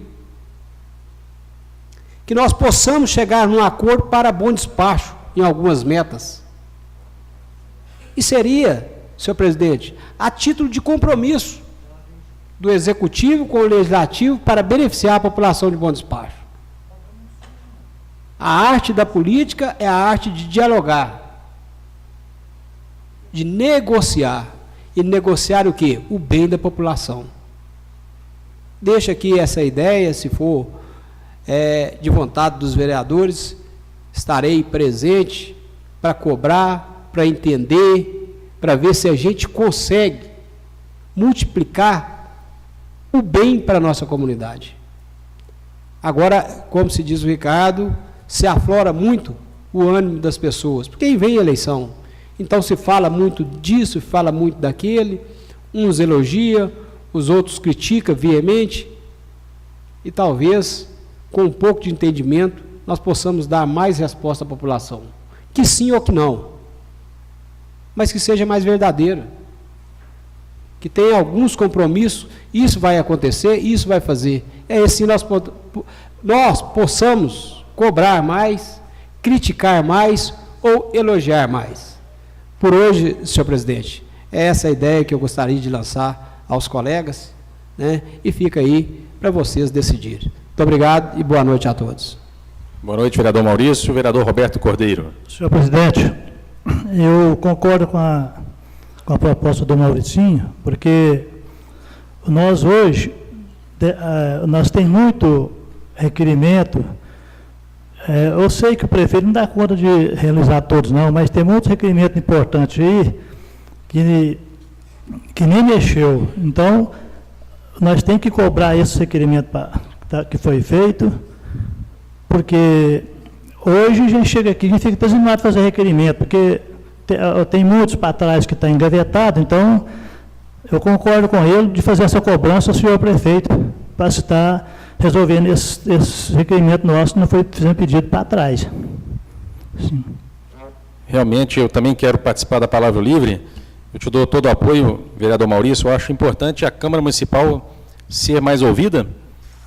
Que nós possamos chegar num acordo para Bom Despacho em algumas metas. E seria, senhor presidente, a título de compromisso do executivo com o legislativo para beneficiar a população de Bom Despacho. A arte da política é a arte de dialogar, de negociar. E negociar o quê? O bem da população. Deixa aqui essa ideia, se for de vontade dos vereadores, estarei presente para cobrar, para entender, para ver se a gente consegue multiplicar o bem para a nossa comunidade. Agora, como se diz o Ricardo, se aflora muito o ânimo das pessoas, porque aí vem a eleição. Então se fala muito disso, fala muito daquele, uns elogiam, os outros criticam veemente, e talvez, com um pouco de entendimento, nós possamos dar mais resposta à população. Que sim ou que não, mas que seja mais verdadeira. Que tenha alguns compromissos, isso vai acontecer, isso vai fazer. É assim nós possamos cobrar mais, criticar mais ou elogiar mais. Por hoje, senhor presidente, é essa a ideia que eu gostaria de lançar aos colegas, né? E fica aí para vocês decidirem. Muito obrigado e boa noite a todos. Boa noite, vereador Maurício. Vereador Roberto Cordeiro. Senhor presidente, eu concordo com a proposta do Mauricinho, porque nós hoje, nós temos muito requerimento. Eu sei que o prefeito não dá conta de realizar todos, não, mas tem muitos requerimentos importantes aí que nem mexeu. Então, nós temos que cobrar esse requerimento que foi feito, porque hoje a gente chega aqui, a gente fica desanimado de fazer requerimento, porque tem muitos para trás que estão engavetados. Então, eu concordo com ele de fazer essa cobrança ao senhor prefeito, para estar resolvendo esse requerimento nosso, não foi fazendo pedido para trás. Sim. Realmente, eu também quero participar da Palavra Livre. Eu te dou todo o apoio, vereador Maurício. Eu acho importante a Câmara Municipal ser mais ouvida,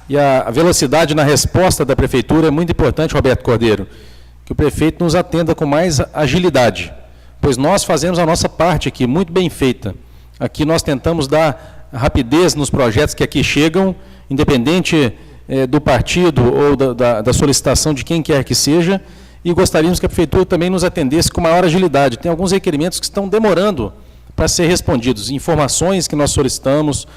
e a velocidade na resposta da Prefeitura é muito importante, Roberto Cordeiro, que o prefeito nos atenda com mais agilidade, pois nós fazemos a nossa parte aqui, muito bem feita. Aqui nós tentamos dar rapidez nos projetos que aqui chegam, independente do partido ou da solicitação de quem quer que seja, e gostaríamos que a Prefeitura também nos atendesse com maior agilidade. Tem alguns requerimentos que estão demorando para ser respondidos, informações que nós solicitamos,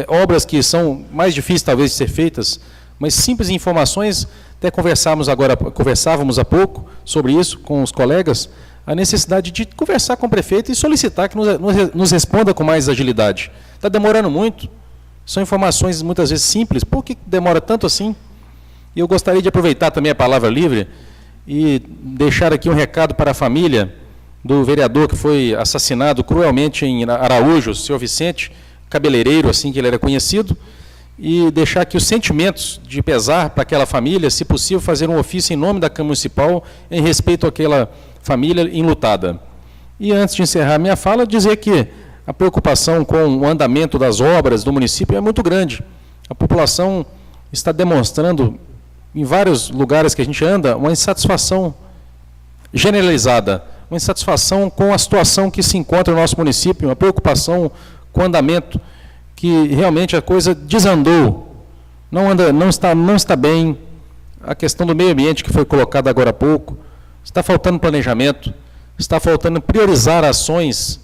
obras que são mais difíceis talvez de ser feitas, mas simples informações. Até conversávamos há pouco sobre isso com os colegas, a necessidade de conversar com o prefeito e solicitar que nos responda com mais agilidade. Está demorando muito, são informações muitas vezes simples, por que demora tanto assim? E eu gostaria de aproveitar também a Palavra Livre e deixar aqui um recado para a família do vereador que foi assassinado cruelmente em Araújo, o senhor Vicente, cabeleireiro, assim que ele era conhecido, e deixar aqui os sentimentos de pesar para aquela família, se possível fazer um ofício em nome da Câmara Municipal em respeito àquela família enlutada. E antes de encerrar minha fala, dizer que a preocupação com o andamento das obras do município é muito grande. A população está demonstrando, em vários lugares que a gente anda, uma insatisfação generalizada, uma insatisfação com a situação que se encontra no nosso município, uma preocupação com o andamento, que realmente a coisa desandou, não está bem. A questão do meio ambiente que foi colocada agora há pouco, está faltando planejamento, está faltando priorizar ações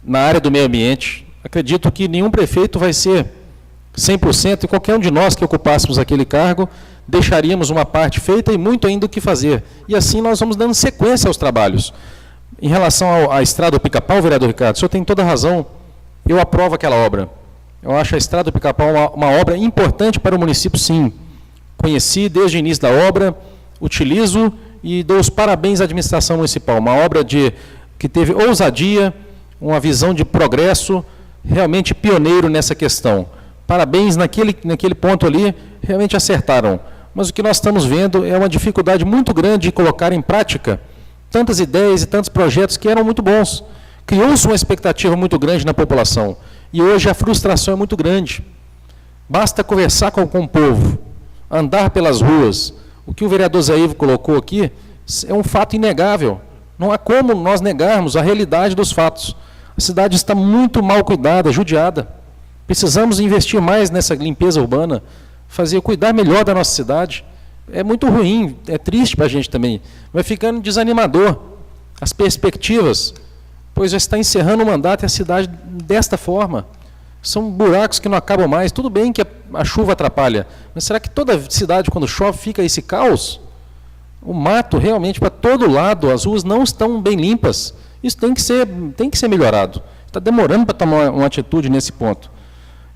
na área do meio ambiente. Acredito que nenhum prefeito vai ser 100%, e qualquer um de nós que ocupássemos aquele cargo, deixaríamos uma parte feita e muito ainda o que fazer. E assim nós vamos dando sequência aos trabalhos. Em relação à Estrada do Pica-Pau, vereador Ricardo, o senhor tem toda a razão, eu aprovo aquela obra. Eu acho a Estrada do Pica-Pau uma obra importante para o município, sim. Conheci desde o início da obra, utilizo e dou os parabéns à administração municipal. Uma obra que teve ousadia, uma visão de progresso, realmente pioneiro nessa questão. Parabéns naquele ponto ali, realmente acertaram. Mas o que nós estamos vendo é uma dificuldade muito grande de colocar em prática tantas ideias e tantos projetos que eram muito bons. Criou-se uma expectativa muito grande na população. E hoje a frustração é muito grande. Basta conversar com o povo, andar pelas ruas. O que o vereador Zé Ivo colocou aqui é um fato inegável. Não há como nós negarmos a realidade dos fatos. A cidade está muito mal cuidada, judiada. Precisamos investir mais nessa limpeza urbana, cuidar melhor da nossa cidade. É muito ruim, é triste para a gente também. Vai ficando desanimador as perspectivas, pois já está encerrando o mandato e a cidade desta forma. São buracos que não acabam mais. Tudo bem que a chuva atrapalha, mas será que toda cidade, quando chove, fica esse caos? O mato, realmente, para todo lado, as ruas não estão bem limpas. Isso tem que ser melhorado. Está demorando para tomar uma atitude nesse ponto.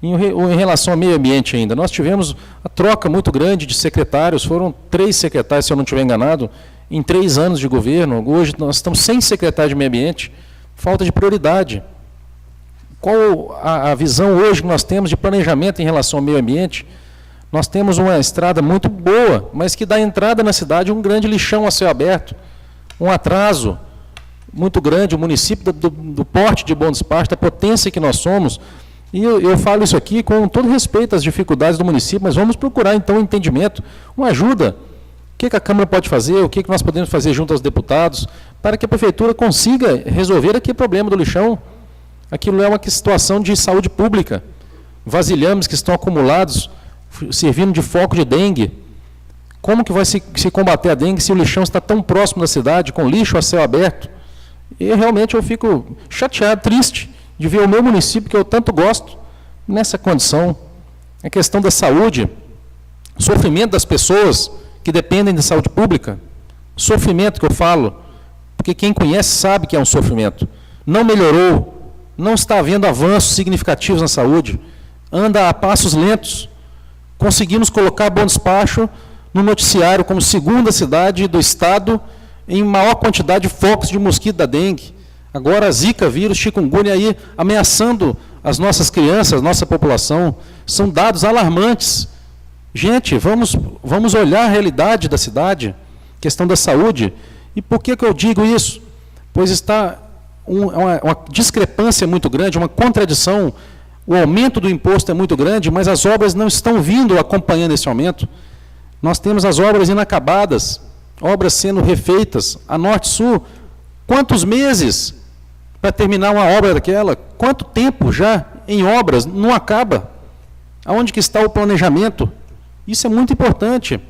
Em relação ao meio ambiente ainda, nós tivemos a troca muito grande de secretários, foram 3 secretários, se eu não estiver enganado, em 3 anos de governo. Hoje nós estamos sem secretário de meio ambiente, falta de prioridade. Qual a visão hoje que nós temos de planejamento em relação ao meio ambiente? Nós temos uma estrada muito boa, mas que dá entrada na cidade um grande lixão a céu aberto, um atraso muito grande. O município do porte de Bom Despacho, da potência que nós somos, e eu falo isso aqui com todo respeito às dificuldades do município, mas vamos procurar então um entendimento, uma ajuda. O que a Câmara pode fazer, o que nós podemos fazer junto aos deputados, para que a Prefeitura consiga resolver aqui o problema do lixão. Aquilo é uma situação de saúde pública. Vasilhames que estão acumulados, servindo de foco de dengue. Como que vai se combater a dengue se o lixão está tão próximo da cidade, com lixo a céu aberto? E realmente eu fico chateado, triste, de ver o meu município, que eu tanto gosto, nessa condição. A questão da saúde, sofrimento das pessoas que dependem da saúde pública, sofrimento que eu falo, porque quem conhece sabe que é um sofrimento. Não melhorou, não está havendo avanços significativos na saúde, anda a passos lentos. Conseguimos colocar Bom Despacho no noticiário como segunda cidade do estado em maior quantidade de focos de mosquito da dengue. Agora a Zika vírus, chikungunya aí ameaçando as nossas crianças, nossa população. São dados alarmantes. Gente, vamos olhar a realidade da cidade, questão da saúde. E por que eu digo isso? Pois está uma discrepância muito grande, uma contradição. O aumento do imposto é muito grande, mas as obras não estão vindo acompanhando esse aumento. Nós temos as obras inacabadas, obras sendo refeitas a norte e sul. Quantos meses para terminar uma obra daquela? Quanto tempo já em obras não acaba? Aonde que está o planejamento? Isso é muito importante.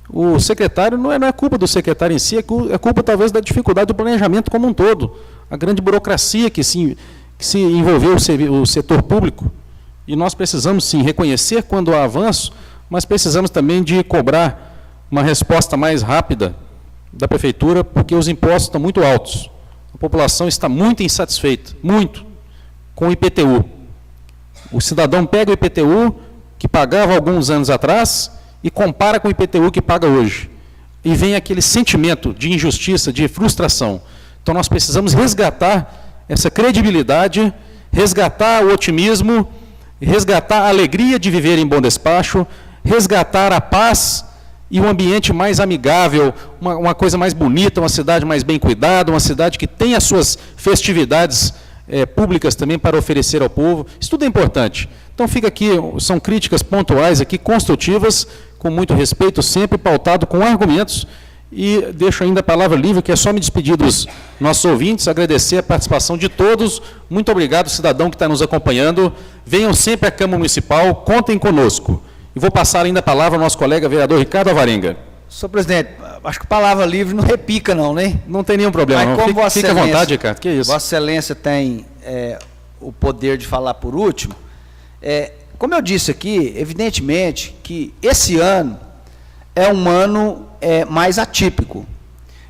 O secretário, não é culpa do secretário em si, é culpa talvez da dificuldade do planejamento como um todo. A grande burocracia que se envolveu o setor público. E nós precisamos, sim, reconhecer quando há avanço, mas precisamos também de cobrar uma resposta mais rápida da Prefeitura, porque os impostos estão muito altos. A população está muito insatisfeita, muito, com o IPTU. O cidadão pega o IPTU, que pagava alguns anos atrás, e compara com o IPTU que paga hoje. E vem aquele sentimento de injustiça, de frustração. Então nós precisamos resgatar essa credibilidade, resgatar o otimismo, resgatar a alegria de viver em Bom Despacho, resgatar a paz e um ambiente mais amigável, uma coisa mais bonita, uma cidade mais bem cuidada, uma cidade que tem as suas festividades públicas também para oferecer ao povo. Isso tudo é importante. Então fica aqui, são críticas pontuais aqui, construtivas, com muito respeito, sempre pautado com argumentos. E deixo ainda a palavra livre, que é só me despedir dos nossos ouvintes, agradecer a participação de todos. Muito obrigado, cidadão que está nos acompanhando. Venham sempre à Câmara Municipal, contem conosco. E vou passar ainda a palavra ao nosso colega vereador Ricardo Alvarenga. Senhor presidente, acho que palavra livre não repica não, né? Não tem nenhum problema. Mas como fica à vontade, Ricardo, que isso. Vossa Excelência tem o poder de falar por último. Como eu disse aqui, evidentemente que esse ano é um ano mais atípico.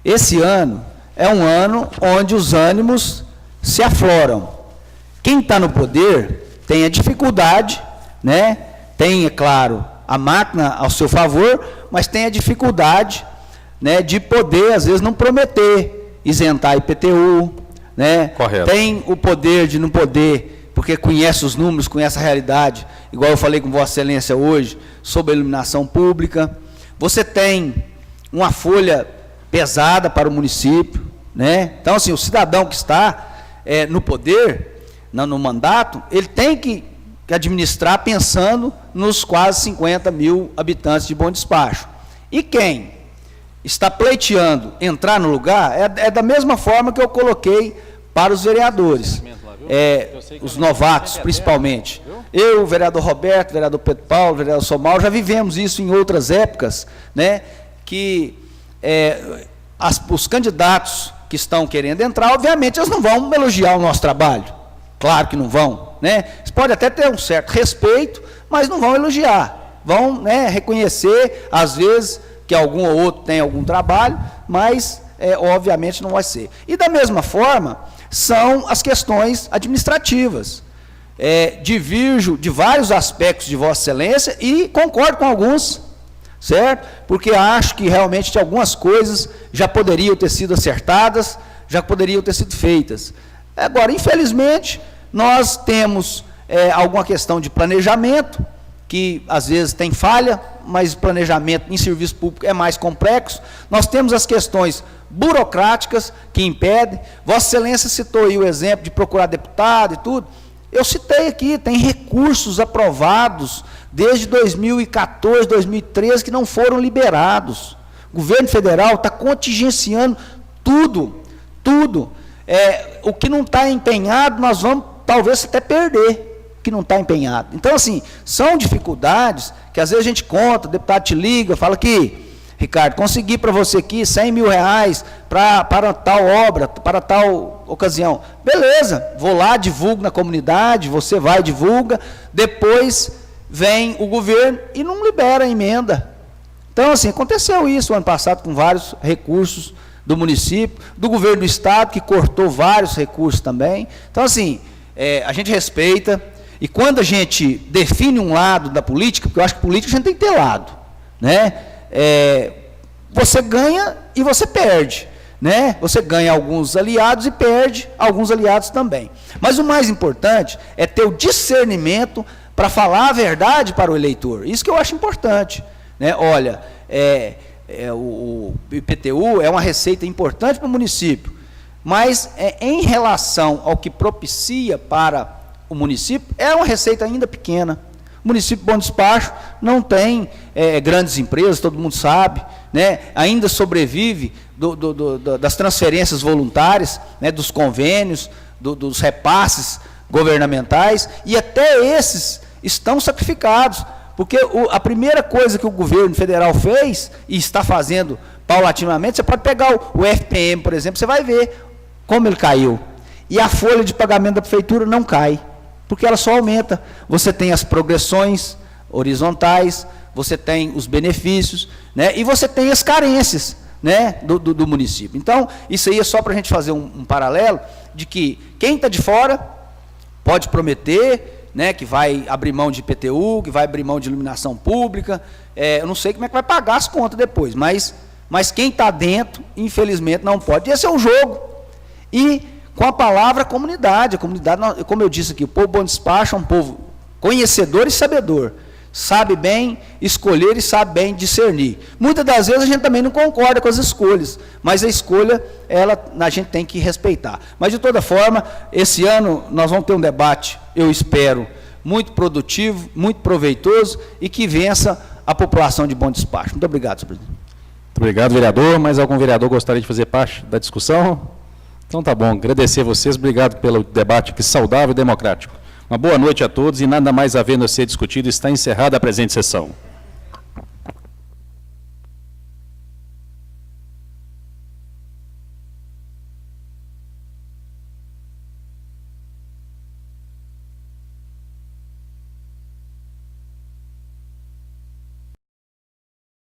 Esse ano é um ano onde os ânimos se afloram. Quem está no poder tem a dificuldade, né? Tem, é claro, a máquina ao seu favor, mas tem a dificuldade, né, de poder, às vezes, não prometer isentar IPTU, né? Correto. Tem o poder de não poder, porque conhece os números, conhece a realidade, igual eu falei com Vossa Excelência hoje, sobre a iluminação pública. Você tem uma folha pesada para o município, né? Então, assim, o cidadão que está no poder, no mandato, ele tem que administrar pensando nos quase 50 mil habitantes de Bom Despacho. E quem está pleiteando entrar no lugar, é da mesma forma que eu coloquei para os vereadores. os novatos, principalmente. Eu, o vereador Roberto, o vereador Pedro Paulo, o vereador Somal, já vivemos isso em outras épocas, né, que os candidatos que estão querendo entrar, obviamente, eles não vão elogiar o nosso trabalho. Claro que não vão, né? Eles podem até ter um certo respeito, mas não vão elogiar. Vão, né, reconhecer, às vezes, que algum ou outro tem algum trabalho, mas, obviamente, não vai ser. E, da mesma forma, são as questões administrativas. Divirjo de vários aspectos de Vossa Excelência e concordo com alguns, certo? Porque acho que realmente algumas coisas já poderiam ter sido acertadas, já poderiam ter sido feitas. Agora, infelizmente, nós temos alguma questão de planejamento, que às vezes tem falha, mas planejamento em serviço público é mais complexo. Nós temos as questões burocráticas que impedem. Vossa Excelência citou aí o exemplo de procurar deputado e tudo. Eu citei aqui, tem recursos aprovados desde 2014, 2013, que não foram liberados. O governo federal está contingenciando tudo. O que não está empenhado, nós vamos talvez até perder, que não está empenhado. Então, assim, são dificuldades que às vezes a gente conta, o deputado te liga, fala que, Ricardo, consegui para você aqui 100 mil reais para tal obra, para tal ocasião. Beleza, vou lá, divulgo na comunidade, você vai, divulga, depois vem o governo e não libera a emenda. Então, assim, aconteceu isso ano passado com vários recursos do município, do governo do estado, que cortou vários recursos também. Então, assim, a gente respeita, e quando a gente define um lado da política, porque eu acho que política a gente tem que ter lado, né? Você ganha e você perde, né? Você ganha alguns aliados e perde alguns aliados também. Mas o mais importante é ter o discernimento para falar a verdade para o eleitor. Isso que eu acho importante, né? Olha, o IPTU é uma receita importante para o município, mas em relação ao que propicia para o município, é uma receita ainda pequena. O município Bom Despacho não tem grandes empresas, todo mundo sabe, né? Ainda sobrevive das transferências voluntárias, né? Dos convênios, dos repasses governamentais, e até esses estão sacrificados, porque a primeira coisa que o governo federal fez, e está fazendo paulatinamente, você pode pegar o FPM, por exemplo, você vai ver como ele caiu. E a folha de pagamento da prefeitura não cai, porque ela só aumenta. Você tem as progressões horizontais, você tem os benefícios, né, e você tem as carências, né, do município. Então, isso aí é só para a gente fazer um paralelo, de que quem está de fora pode prometer, né, que vai abrir mão de IPTU, que vai abrir mão de iluminação pública, eu não sei como é que vai pagar as contas depois, mas quem está dentro, infelizmente, não pode. Esse é o jogo. E com a palavra comunidade, como eu disse aqui, o povo Bom Despacho é um povo conhecedor e sabedor, sabe bem escolher e sabe bem discernir. Muitas das vezes a gente também não concorda com as escolhas, mas a escolha, a gente tem que respeitar. Mas, de toda forma, esse ano nós vamos ter um debate, eu espero, muito produtivo, muito proveitoso e que vença a população de Bom Despacho. Muito obrigado, senhor presidente. Muito obrigado, vereador. Mais algum vereador gostaria de fazer parte da discussão? Então tá bom, agradecer a vocês, obrigado pelo debate aqui saudável e democrático. Uma boa noite a todos e nada mais havendo a ser discutido, está encerrada a presente sessão.